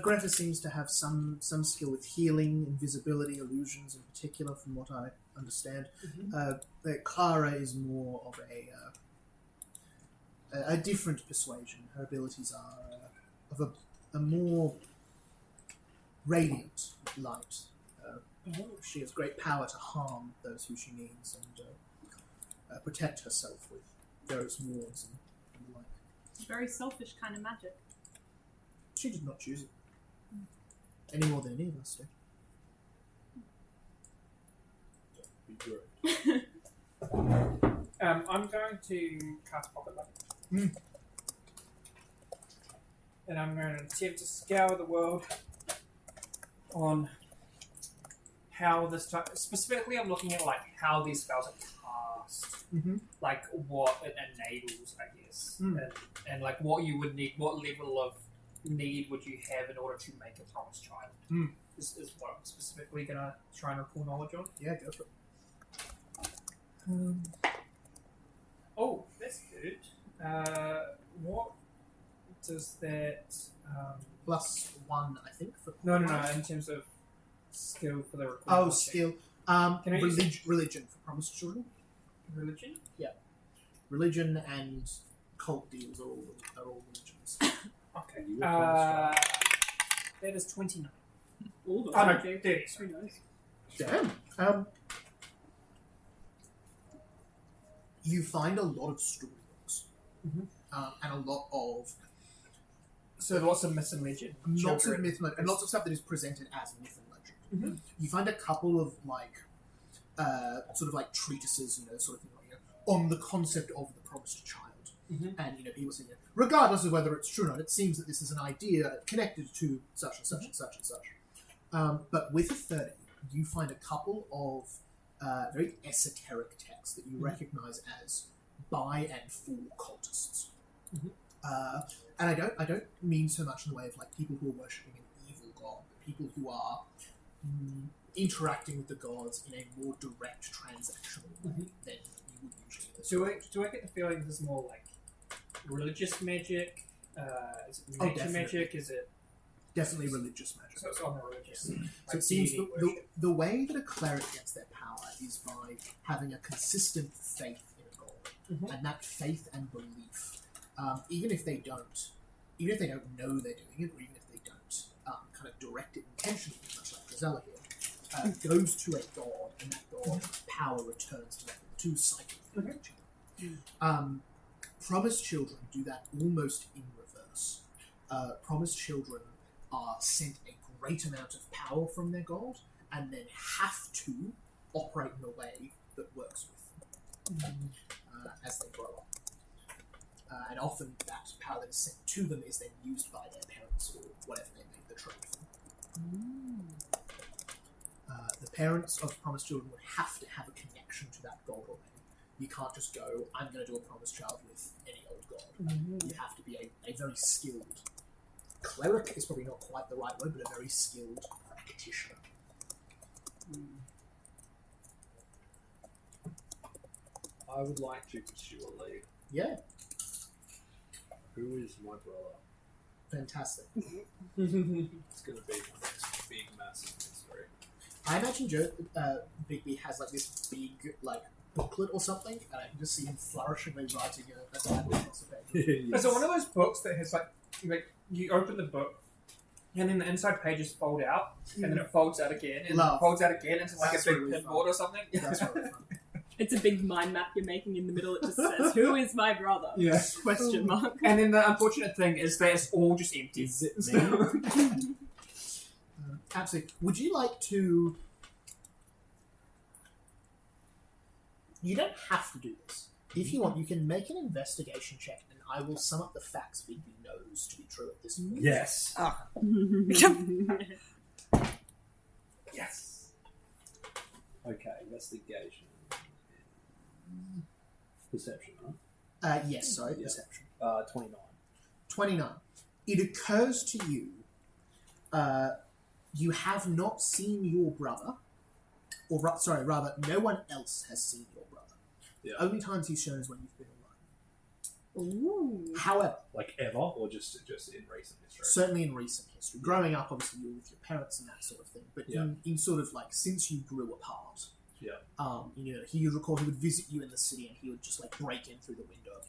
Greta seems to have some skill with healing, invisibility, illusions in particular, from what I understand. Clara is more of a different persuasion. Her abilities are of a more radiant light. She has great power to harm those who she needs and protect herself with various wards and the like. Very selfish kind of magic. She did not choose it. Any more than any of us did. Be good. I'm going to cast Pocket Light. And I'm going to attempt to scour the world on how this type. Specifically, I'm looking at like how these spells are cast, like what it enables, I guess, and like what you would need, what level of need would you have in order to make a promised child? Is what I'm specifically going to try and recall knowledge on. Yeah, go for it. Oh, that's good. What does that? +1, I think. For No. In terms of skill for the recall. Oh, skill. Can I use religion for promised children. religion? Religion and cult deals are all religions. Okay. You were promised That is 29. All the Oh, no, okay. 30. Who knows? Damn. You find a lot of storybooks, and a lot of So lots of myth and legend. lots of Children. myth and lots of stuff that is presented as myth and legend. You find a couple of like sort of like treatises, sort of thing like, on the concept of the promised child. And people saying, regardless of whether it's true or not, it seems that this is an idea connected to such and such and such and such. But with a 30, you find a couple of very esoteric texts that you recognize as by and for cultists. And I don't mean so much in the way of like people who are worshipping an evil god, but people who are interacting with the gods in a more direct transactional way than you would usually. Do I get the feeling this is more like religious magic? Is it nature definitely. magic? Is it Definitely religious magic. so it's on the religious? So like it seems deity the worship? way that a cleric gets their power is by having a consistent faith in a god, and that faith and belief, even if they don't know they're doing it, or even if they don't kind of direct it intentionally, much like Drizella here, goes to a god, and that god's power returns to them. The two cycle through each other. Promised children do that almost in reverse. Promised children are sent a great amount of power from their god, and then have to operate in a way that works with them as they grow up. And often that power that is sent to them is then used by their parents or whatever they make the trade for. The parents of promised children would have to have a connection to that god already. You can't just go, I'm going to do a promised child with any old god. You have to be a very skilled cleric is probably not quite the right word, but a very skilled practitioner. I would like to pursue a lead. Yeah, Who is my brother? fantastic. It's going to be my next big, massive mystery. I imagine Bigby has like this big like booklet or something, and I can just see him flourishingly writing a tablet across the page. Is it one of those books that has like you open the book and then the inside pages fold out and then it folds out again and Love. it folds out again into like That's a big really pinboard fun. or something? That's really fun. It's a big mind map you're making in the middle. It just says, "Who is my brother?" Yeah. Question mark. And then the unfortunate thing is that it's all just empty. Is it me? Absolutely. Would you like to? You don't have to do this. If you want, you can make an investigation check, and I will sum up the facts Bigby knows to be true at this point. Yes. Yes. Okay, investigation. Perception, huh? Yes, sorry, Yeah. perception. 29. 29. It occurs to you, you have not seen your brother, or rather, no one else has seen your brother. Yeah. The only times he's shown is when you've been Ooh. However, Like ever, or just in recent history? certainly in recent history, growing up, obviously, you were with your parents and that sort of thing, but Yeah. in sort of like since you grew apart, Yeah. you know, he would recall he would visit you in the city and he would just like break in through the window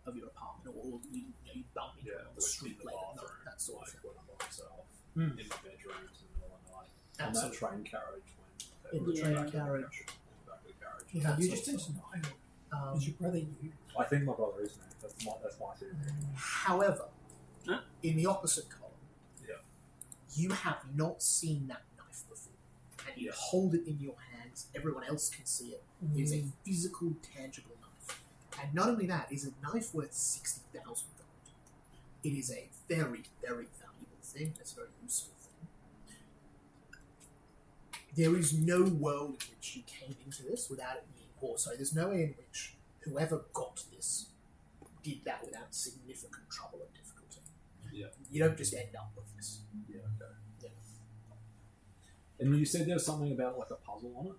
of your apartment, or you'd bump into him on the street late at night, that sort of like thing. when I'm by myself Mm. in my bedroom in the middle of the night. On that Absolutely. train carriage when In the they train were back in the carriage. in the back of the carriage. Yeah, you Absolutely. just didn't know. Um, Is your brother you? I think my brother is, man. That's my theory. However, Huh? in the opposite column, Yeah. you have not seen that knife before, and you Yeah. hold it in your hands. Everyone else can see it. It is a physical, tangible knife, and not only that, it is a knife worth 60,000 gold. It is a very, very valuable thing. It's a very useful thing. There is no world in which you came into this without it being, or sorry, there's no way in which whoever got this did that without significant trouble and difficulty. Yeah. You don't just end up with this. Yeah. Okay. Yeah. And you said there was something about like a puzzle on it.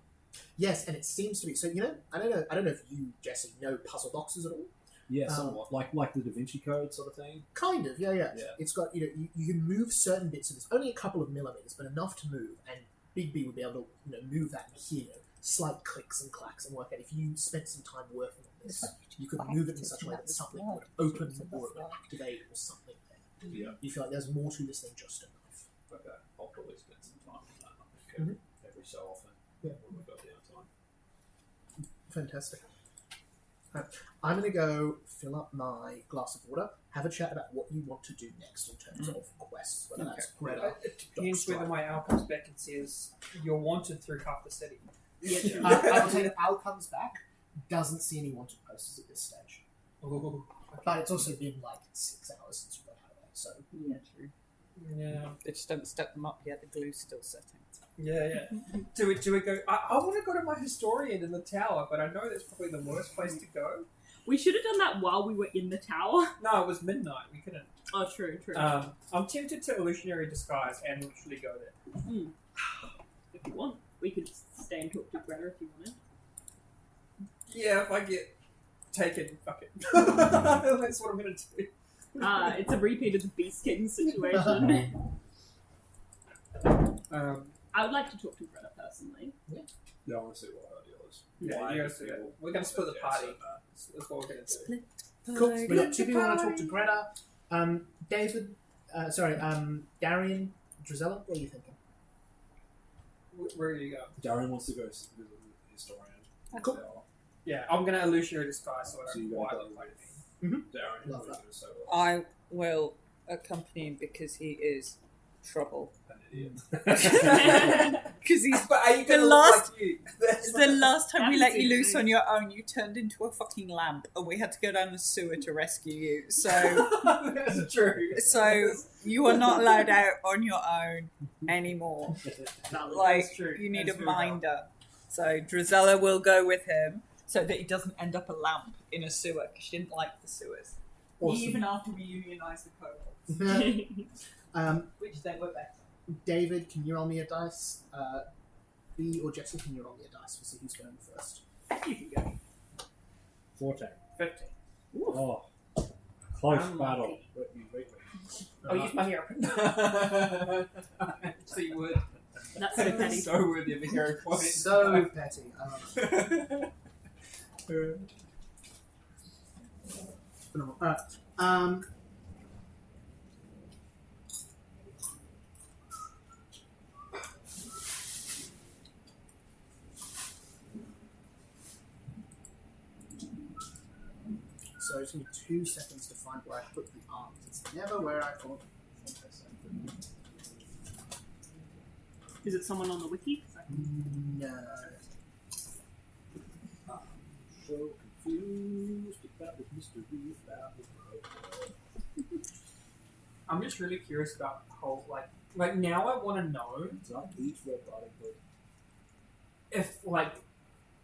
Yes, and it seems to be. So you know, I don't know if you, Jesse, know puzzle boxes at all. Yeah, somewhat like the Da Vinci Code sort of thing. Kind of, yeah. Yeah. It's got you can move certain bits of this, only a couple of millimeters, but enough to move. And Big B would be able to move that and hear slight clicks and clacks and work out. If you spent some time working on this, you could move it in such a way that something would open or it would activate or something there. Yeah. You feel like there's more to this than just a knife. Okay. I'll probably spend some time on that. I think every so often. Yeah. When we've got downtime. Fantastic. Right. I'm going to go fill up my glass of water, have a chat about what you want to do next in terms of quests, whether that's Greta. It depends whether my owl comes back and says, "You're wanted through half the city." Yeah. I'll tell you, Al comes back, doesn't see any wanted posters at this stage. Ooh. But it's also been like 6 hours since you got out of there, so. Yeah, true. Yeah. They just don't step them up yet. The glue's still setting. Yeah. Do we go? I want to go to my historian in the tower, but I know that's probably the worst place to go. We should have done that while we were in the tower. No, it was midnight. We couldn't. Oh, true. I'm tempted to illusionary disguise and literally go there. If you want, we could stay and talk to Greta if you wanted. Yeah, if I get taken, fuck it. That's what I'm gonna do. It's a repeat of the Beast King situation. I would like to talk to Greta personally. Yeah, I want to see what her deal is. Yeah, Why you I guys do feel- that. We're gonna split the yeah, party. so bad. That's what we're gonna do. Split. Cool. We got two people want to talk to Greta. Darian, Drizella, what are you thinking? Where do you go? Darren wants to go visit the historian. Cool. So, Yeah, I'm gonna illusionary disguise so I So don't you quite gotta look go like with- me. Darren, Love we're that. gonna say, I will accompany him because he is trouble. an idiot. Because he's But are you The gonna last- look like you? That's the last time we That let is you loose nice. on your own, you turned into a fucking lamp, and we had to go down the sewer to rescue you. So, That's true. so you are not allowed out on your own anymore. Like That's true. you need That's a very minder. So Drizella will go with him so that he doesn't end up a lamp in a sewer because she didn't like the sewers. Awesome. Even after we unionised the cohorts, which they were better. David, can you roll me a dice? B or Jesse, can you roll me a dice? We'll see who's going first. You can go. 14. 15. Oh, close I'm battle. lucky. But you beat me. I'll use my hero. So you would. That's so petty. So worthy of a hero point. So petty. Phenomenal. Alright. So it's going to be 2 seconds to find where I put the arms. It's never where I thought. Is it someone on the wiki? 'Cause No. So confused about this mystery about the road. I'm just really curious about the whole, like now I want to know It's like each red riding hood. if, like,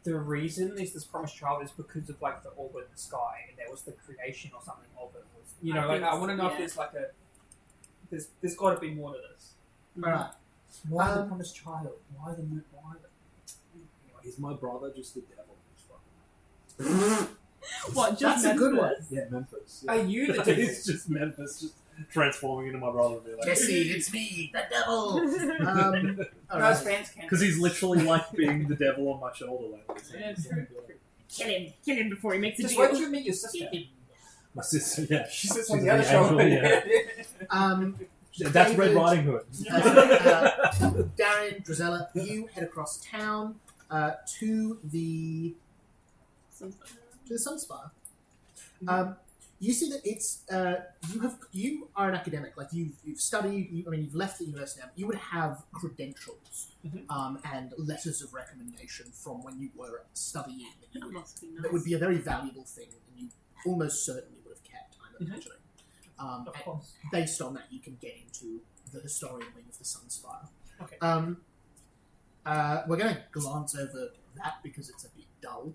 the reason is this promised child is because of, like, the orb in the sky, and that was the creation or something of it. Was, you know, I like, think I want to know yeah. if there's, like, there's got to be more to this. Alright. Why the promised child? Why the... Is my brother just the devil? What? Just That's a good one. Memphis? Yeah, Memphis. Are you the devil? It's just Memphis, just transforming into my brother and be like, Jesse, it's me, the devil. Those Alright. fans can. because he's literally like being the devil on my shoulder. Like, Yeah, true. Kill him before he makes a Just deal. wait till you meet your sister. my sister, yeah, She sits She's on the other the shoulder. angel, that's Red David, Riding Hood. Darren, Drizella, you head across town to the Sunspire. You see that it's you are an academic. Like you've studied. You've left the university now. You would have credentials and letters of recommendation from when you were studying. That must be nice. That would be a very valuable thing, and you almost certainly would have kept. I'm imagining. Of And course. based on that, you can get into the historian wing of the Sunspire. Okay. We're going to glance over that because it's a bit dull.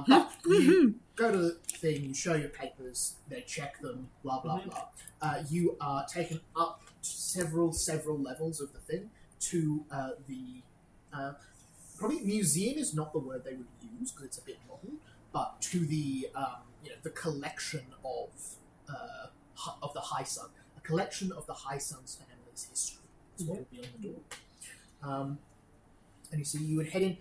But you go to the thing, you show your papers, they check them, blah blah blah. You are taken up several levels of the thing to the probably museum is not the word they would use because it's a bit modern, but to the the collection of the High Sun, a collection of the High Sun's family's history. Is what will be on the door. And you see, you would head in.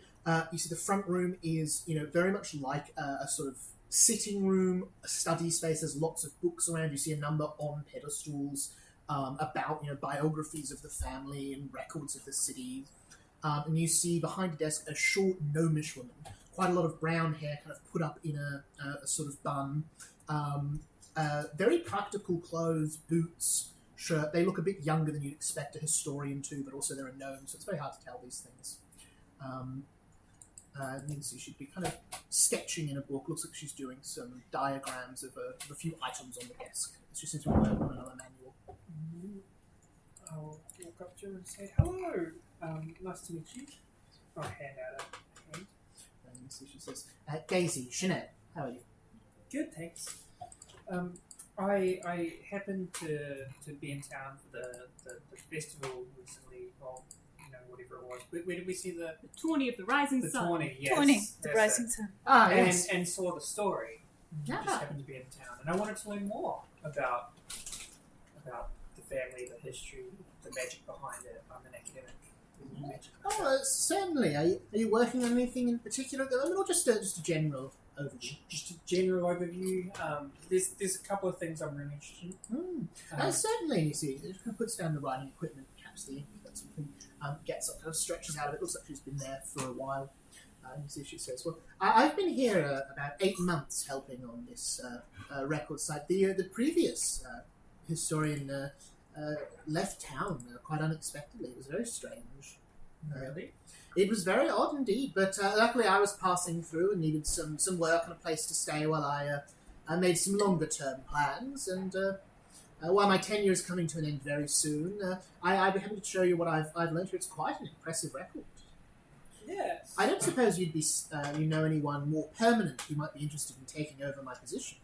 You see, the front room is, very much like a sort of sitting room, a study space. There's lots of books around. You see a number on pedestals about, biographies of the family and records of the city. And you see behind a desk a short, gnomish woman, quite a lot of brown hair, kind of put up in a sort of bun. Very practical clothes, boots, shirt. They look a bit younger than you'd expect a historian to, but also they're a gnome, so it's very hard to tell these things. You can see she'd be kind of sketching in a book. Looks like she's doing some diagrams of a few items on the desk. She seems to be working on another manual. I'll walk up to her and say, "Hello, nice to meet you." I'll hand out a hand. And you see she says, Daisy, Jeanette, how are you? Good, thanks. I happened to be in town for the festival recently. Well, whatever it was. Where did we see the Tourney of the Rising the Sun. tourney? Yes, Tawny, the that's rising it. sun. Ah, And, yes. and saw the story. Yeah. Just happened to be in town, and I wanted to learn more about the family, the history, the magic behind it. I'm an academic. Magic. Certainly. Are you working on anything in particular at the moment, or just a general overview? Just a general overview. There's a couple of things I'm really interested in. Certainly, you see. She puts down the writing equipment, caps the ink, that sort of thing. Gets up, kind of stretches out of it. Looks like she's been there for a while. You see, she says, "Well, I've been here about 8 months helping on this record site. The previous historian left town quite unexpectedly. It was very strange. Really? It was very odd indeed. But luckily, I was passing through and needed some work and a place to stay while I made some longer term plans. And while my tenure is coming to an end very soon, I'd be happy to show you what I've learned here. It's quite an impressive record. Yes. I don't suppose you'd be anyone more permanent who might be interested in taking over my position."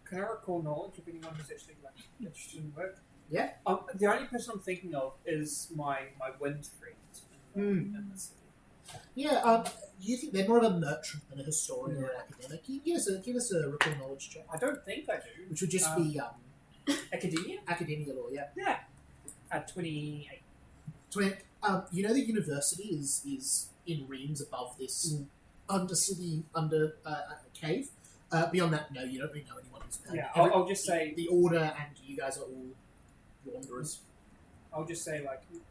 Can I recall knowledge of anyone who's actually interested in work? Yeah. The only person I'm thinking of is my wind friend in the city. Yeah, you think they're more of a merchant than a historian or an academic? Give us a recall knowledge check, I don't think I do. which would just be Academia? academia law. Yeah. Yeah. 28. The university is in Reims above this undercity cave. Beyond that, no, you don't really know anyone who's Yeah, I'll just say the order, and you guys are all wanderers. I'll just say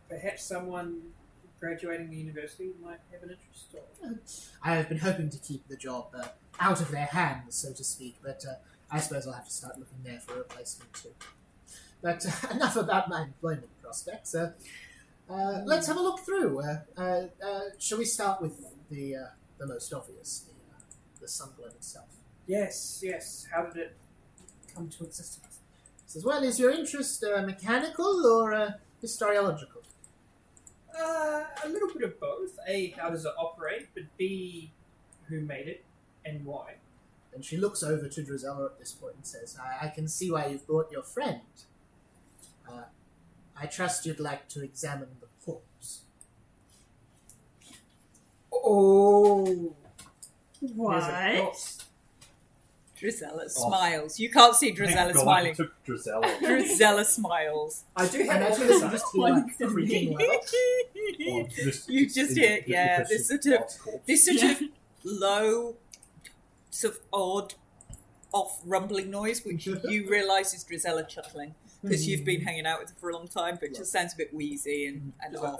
perhaps someone graduating the university might have an interest. Or... I have been hoping to keep the job out of their hands, so to speak, but I suppose I'll have to start looking there for a replacement too. But enough about my employment prospects. Let's have a look through. Shall we start with the most obvious, the Sunglow itself? Yes. How did it come to existence? Says, well, is your interest mechanical or historiological? A little bit of both. A, how does it operate? But B, who made it and why? And she looks over to Drizella at this point and says, I can see why you've brought your friend. I trust you'd like to examine the corpse. Oh. What? Drizella Oh. smiles. You can't see Drizella Thank God smiling. you took Drizella. Drizella smiles. I do have Imagine also this just hear like creaking leather. Or You just hear, yeah, this sort of low, sort of odd, off rumbling noise, which you realise is Drizella chuckling because you've been hanging out with her for a long time, but it just sounds a bit wheezy and off.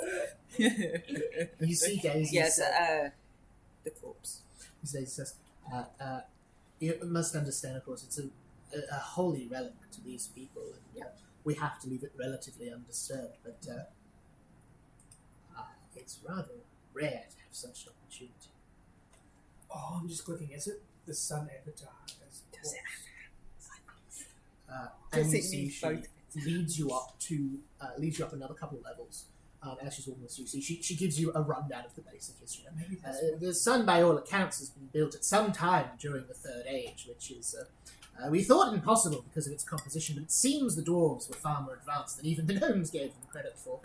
You see Daisy. Yes, the corpse. Daisy says, "You must understand, of course, it's a holy relic to these people, and we have to leave it relatively undisturbed. But it's rather rare to have such an opportunity." Oh, I'm just clicking. Is it the sun avatar? Does it And Does you it see need she both? leads you up another couple of levels. As she's almost you see, she gives you a rundown of the basic history. Maybe that's The sun, by all accounts, has been built at some time during the Third Age, which is we thought impossible because of its composition. But it seems the dwarves were far more advanced than even the gnomes gave them credit for.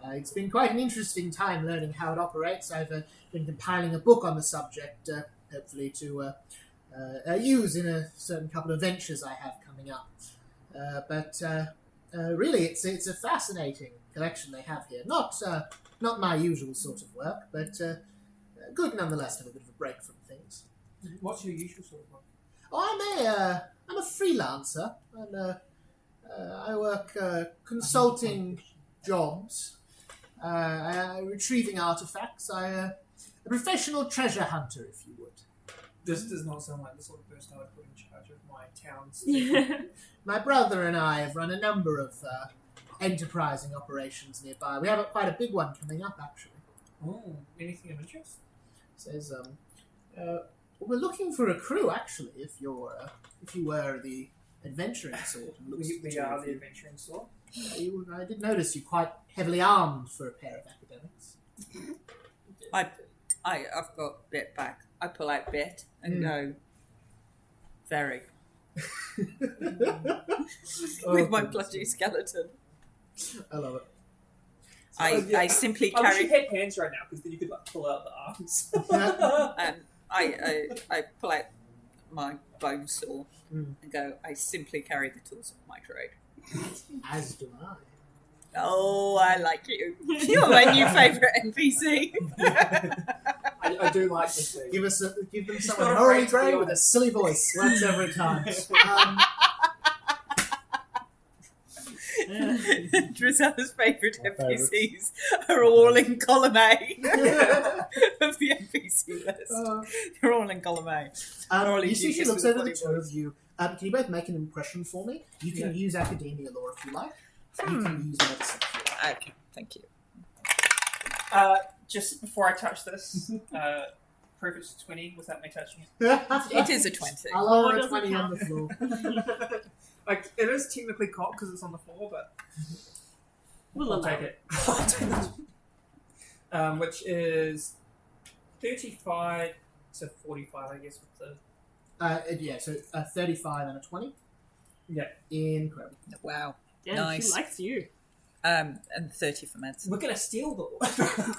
It's been quite an interesting time learning how it operates. I've been compiling a book on the subject, hopefully to use in a certain couple of ventures I have coming up. But really, it's a fascinating collection they have here. Not my usual sort of work, but good nonetheless to have a bit of a break from things. What's your usual sort of one? Oh, I'm a freelancer, and I work consulting jobs, retrieving artifacts. I'm a professional treasure hunter, if you would. This does not sound like the sort of person I would put in charge of my town's. My brother and I have run a number of enterprising operations nearby. We have quite a big one coming up, actually. Oh, anything of interest? Says, we're looking for a crew, actually, if you were the adventuring sort. And looks We to- are the adventuring sort. I did notice you quite heavily armed for a pair of academics. I've got bit back. I pull out bit and go, very. With my bloody skeleton. I love it. I simply I wish carry. you had hands right now because then you could like pull out the arms. I pull out my bone saw Mm. and go, I simply carry the tools of my trade. As do I. Oh, I like you. You're my new favourite NPC. I do like this thing. Give them He's someone not morally afraid to be grey with a honest. silly voice. Works every time. Drizella's favourite My NPCs are all in column A of the NPC list. They're all in column A. You see, she Genius looks with over the body two of you. Can you both make an impression for me? You can use academia law if you like. You can use medicine if you like. Okay, thank you. Just before I touch this, prove it's 20 without me touching It is a 20. I'll lower a doesn't 20 on the count. floor. it. Like it is technically cocked because it's on the floor, but We'll I'll allow take it. I'll take it. Which is 35 to 45, I guess. With the So 35 and a 20. Yeah. Incredible. Wow. Damn, Nice. she likes you. And 30 for medicine. we're gonna steal the.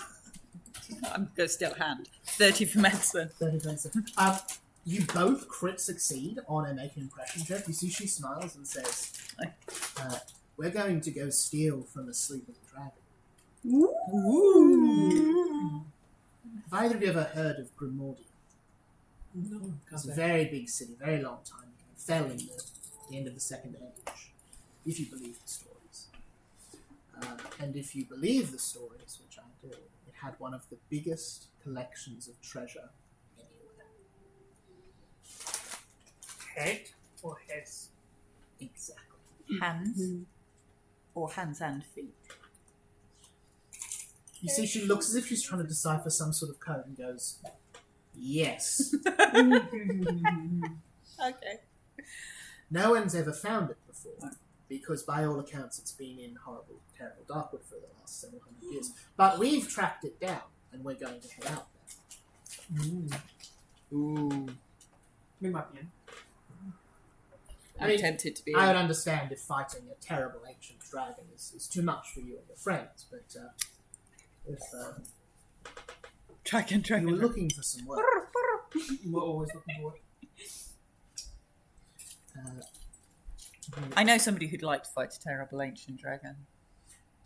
I'm going to steal a hand. 30 for medicine. 30. You both crit succeed on a make an impression check. You see she smiles and says, we're going to go steal from a sleeping dragon. Ooh. Have either of you ever heard of Grimordia? No, It's a very big city, very long time ago. It fell in the end of the Second Age, if you believe the stories. And if you believe the stories, which I do, it had one of the biggest collections of treasure anywhere. head or heads. Exactly. Hands. Or hands and feet. You see, she looks as if she's trying to decipher some sort of code and goes, yes. Okay. No one's ever found it before, because by all accounts it's been in horrible, terrible Darkwood for the last several hundred years. But we've tracked it down, and we're going to head out there. Ooh. We might be in. I I'm mean, tempted to be. I would understand if fighting a terrible ancient dragon is too much for you and your friends, but Dragon. You were looking for some work. We're always looking for it. I know somebody who'd like to fight a terrible ancient dragon.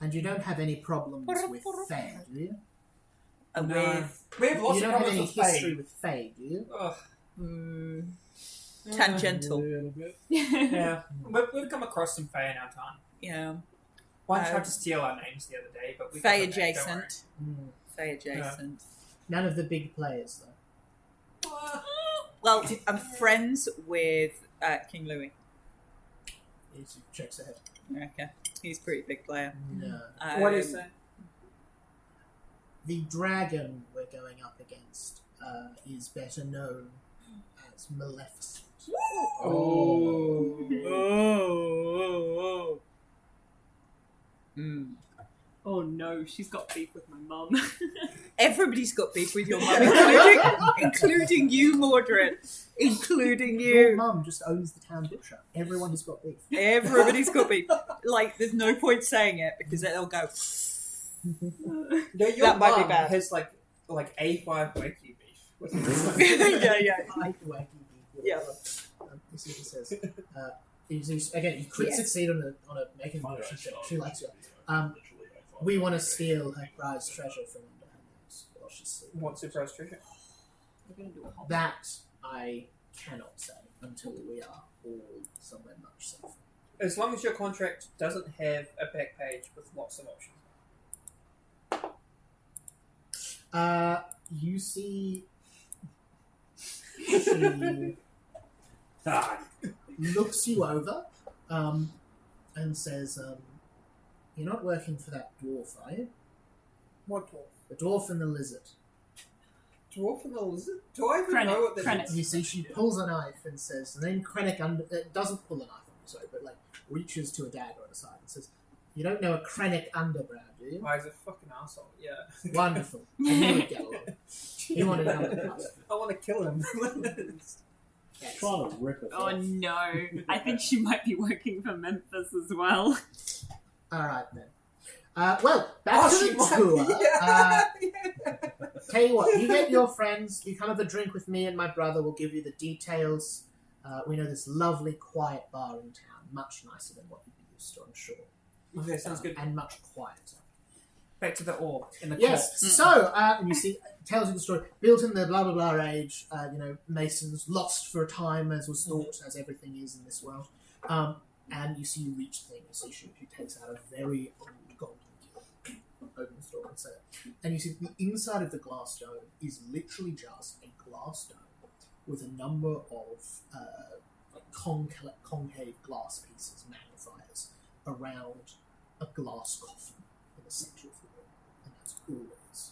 And you don't have any problems with Fae, do you? We have lots You of don't have any problems with history Fae. with Fae, do you? Ugh. Tangential. Yeah, we've come across some Fae in our time. Yeah. One tried to steal our names the other day, but we Fae got them back, don't worry. adjacent. Fae adjacent. None of the big players, though. Well, I'm friends with King Louis. He checks ahead. Okay. He's a pretty big player. No. What do you say? The dragon we're going up against is better known as Maleficent. Oh. Oh no, she's got beef with my mum. Everybody's got beef with your mum, including you, Mordred. Including Your you. mum just owns the town bookshop. Everyone has got beef. Everybody's got beef. Like, there's no point saying it because they'll go. No, your That might be mum bad. has like A5 wakey beef. Yeah. Wacky beef. Yeah. You see what it says. Again, you could Yes. succeed on a making a motion check. She likes you. We want to steal her prized treasure from under her nose while she's sleeping. What's your prize treasure? That I cannot say until we are all somewhere much safer. As long as your contract doesn't have a back page with lots of options. You see, she looks you over, and says, "You're not working for that dwarf, are you? What dwarf? The dwarf and the lizard." Dwarf and the lizard? Do I even Krennic, know what that Krennic. is? You see, she pulls a knife and says, and then Krennic doesn't pull a knife on you, sorry, but like reaches to a dagger on the side and says, "You don't know a Krennic underbrow, do you?" Why is a fucking asshole? Yeah. Wonderful. I knew we'd get along. He wanted an undercut. I want to kill him. Trying to rip us Oh off. no, I think she might be working for Memphis as well. All right then. Well, back to the tour. Tell you what, you get your friends, you come have a drink with me and my brother, we'll give you the details. We know this lovely, quiet bar in town, much nicer than what you'd be used to, I'm sure. Okay, sounds good. And much quieter. Back to the orb in the Yes, court. so, and you see, tells you the story, built in the blah blah blah age, masons lost for a time, as was thought, as everything is in this world. And you see you reach the thing, you see she takes out a very old golden key, opens the door and says, and you see the inside of the glass dome is literally just a glass dome with a number of concave glass pieces, magnifiers, around a glass coffin in the centre of the room. And that's all it is.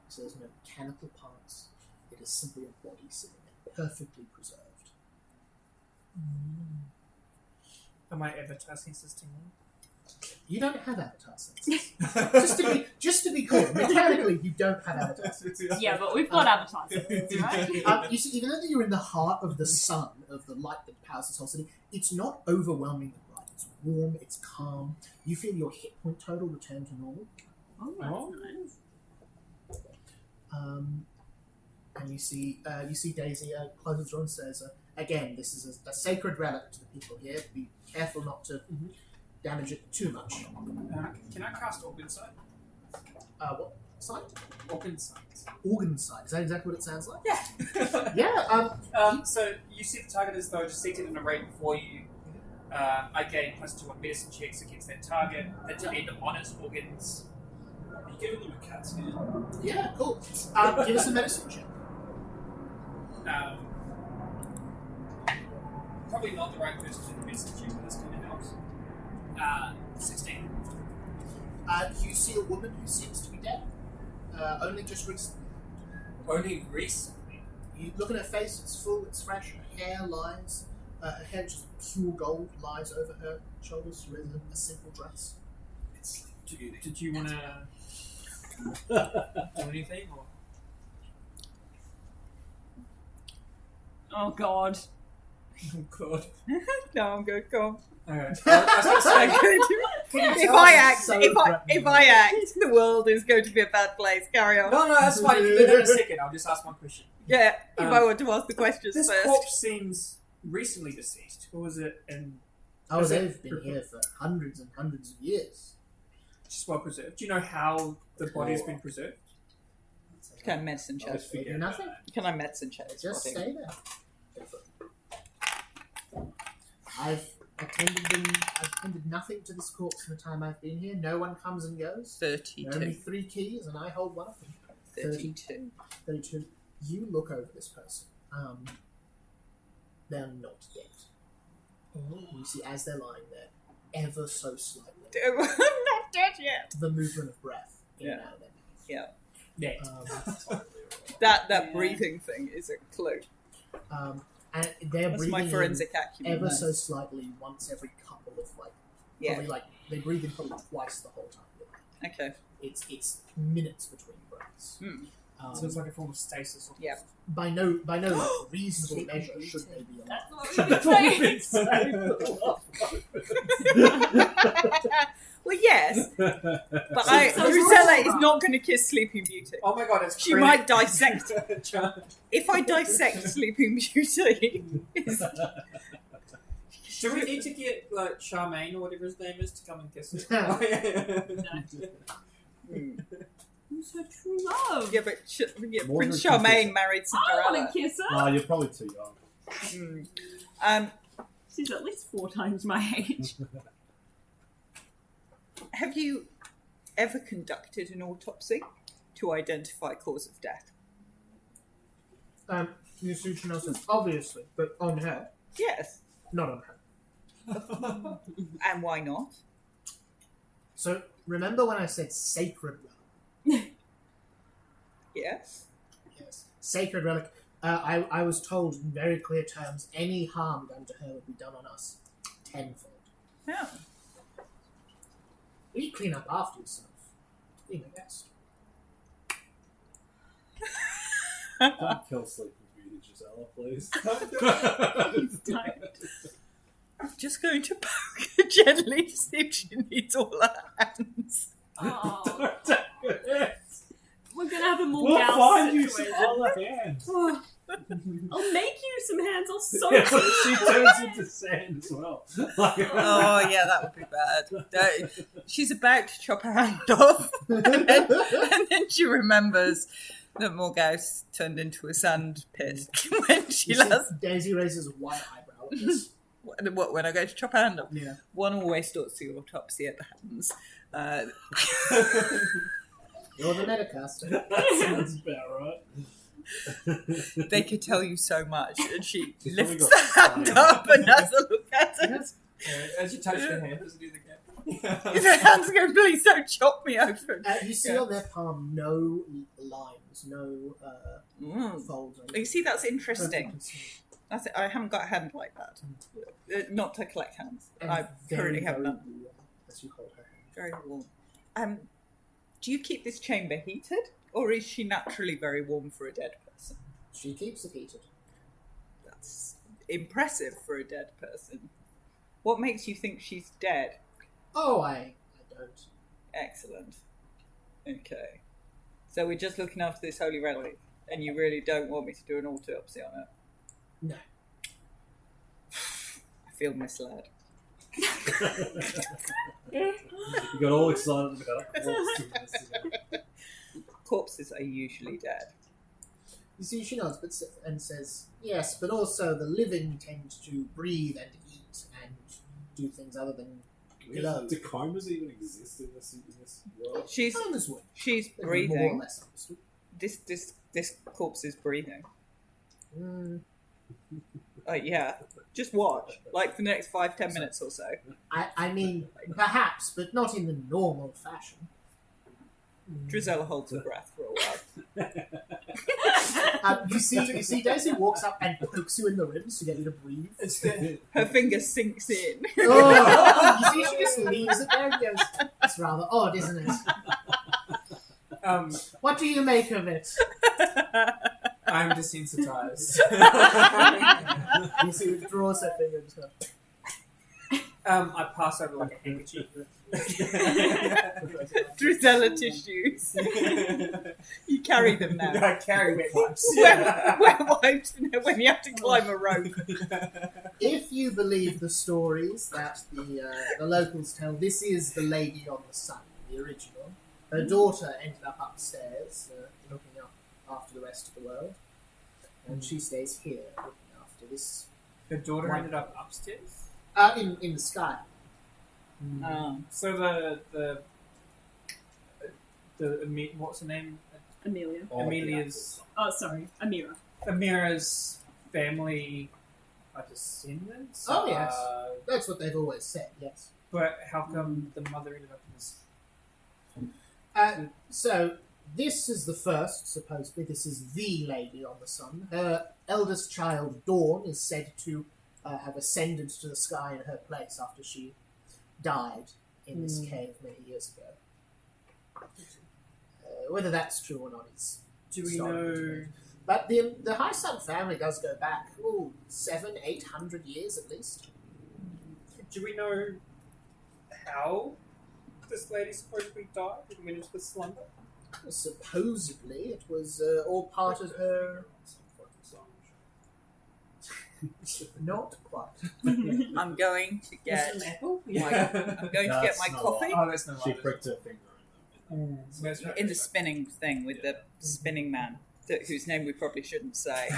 So there's no mechanical parts. It is simply a body sitting there, perfectly preserved. Am I advertising system? You don't have avatar senses. just to be clear, mechanically you don't have avatar senses. Yeah, but we've got advertisements, right? You see, even though you're in the heart of the sun, of the light that powers this whole city, it's not overwhelmingly bright. It's warm, it's calm. You feel your hit point total return to normal. Oh, that's nice. And you see Daisy closes the door and says, again, this is a sacred relic to the people here. Be careful not to damage it too much. Can I cast Organ Sight? What sight? Organ Sight. Organ sight. Is that exactly what it sounds like? Yeah. Yeah. So you see the target as though just seated in a raid before you. I gain +2 on medicine checks against that target that depend on its organs. Are you giving them a CAT scan? Yeah. Cool. Give us a medicine check. Probably not the right person to do medicine check for this kind of house. 16. You see a woman who seems to be dead. Only just recently. Only recently. You look at her face, it's full, it's fresh, her hair lies, her hair just pure gold lies over her shoulders, she wears a simple dress. It's like beauty. Did you want to do anything? Or? Oh god. Oh, God. No, I'm good. Go on. Alright. I was going to say, If tell I I'm act, so if threatening? I act, the world is going to be a bad place. Carry on. No, that's fine. You can do that in a second. I'll just ask one question. Yeah, if I Um, want to ask the questions This first. corpse seems recently deceased, or was it in Oh, Is it- they've been here for hundreds and hundreds of years. just well preserved? Do you know how the body has been preserved? Can I medicine check? They do nothing. Can I medicine check this Just body? stay there. I've attended nothing to this corpse in the time I've been here. No one comes and goes. 32. There are only 3 keys, and I hold one of them. 32. 32. You look over this person. They're not dead. You see, as they're lying there, ever so slightly, I'm not dead yet. the movement of breath in and Yeah. out of their mouth. Yeah. Yeah. That Yeah. breathing thing is a clue. And they're That's breathing my in forensic acumen. ever so slightly once every couple of Yeah. probably they breathe in probably twice the whole time. Okay. It's minutes between breaths. Hmm. So it's like a form of stasis. Or Yeah. By no reasonable measure should they be alive. That's what we were saying. Well, yes, but So- Drusella is not going to kiss Sleeping Beauty. Oh my god, it's She might dissect. Char- If I dissect Sleeping Beauty, Do we need to get like Charmaine or whatever his name is to come and kiss her? No. Oh, yeah. Hmm. Who's her true love? Yeah, but More Prince than Charmaine married I want Cinderella. to kiss her. No, you're probably too young. Hmm. She's at least 4 times my age. Have you ever conducted an autopsy to identify cause of death? Yasuchino says, obviously, but on her, Yes. not on her. And why not? So remember when I said sacred relic? Yes. Yes, sacred relic. I was told in very clear terms, any harm done to her would be done on us tenfold. Yeah. You clean up after yourself. Be my guest. Don't kill Sleeping Beauty, Gisela, please. I'm just going to poke her gently to see if she needs all her hands. Oh, Don't we're gonna have a more we'll gal find you some situation. other hands. I'll make you some hands. I'll sew Yeah, but them. she turns into sand as well. Oh, yeah, that would be bad. She's about to chop her hand off, and then she remembers that Morgause turned into a sand pit when she You see, last... Daisy raises one eyebrow at this. What, when I go to chop her hand off? Yeah. One always starts the autopsy at the hands. You're the metacaster. Sounds about right. They could tell you so much, and she She's lifts probably the got hand fire. up and has a look at it. As you touch the hand, does it do the gap? The hands go, please don't chop me open. You see Yeah. on their palm no lines, no folds. or You see, that's anything. interesting. Perfectly smooth. That's it. I haven't got a hand like that. Not to collect hands. And I very, currently have very none. warm as you hold her hand. Very warm. Do you keep this chamber heated, or is she naturally very warm for a dead person? She keeps it heated. That's impressive for a dead person. What makes you think she's dead? Oh, I don't. Excellent. Okay. So we're just looking after this holy relic, and you really don't want me to do an autopsy on it? No. I feel misled. You got all excited about a corpse to investigate. Corpses are usually dead. You see, she nods and says, yes, but also the living tend to breathe and eat and do things other than glow. Do comas even exist in this world? She's Comas would. They're more or breathing. less understood. This corpse is breathing. Mm, Yeah. Just watch. Like for the next 5-10 minutes or so. I mean, perhaps, but not in the normal fashion. Drizella holds her breath for a while. You see, Daisy walks up and pokes you in the ribs to get you to breathe. Her finger sinks in. Oh, you see, she just leaves it there and goes, "It's rather odd, isn't it? What do you make of it?" I'm desensitized. You see, it draws her finger and just goes, I pass over like a handkerchief. Drizella tissues. You carry them now. I carry wet wipes. Wet wipes when you have to climb a rope. If you believe the stories that the locals tell, this is the Lady on the Sun, the original. Her daughter ended up upstairs, looking up after the rest of the world, and she stays here looking after this. Her daughter ended up upstairs. In the sky. So what's her name? Amelia. Amelia's. Oh, sorry, Amira. Amira's family are descendants. Oh yes, that's what they've always said. Yes. But how come the mother ended up in this? So this is the first, supposedly. This is the Lady on the Sun. Her eldest child, Dawn, is said to have ascended to the sky in her place after she died in this cave many years ago. Whether that's true or not is... Do we know... But the High Sun family does go back, 700-800 years at least. Do we know how this lady supposedly died and went into the slumber? Supposedly, it was all part of her... Not quite. I'm going to get Is it an apple? I'm going to get my coffee Oh, that's no She pricked her finger in the spinning thing with the spinning man, whose name we probably shouldn't say.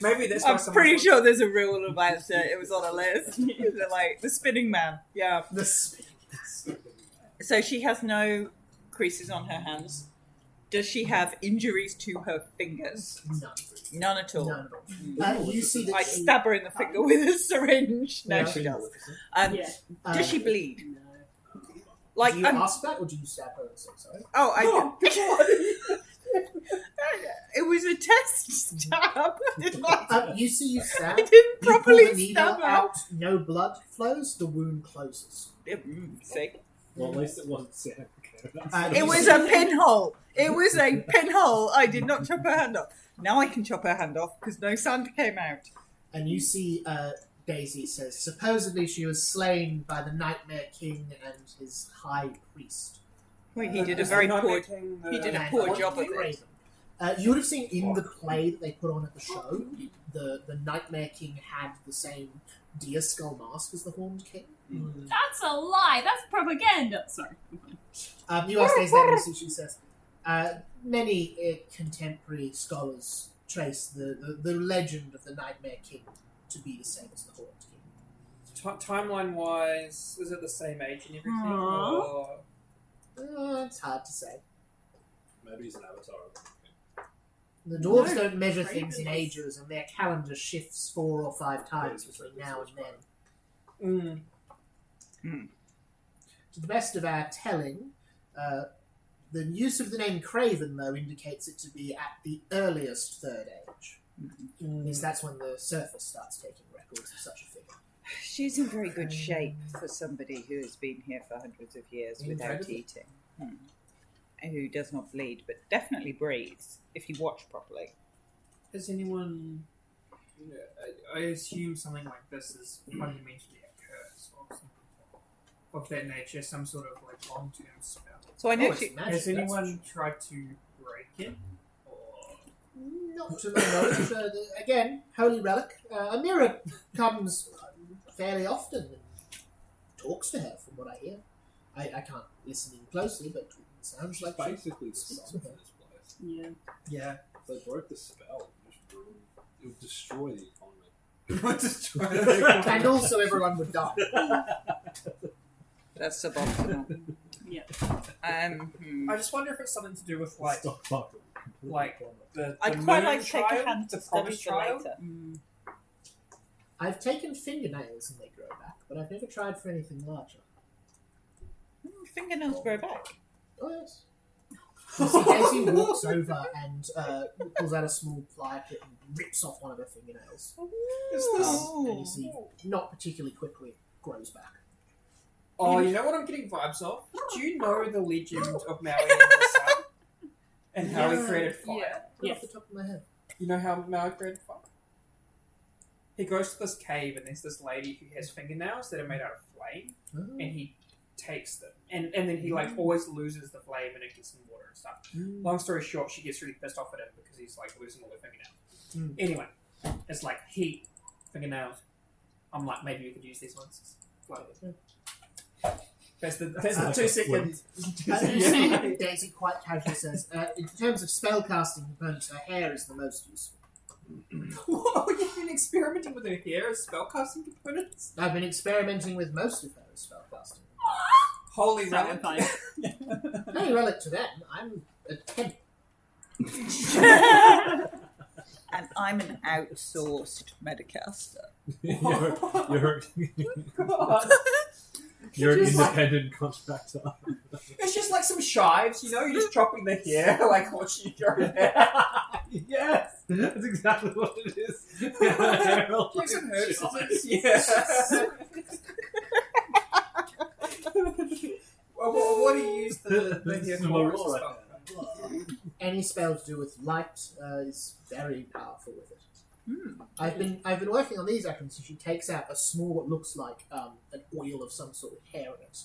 Maybe that's why I'm someone pretty sure there's a rule about it. It was on a list. They're like the spinning man. Yeah. So she has no creases on her hands. Does she have injuries to her fingers? None at all. None at all. You see that I she... stab her in the finger with a syringe. No, Yeah. she does. Yeah. Does she bleed? No. Like, do you ask that, or do you stab her? So sorry. oh, it was a test stab. You see, you stab. I didn't You pull properly the needle stab her. out. No blood flows. The wound closes. See? Well, at least it wasn't Santa. It was a pinhole. It was a pinhole. I did not chop her hand off. Now I can chop her hand off because no sand came out. And you see, Daisy says, supposedly she was slain by the Nightmare King and his high priest. Well, he did a very poor. He did a And poor what job did of they it. raise? You would have seen in the play that they put on at the show, the Nightmare King had the same deer skull mask as the Horned King. That's a lie. That's propaganda. Sorry. You ask Daisy that, and you see she says, many contemporary scholars trace the legend of the Nightmare King to be the same as the Horned King. Timeline-wise, was it the same age and everything? Aww. Or... It's hard to say. Maybe he's an avatar. The dwarves No, don't measure Craven things in is- ages, and their calendar shifts 4 or 5 times between now and then. To the best of our telling, the use of the name Craven, though, indicates it to be at the earliest Third Age. At least that's when the surface starts taking records of such a figure. She's in very good shape for somebody who has been here for hundreds of years without Incredibly. eating. And who does not bleed, but definitely breathes if you watch properly. Has anyone... I assume something like this is fundamentally a curse or something of that nature, some sort of like long-term spell. So I know it's she. magic, Has that's anyone tried to break it? Or... Not to my knowledge. Again, holy relic. Amira comes fairly often and talks to her, from what I hear. I can't listen in closely, but it sounds like she Basically, the speaks sun to in her. this place. Yeah. Yeah. If they broke the spell, it would destroy the economy. And also everyone would die. That's suboptimal. Yeah. I just wonder if it's something to do with like the I'd the quite moon like to take a child, hand the to study promised for child. later. I've taken fingernails and they grow back, but I've never tried for anything larger. Fingernails grow back. Oh, yes. You see Daisy walks over and pulls out a small plier kit and rips off one of her fingernails. And you see, not particularly quickly, grows back. Oh, you know what I'm getting vibes of? Do you know the legend of Maui and the sun? And how he created fire? Yeah. Right off the top of my head. You know how Maui created fire? he goes to this cave and there's this lady who has fingernails that are made out of flame, and he takes them, and then he like always loses the flame and it gets in water and stuff. Long story short, she gets really pissed off at him because he's like losing all her fingernails. Anyway, it's like heat, fingernails. I'm like, maybe we could use these ones. There's the 2 seconds. Daisy quite casually says, in terms of spellcasting components, her hair is the most useful. What? You've been experimenting with her hair as spellcasting components? I've been experimenting with most of her as spellcasting. Holy Sound relic. fine. No relic to them. I'm a 10. And I'm an outsourced medicaster. You're an independent contractor. It's just like some shives, you know? You're just chopping the hair, like watching your hair. Yes, that's exactly what it is. Give some herbs. Yeah. What do you use the hair for? as a spell? Any spell to do with light is very powerful with it. I've been working on these items. So she takes out a small, what looks like an oil of some sort with hair in it.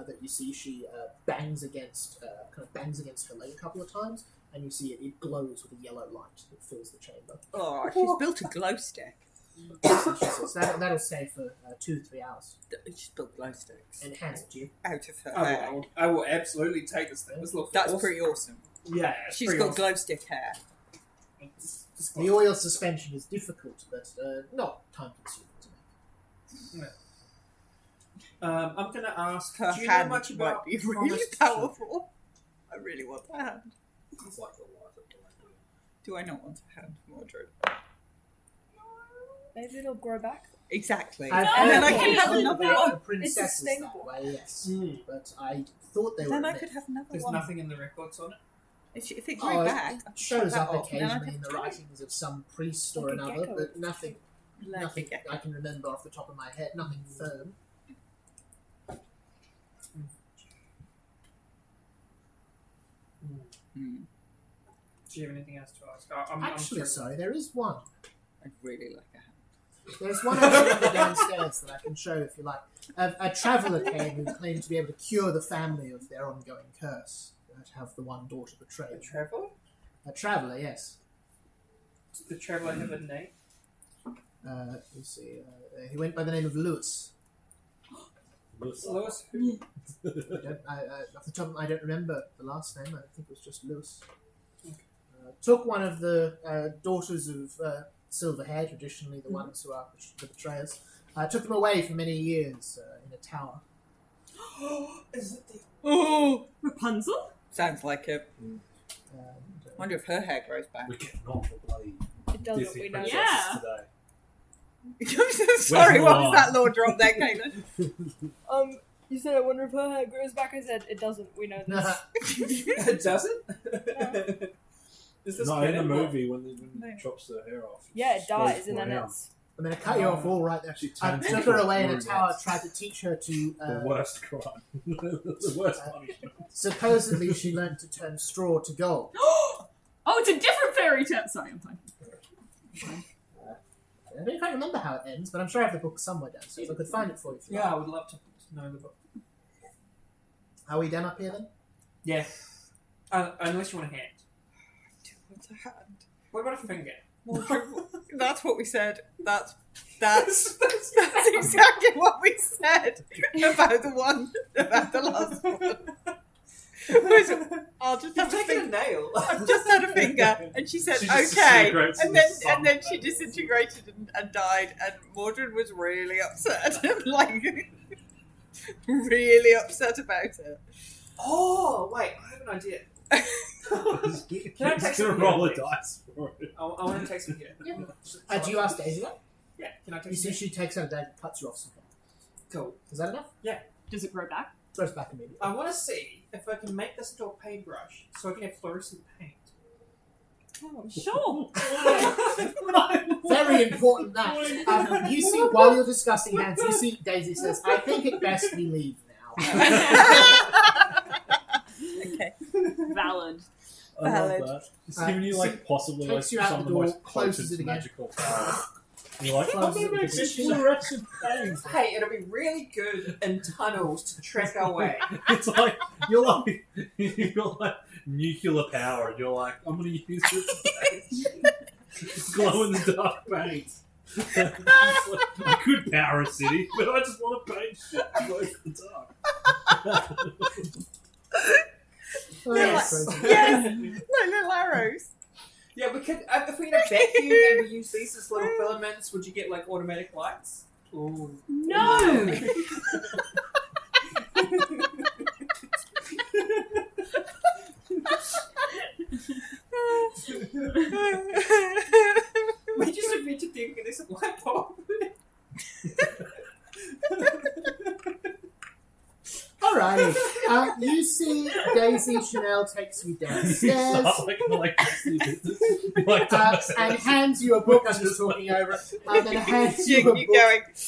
That you see she bangs against her leg a couple of times, and you see it glows with a yellow light that fills the chamber. Oh, she's built a glow stick. So she says, that'll stay for 2 to 3 hours. She's built glow sticks And hands it to you. out of her hair. I will absolutely take this thing. This looks That's awesome. pretty awesome. Yeah, it's She's pretty got awesome. glow stick hair. The oil suspension is difficult, but not time consuming to make. I'm going to ask, Her do you know hand much might about be really promised- powerful. I really want the hand. It's like the light of the idea. Do I not want a hand, Mordred? Maybe it'll grow back. Exactly. I've And then I heard can have about another the one. princesses that sustainable. way, yes. Mm. But I thought they were. Then a I myth. could have another There's one. nothing in the records on it. If it grew Oh, back, I it could shows cut up that off, and then I occasionally in could the trim it. writings of some priest or Like a another, gecko. but nothing Like a nothing gecko. I can remember off the top of my head. Nothing firm. Hmm. Do you have anything else to ask? I'm Actually, curious. sorry, there is one. I'd really like a hand. There's one actually downstairs that I can show if you like. A traveller came who claimed to be able to cure the family of their ongoing curse. To have the one daughter A betrayed. traveller? A traveller, yes. Does the traveller have a name? Let's see. He went by the name of Lewis. Lewis? Off the top, I don't remember the last name. I think it was just Lewis. Took one of the daughters of silver hair, traditionally the ones who are the betrayers. Took them away for many years in a tower. Is it the... Oh, Rapunzel? sounds like it. And, Wonder if her hair grows back. We cannot the bloody It doesn't, Disney we know. princesses Yeah. today. I'm so sorry, the what was line? that law drop there, Caitlin? You said I wonder if her hair grows back. I said it doesn't. We know this. It doesn't? Is this No, in the canon? movie when No. it chops her hair off. Yeah, it she dies, goes and then brown. it's. I'm going to cut you off all right there. She I turns took into her away in a brunette. tower, tried to teach her to... The worst crime. The worst punishment. supposedly she learned to turn straw to gold. Oh, it's a different fairy tale. Sorry, I'm fine. I don't quite remember how it ends, but I'm sure I have the book somewhere downstairs. I could find it for you if you Yeah, I like. would love to know the book. Are we done up here then? Yeah. Unless you want a hand. What's a hand? What about a finger? That's what we said. That's exactly what we said about the last one. I'll just have You've a taken a finger. nail. I've just had a finger, and she said She just okay, disintegrates and in then the sun. and then she disintegrated and died, and Mordred was really upset, like really upset about it. Oh, wait, I have an idea. Can I take Just gonna some roll a here, please? dice for it. I want to take some here. Do you ask Daisy that? Yeah, can I take You some see here? she takes out a dagger, cuts you off some hair. Cool. Is that enough? Does it grow back? Throws back immediately. I want to see if I can make this into a paintbrush so I can have fluorescent paint. Oh, sure. Very important that. You see, while you're discussing hands, you see Daisy says, I think it best we leave now. Okay. Valid. I love Valid. that. It's giving you like possibly like takes you out some the of the door, most closes potent it again. magical powers. You're like, I'm going to make some fluorescent paintings. Hey, it'll be really good in tunnels to track our way. It's like you're like nuclear power, and you're like, I'm going to use this glow in the dark paint. I could power a city, but I just want to paint shit that glows in the dark. Yes. No little arrows. Yeah, we could. If we had a vacuum and we use these as little filaments, would you get like automatic lights? Ooh. No! We just invented the incandescent light bulb. Alrighty. You see Daisy Chanel takes you downstairs and hands you a book. I'm just talking over it. And then hands you a book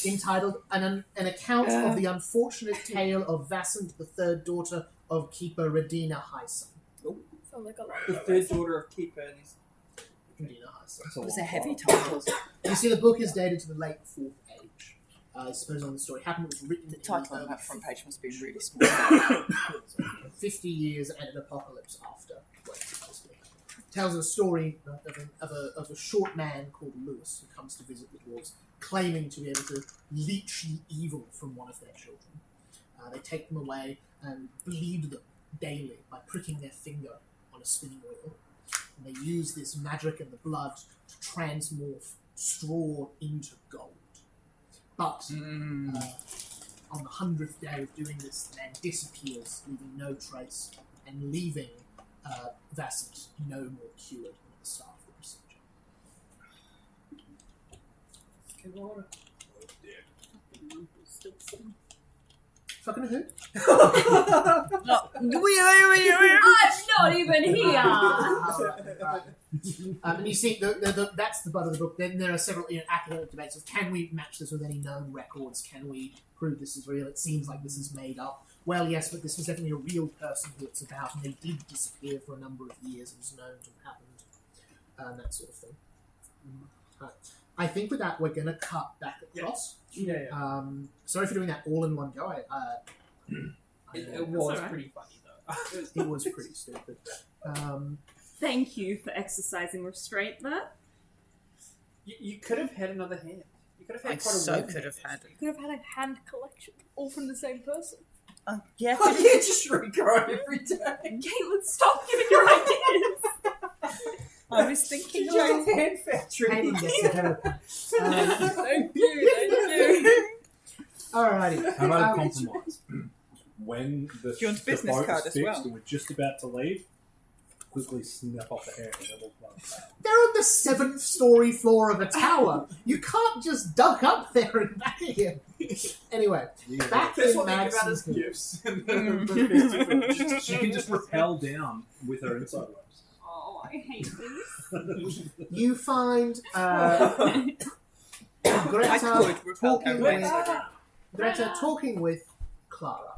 entitled an account of the unfortunate tale of Vassant, the third daughter of Keeper Radina Hyson. Sounds like a lot. The third daughter of Keeper. Radina Hyson. It was a heavy title. You see the book is dated to the late 4th age. I suppose on the story happened, it was written The in title on the that front page must be really small. 50 years and an apocalypse after. Tells a story of a short man called Lewis who comes to visit the dwarves, claiming to be able to leech the evil from one of their children. They take them away and bleed them daily by pricking their finger on a spinning wheel. And they use this magic and the blood to transmorph straw into gold. But on the 100th day of doing this, the man disappears, leaving no trace, and leaving Vassant no more cured than at the start of the procedure. Fucking who? I'm not even here! And you see, that's the butt of the book. Then there are several academic debates of can we match this with any known records? Can we prove this is real? It seems like this is made up. Well, yes, but this was definitely a real person who it's about, and they did disappear for a number of years. It was known to have happened, and that sort of thing. I think with that, we're going to cut back across. Yeah. Sorry for doing that all in one go. It was pretty funny, though. It was pretty stupid. Thank you for exercising restraint there. You could have had another hand. You could have had I quite a so warm could have had You could have had a hand collection, all from the same person. yeah. Oh, yeah, just regrow every day. Caitlin, stop giving your ideas! I was thinking Just a hand factory. Caitlin gets ahead of them. Thank you. Alrighty. How about a compromise? When the, you want a the business boat card is as fixed well? and we're just about to leave, quickly snap off the hair and then we'll play it back. They're on the 7th story floor of a tower. You can't just duck up there and back again. Anyway, back That's in what they give out as Magson's. gifts. She can just rappel down with her inside webs. Oh, I hate this. You find I Greta could repel talking her with Greta talking with Clara.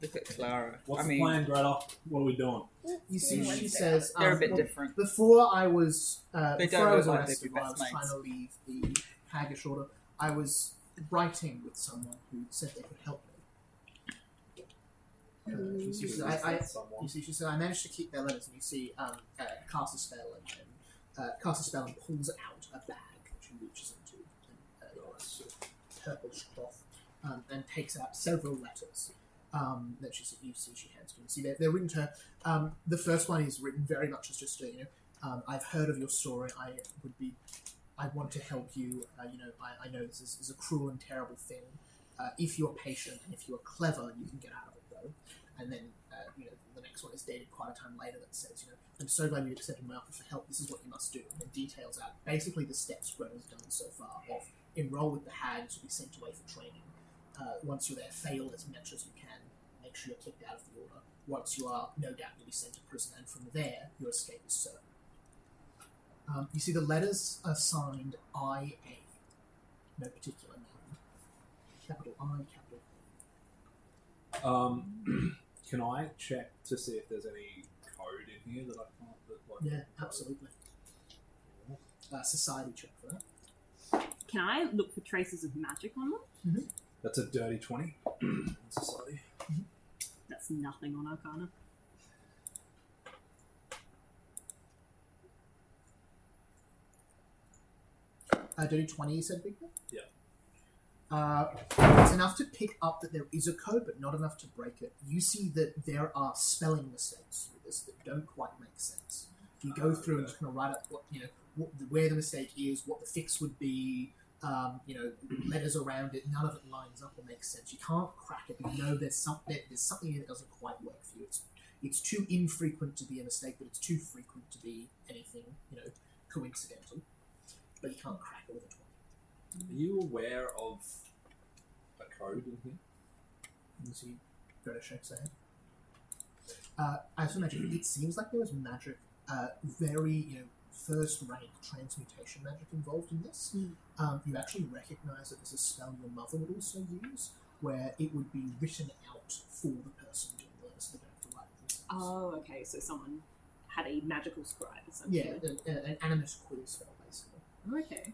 Look at Clara. What's I mean, the plan, Greta? What are we doing? You see, she says, they're a bit well, different. Before I was They before don't I was look like they'd arrested, be while I was best trying to leave the Haggish order, I was writing with someone who said they could help me. You see, she said, she said, I managed to keep their letters, and you see, cast a spell and pulls out a bag that she reaches into, and sort of purplish cloth, and takes out several letters. That you see she hands to you. See, they're written to her. The first one is written very much as just a, I've heard of your story. I want to help you. I know this is a cruel and terrible thing. If you're patient and if you're clever, you can get out of it, though. And then, the next one is dated quite a time later that says, I'm so glad you accepted my offer for help. This is what you must do. And it details out basically the steps Greta's done so far of enroll with the hags or be sent away for training. Once you're there, fail as much as you can. Make sure you're kicked out of the order. Once you are, no doubt you'll be sent to prison, and from there, your escape is certain. You see the letters are signed I.A. No particular name. Capital I, capital Can I check to see if there's any code in here that I can't... Yeah, absolutely. Society check for that. Can I look for traces of magic on them? That's a dirty 20 in society. That's nothing on Arcana. Dirty 20, you said, Victor? Yeah. It's enough to pick up that there is a code, but not enough to break it. You see that there are spelling mistakes with this that don't quite make sense. You go through and just kind of write up where the mistake is, what the fix would be, letters around it. None of it lines up or makes sense. You can't crack it. You know there's something here that doesn't quite work for you. It's too infrequent to be a mistake, but it's too frequent to be anything, coincidental. But you can't crack it with a 20. Are you aware of a code in here? And so you go to shake their head. As for magic, it seems like there was magic, very, first-rank transmutation magic involved in this. You actually recognise that there's a spell your mother would also use, where it would be written out for the person doing the so they don't have to write it themselves. Oh, okay. So someone had a magical scribe, essentially. Yeah, an animus quill spell, basically. Okay.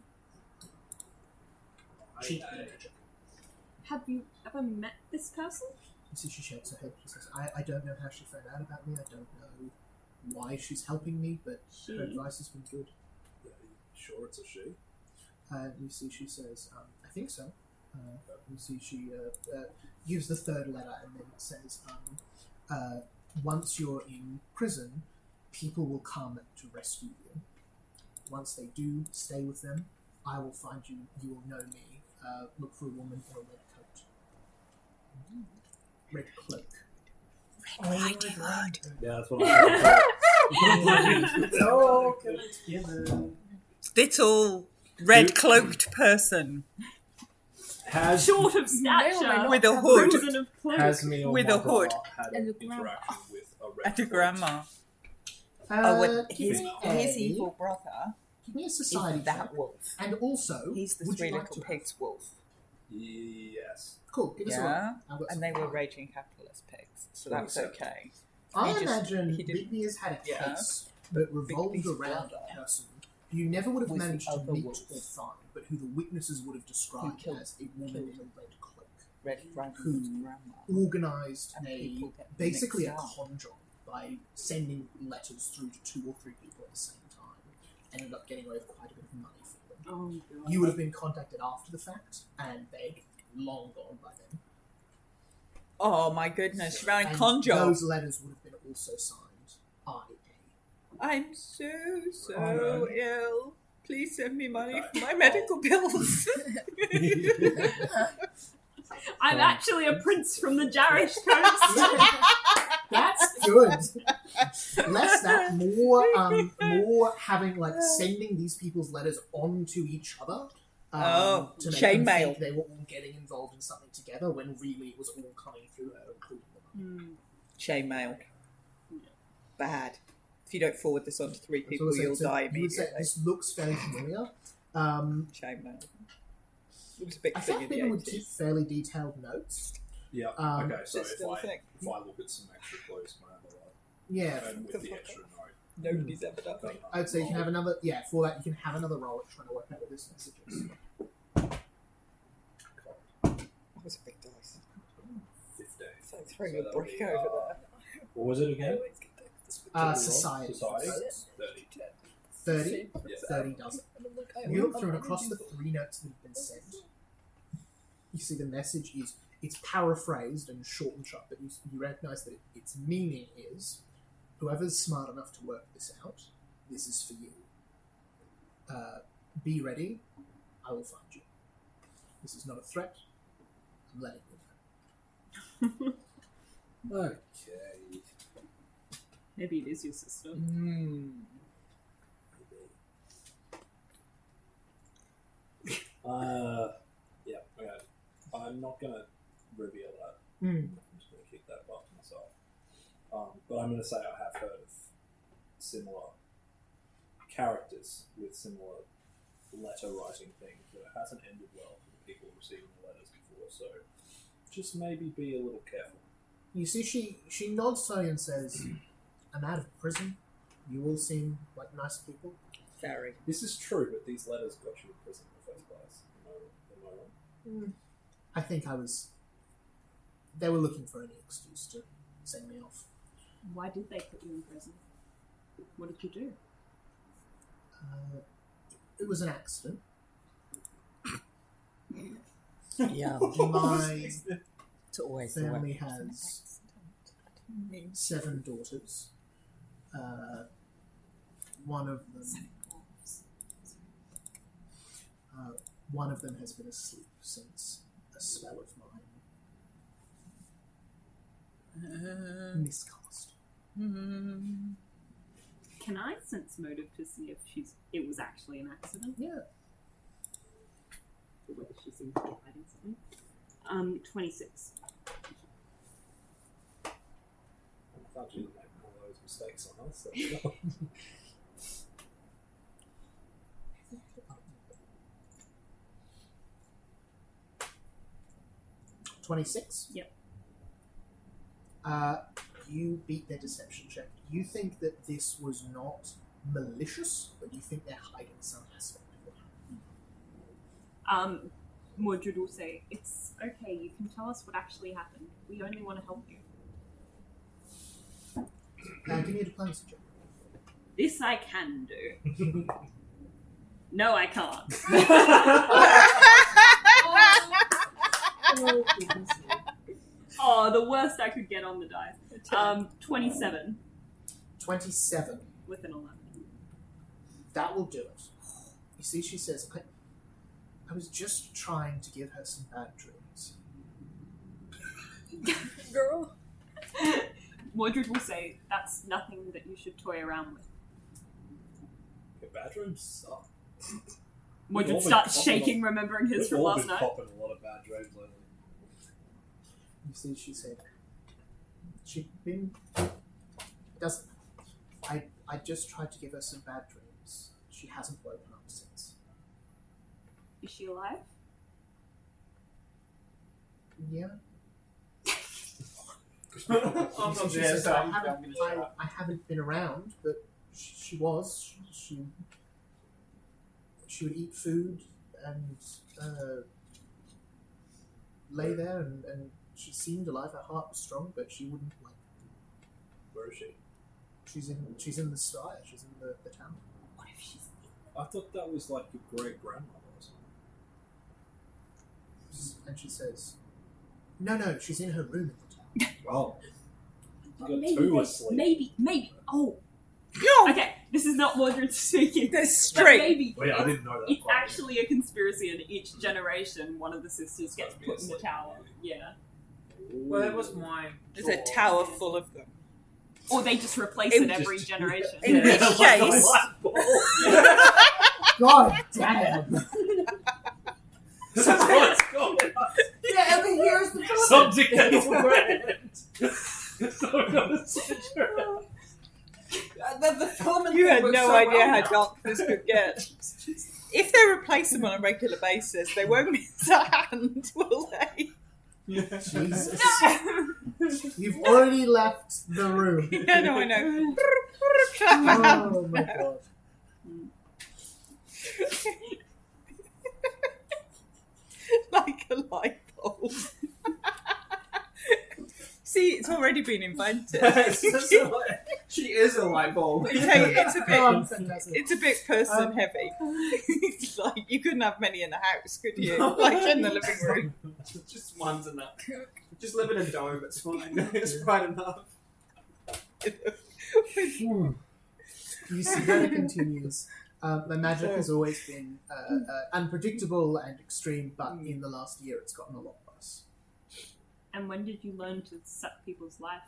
Cheap magic. Have you ever met this person? You see, she shakes her head. She says, I don't know how she found out about me. I don't know why she's helping me, but her advice has been good. Are you sure it's a she? You see, she says, I think so. You see, she gives the third letter and then says, once you're in prison, people will come to rescue you. Once they do, stay with them. I will find you. You will know me. Look for a woman in a red coat. Red cloak. Yeah, that's what I It's all coming together. Little red cloaked person Has Short of may or may stature, not with a have hood. crimson of cloak. has me or With my a hood. brother had And an a grandma. interaction with a red and a cloak? grandma. Give me His a- evil brother Give me a is society that check. wolf. And also, He's the would three you like little to pigs wolf. Yes. Cool. Give us a roll. Yeah, I've got and they some. were raging capitalist pigs, so that was 27. okay. I he just- imagine he didn't- Bigby has had a Yeah. case that revolved Bigby's around brother a person who you never would have was the managed to other meet wolf. or find, but who the witnesses would have described killed- as a woman in a red cloak. Red dragon's Who- grandma. Organised And a people get basically a mixed up. con job by sending letters through to 2 or 3 people at the same time. Ended up getting away with quite a bit of money for them. Oh, God. You would have been contacted after the fact, and they'd long gone by then. Oh my goodness, she ran a And con job. those letters would have been also signed IA. I'm so Oh, ill. Please send me money for my medical bills. I'm actually a prince from the Jarish coast. That's good. Less that, more having sending these people's letters on to each other. To make chain them mail. think they were all getting involved in something together when really it was all coming through her, including them. Chain mail. Bad. If you don't forward this on to 3 people, So you'll die you would say immediately. this looks fairly familiar. Chain mail. It was a big I thing think in the people would keep 80s. fairly detailed notes. Yeah. Okay. So It's if still a I thing. look at some extra clues, can I have a roll? Yeah, And with The the fuck extra note. Nobody's ever done that. I'd say you can have another. Yeah, for that you can have another roll at trying to work out what this message is. That was a big dice. 15. It's like throwing So a that'll brick be, over there. What was it again? Society. Society. 30. 30. Yeah. 30 does it. You look through and across the 3 notes that have been sent, you see the message is, it's paraphrased and short and sharp, but you recognise that its meaning is, whoever's smart enough to work this out, this is for you. Be ready, I will find you. This is not a threat, I'm letting you know. Okay. Maybe it is your sister. Yeah. Okay. I'm not gonna reveal that. Mm. I'm just gonna keep that part to myself. But I'm gonna say I have heard of similar characters with similar letter writing things, but it hasn't ended well for the people receiving the letters before. So just maybe be a little careful. You see, she nods slowly and says, I'm out of prison. You all seem like nice people. Very. This is true, but these letters got you in prison in the first place. Am I wrong? I think I was. They were looking for any excuse to send me off. Why did they put you in prison? What did you do? It was an accident. Yeah. My It's always family has 7 daughters. One of them has been asleep since a spell of mine miscast. Can I sense motive to see if it was actually an accident? Yeah. Or whether she seems to be hiding something. 26. I thought you would make all those mistakes on us. So. 26? Yep. You beat their deception check. You think that this was not malicious, but you think they're hiding some aspect of it. Mordred will say, "It's okay, you can tell us what actually happened. We only want to help you." Give me a diplomacy check. This I can do. No, I can't. Oh, the worst I could get on the dice. 27 27. with an 11. That will do it. You see, she says, I was just trying to give her some bad dreams. Girl. Mordred will say, "That's nothing that you should toy around with." Okay, bad dreams suck. Mordred all been starts copping shaking, remembering his We've from all last been night. copping a lot of bad dreams lately. You see, she said, she'd been... Doesn't... I just tried to give her some bad dreams. She hasn't woken up since. Is she alive? Yeah. I'm not She there, says, so I I'm haven't, going to shut up. I haven't been around, but she was. She would eat food and lay there, and she seemed alive. Her heart was strong, but she wouldn't like. Where is she? She's in the spire. She's in the town. What if she's... I thought that was like your great grandmother or something. And she says, "No, she's in her room in the town." Well, you got maybe, two asleep. maybe. Oh, No! okay. This is not Mordred speaking. They're But straight. maybe Well, yeah, I didn't know that. it's part. actually a conspiracy, and each generation, one of the sisters gets put in the tower. Yeah. Well, that was mine. There's a tower full of them. Or they just replace It it was every generation. In which like a case, light bulb. God damn! What's going on? Yeah, and here's the Something has went. So gotta switch her. The filament you thing had works no so idea well how now. dark this could get. If they replace them on a regular basis, they won't miss a hand, will they? Jesus. You've already left the room. Yeah, no, I know. Clap a hand. Oh my god. Like a light bulb. See, it's already been invented. She is a light bulb. Okay, Oh, fantastic. it's a bit person heavy. It's like you couldn't have many in the house, could you? Like in the living room. Just one's enough. Just live in a dome, it's fine. It's quite enough. You see that it continues. My magic has always been unpredictable and extreme, but in the last year it's gotten a lot worse. And when did you learn to suck people's life?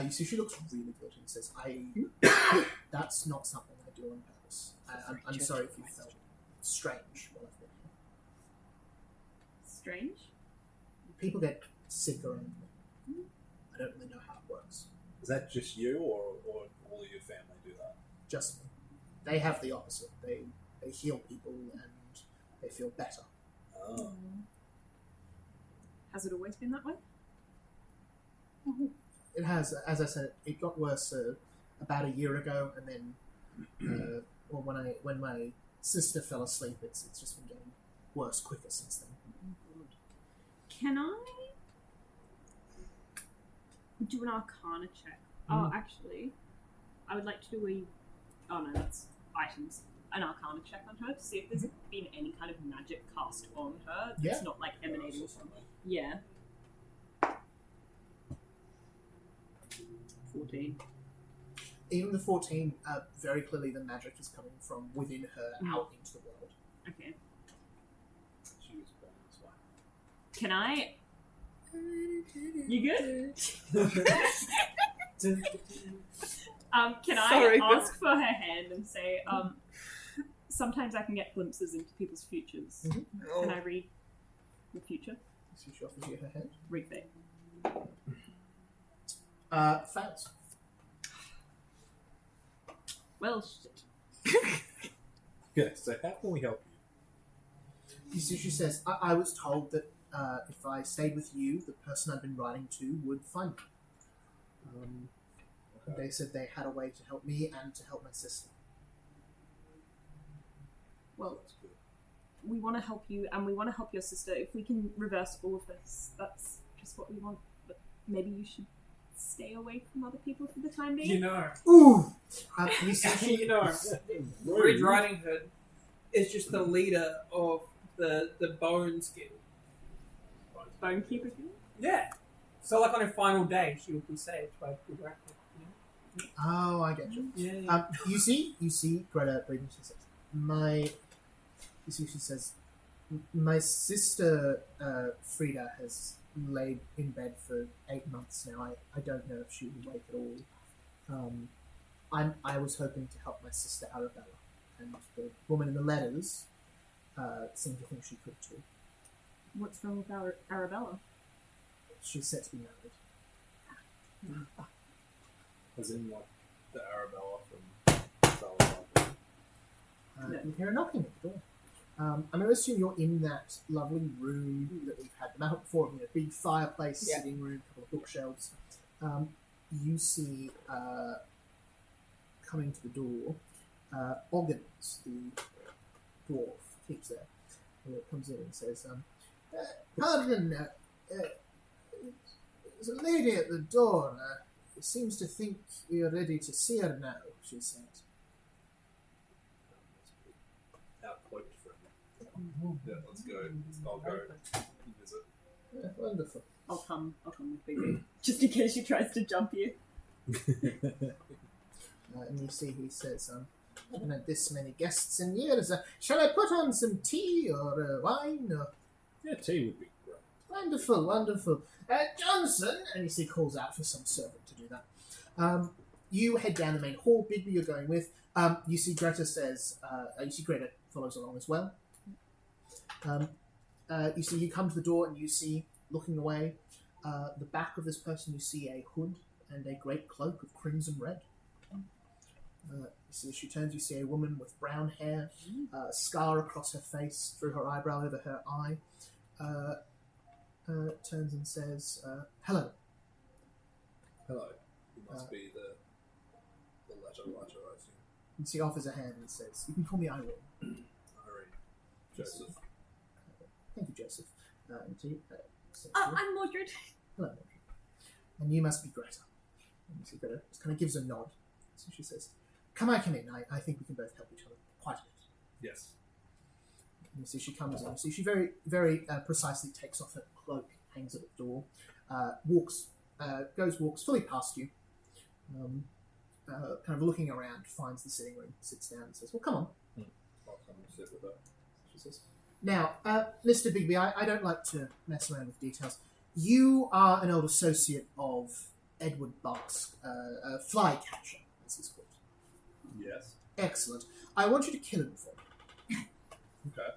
You see, she looks really good and says, that's not something I do on purpose. I'm sorry if you felt strange while I've been here. Strange? People get sick around me. I don't really know how it works. Is that just you, or all of your family do that? Just me. They have the opposite. They heal people and they feel better. Oh. Has it always been that way? It has, as I said, it got worse about a year ago, and then, when my sister fell asleep. It's just been getting worse quicker since then. Can I do an Arcana check? Oh, actually, I would like to do oh no, that's items. An Arcana check on her to see if there's been any kind of magic cast on her that's not like emanating from her. Yeah. 14. Even the 14, very clearly the magic is coming from within her out into the world. Okay. She was born this way. Can I? You good? Can Sorry, I ask for her hand and say, sometimes I can get glimpses into people's futures. Can I read the future? So she offers you her hand. Read fate. Fails. Well, shit. Yeah, so how can we help you? You see, she says, I was told that if I stayed with you, the person I've been writing to would find me. They said they had a way to help me and to help my sister. Well, we want to help you and we want to help your sister. If we can reverse all of this, that's just what we want. But maybe you should stay away from other people for the time being. You know, Ooh! You see, you know, Red Riding Hood is just the leader of the Bones Guild. Bonekeeper Guild? Yeah. So, like on her final day, she will be saved by good rapper. oh, I get you. Yeah. You see, Greta breathing. She says, she says, my sister Frida has laid in bed for 8 months now. I don't know if she will wake at all. I was hoping to help my sister Arabella, and the woman in the letters seemed to think she could too. What's wrong with Arabella? She's set to be married. As in, like, the Arabella from Salazar. You hear a knocking at the door. I'm going to assume you're in that lovely room that we've had them out before. A big fireplace, sitting room, a couple of bookshelves. You see coming to the door, Oggins, the dwarf, keeps there. Comes in and says, pardon, there's a lady at the door. Seems to think you're ready to see her now, she said. Outcloaked friend. Yeah, let's go. I'll go visit. Yeah, wonderful. I'll come with Bigby. Just in case she tries to jump you. And you see he says, I haven't had this many guests in years. Shall I put on some tea or wine? Or... Yeah, tea would be great. Wonderful, wonderful. Johnson, and you see calls out for some servant to do that. You head down the main hall. Bigby you're going with. You see Greta says, you see Greta follows along as well. You see you come to the door and you see, looking away, the back of this person, you see a hood and a great cloak of crimson red. You see, as she turns, you see a woman with brown hair, a scar across her face, through her eyebrow, over her eye. Turns and says, hello. Hello. You must be the letter writer, I assume. And she offers a hand and says, you can call me Irene. Irene. Joseph. Thank you, Joseph. And she, says, I'm Mordred. hello, Mordred. And you must be Greta. And you see Greta just kind of gives a nod. So she says, come in. I think we can both help each other quite a bit. Yes. And you see she comes in. You see she very, very precisely takes off her cloak, hangs it at the door, walks fully past you, kind of looking around, finds the sitting room, sits down and says, well, come on. I'll come and sit with her. She says, now, Mr. Bigby, I don't like to mess around with details. You are an old associate of Edward Buck's flycatcher, as he's called. Yes. Excellent. I want you to kill him for me. Okay.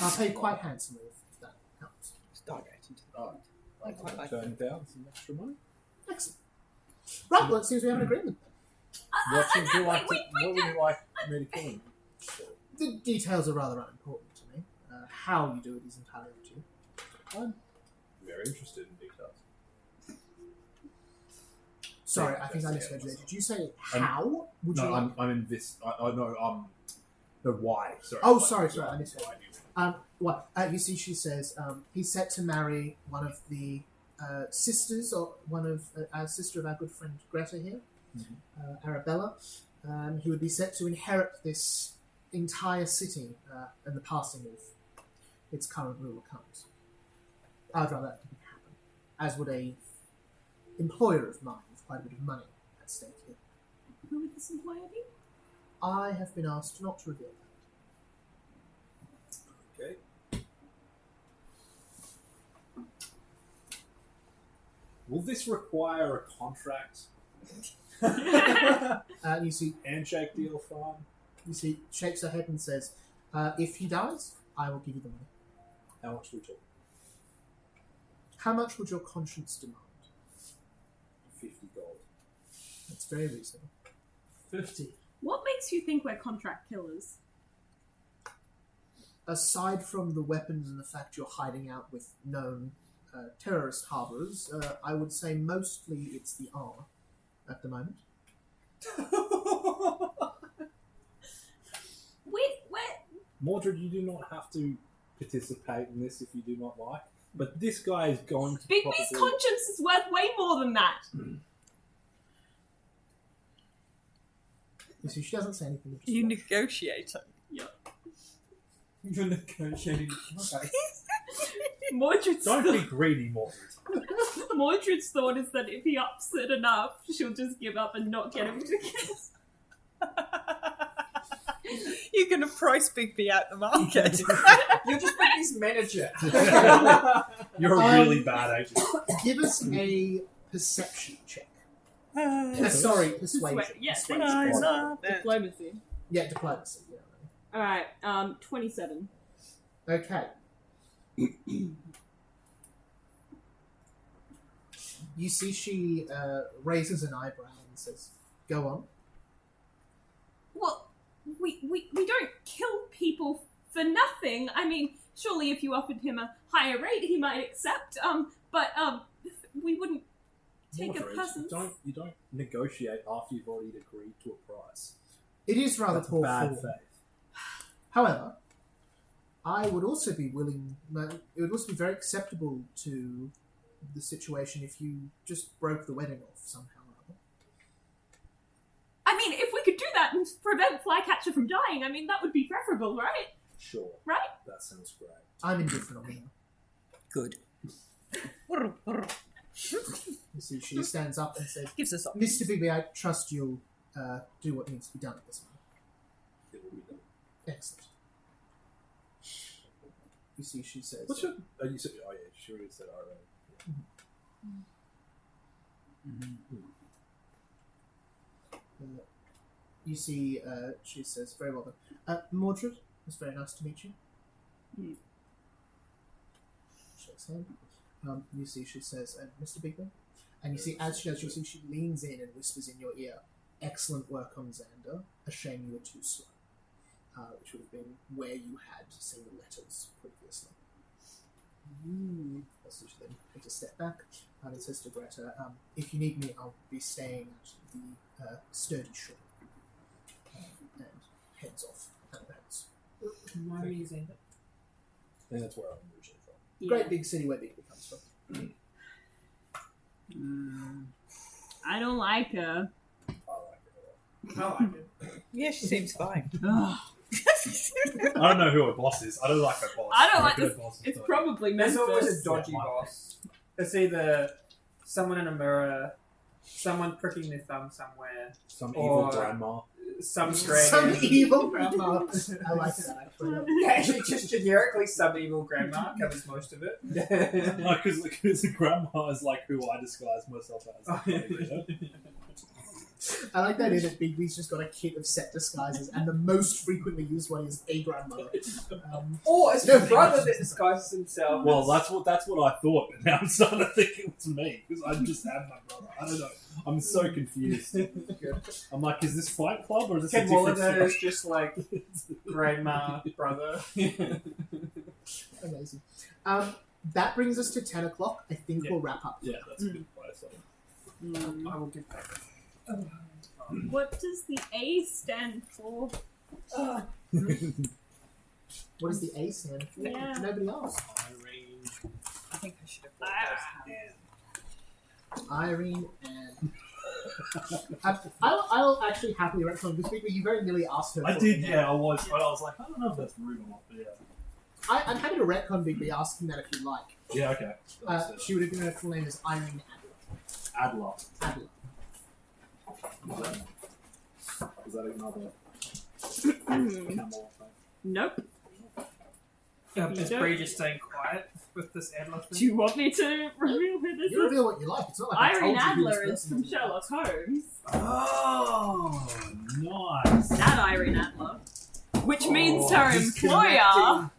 I'll pay quite handsomely if that helps. Start getting to the Oh, point. I quite like turn down some extra money. Excellent. Right, well, it seems we have an agreement then. What would you like me to kill him? The details are rather unimportant to me. How you do it is entirely up to you. I'm very interested in details. Sorry, I think I misheard you there. Did you say how would you like? I'm in this. I know. No, why? Sorry. Oh, why- sorry, why- I missed it. why do you- What you see, she says he's set to marry one of the sisters, or one of our sister of our good friend Greta here, Arabella. He would be set to inherit this entire city in the passing of its current ruler comes. I'd rather that didn't happen, as would a employer of mine with quite a bit of money at stake here. Who would this employer be? I have been asked not to reveal that. Okay. Will this require a contract? You see, Handshake deal fine? shakes her head and says, "If he dies, I will give you the money. How much do we talk? How much would your conscience demand?" 50 gold. That's very reasonable. 50. What makes you think we're contract killers? Aside from the weapons and the fact you're hiding out with known terrorist harbourers, I would say mostly it's the armour at the moment. Wait. Mordred, you do not have to participate in this if you do not like. But this guy is going to Bigby's probably... conscience is worth way more than that. You see, she doesn't say anything. You negotiator. You're negotiating the contract. Mordred's Don't be greedy, Mordred. Mordred's thought is that if he ups it enough, she'll just give up and not get him to kiss. You're going to price Bigby out the market. You're just Bigby's manager. You're a really bad agent. Give us a perception check. Sorry, persuasion. Yes, Persuasion. diplomacy. Yeah, diplomacy. Yeah. Alright, 27. Okay. You see, she raises an eyebrow and says, "Go on." Well, we don't kill people for nothing. I mean, surely if you offered him a higher rate, he might accept. But we wouldn't take Mordred, a person's... you don't negotiate after you've already agreed to a price. It is rather That's poor bad form. faith. However, I would also be willing. It would also be very acceptable to the situation if you just broke the wedding off somehow or other. I mean, if we could do that and prevent Flycatcher from dying, I mean, that would be preferable, right? Sure. Right? That sounds great. I'm indifferent on that. Good. You see, she stands up and says, Gives us "Mr. Bigby, I trust you'll do what needs to be done at this moment." It will be done. Excellent. You see, she says, What's your... Oh, you said... Oh, yeah, she already said already. you see, she says, "Very well then. Mordred, it's very nice to meet you." Mm. Shakes hand. You see, she says, "Mr. Bigby," and you see, as she does, you see, she leans in and whispers in your ear, "Excellent work on Xander. A shame you were too slow." Which would have been where you had seen the letters previously. So she then takes a step back and says to Greta, "If you need me, I'll be staying at the sturdy shore." And heads off at the house. My reason. I think that's where I'm originally from. Great big city where Bigby comes from. I don't like her. I like it. I like it. Yeah, she seems fine. Ugh. I don't know who her boss is. I don't like her boss. I don't like Her this. boss is It's not- probably There's always Memphis. a dodgy Yeah, boss. It's either someone in a mirror, someone pricking their thumb somewhere, some or- evil grandma. some Some dragon. evil grandma. I like that actually. Actually, just generically, some evil grandma covers most of it. No, because the grandma is like who I disguise myself as. Oh, yeah. I like that in that Bigby's just got a kit of set disguises, and the most frequently used one is a grandmother. Or it's No, his brother that disguises himself. Well, that's what I thought, but now I'm starting to think it was me because I just have my brother. I don't know. I'm so confused. I'm like, is this Fight Club or is this Ken a different Wallander show? is just like grandma, brother. Amazing. That brings us to 10 o'clock. I think Yeah. we'll wrap up. Yeah, that's a good place. I will give that. What does the A stand for? What does the A stand for? Yeah. Nobody else. Irene. I think I should have thought those. Irene and. I'll actually happily retcon this week, but you very nearly asked her. I for did, it. yeah. I was like, I don't know if that's rude or not, but yeah. I'm happy to retcon Bigby asking that if you like. Yeah, okay. She would have given her full name as Irene Adler. Adler. Is that another camel thing? Nope. Is Bree just staying quiet with this Adler thing? Do you want me to reveal who this You is? reveal what you like. It's not like I Irene told you who Adler this is person from is. Sherlock Holmes. Oh, nice. That Irene Adler. Which means Oh, her he's employer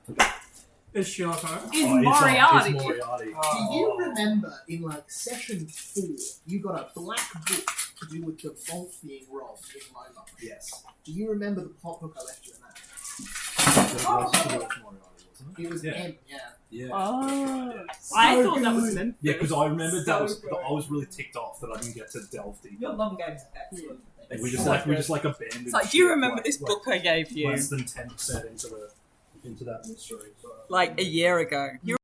Is Sherlock Holmes? is Oh, Moriarty. It's Moriarty. Do you remember in like session 4, you got a black book to do with the vault being robbed in Loma? Yes. Do you remember the plot book I left you in that? It was Yeah. M, yeah. Yeah. Oh. I thought that was Memphis. Yeah, because I remember So that was. good. I was really ticked off that I didn't get to delve deep. Your long game's excellent. And we just abandoned. It's like, do you shit, remember like- this like book I gave you Less than 10% into that mystery. So. like a year ago? You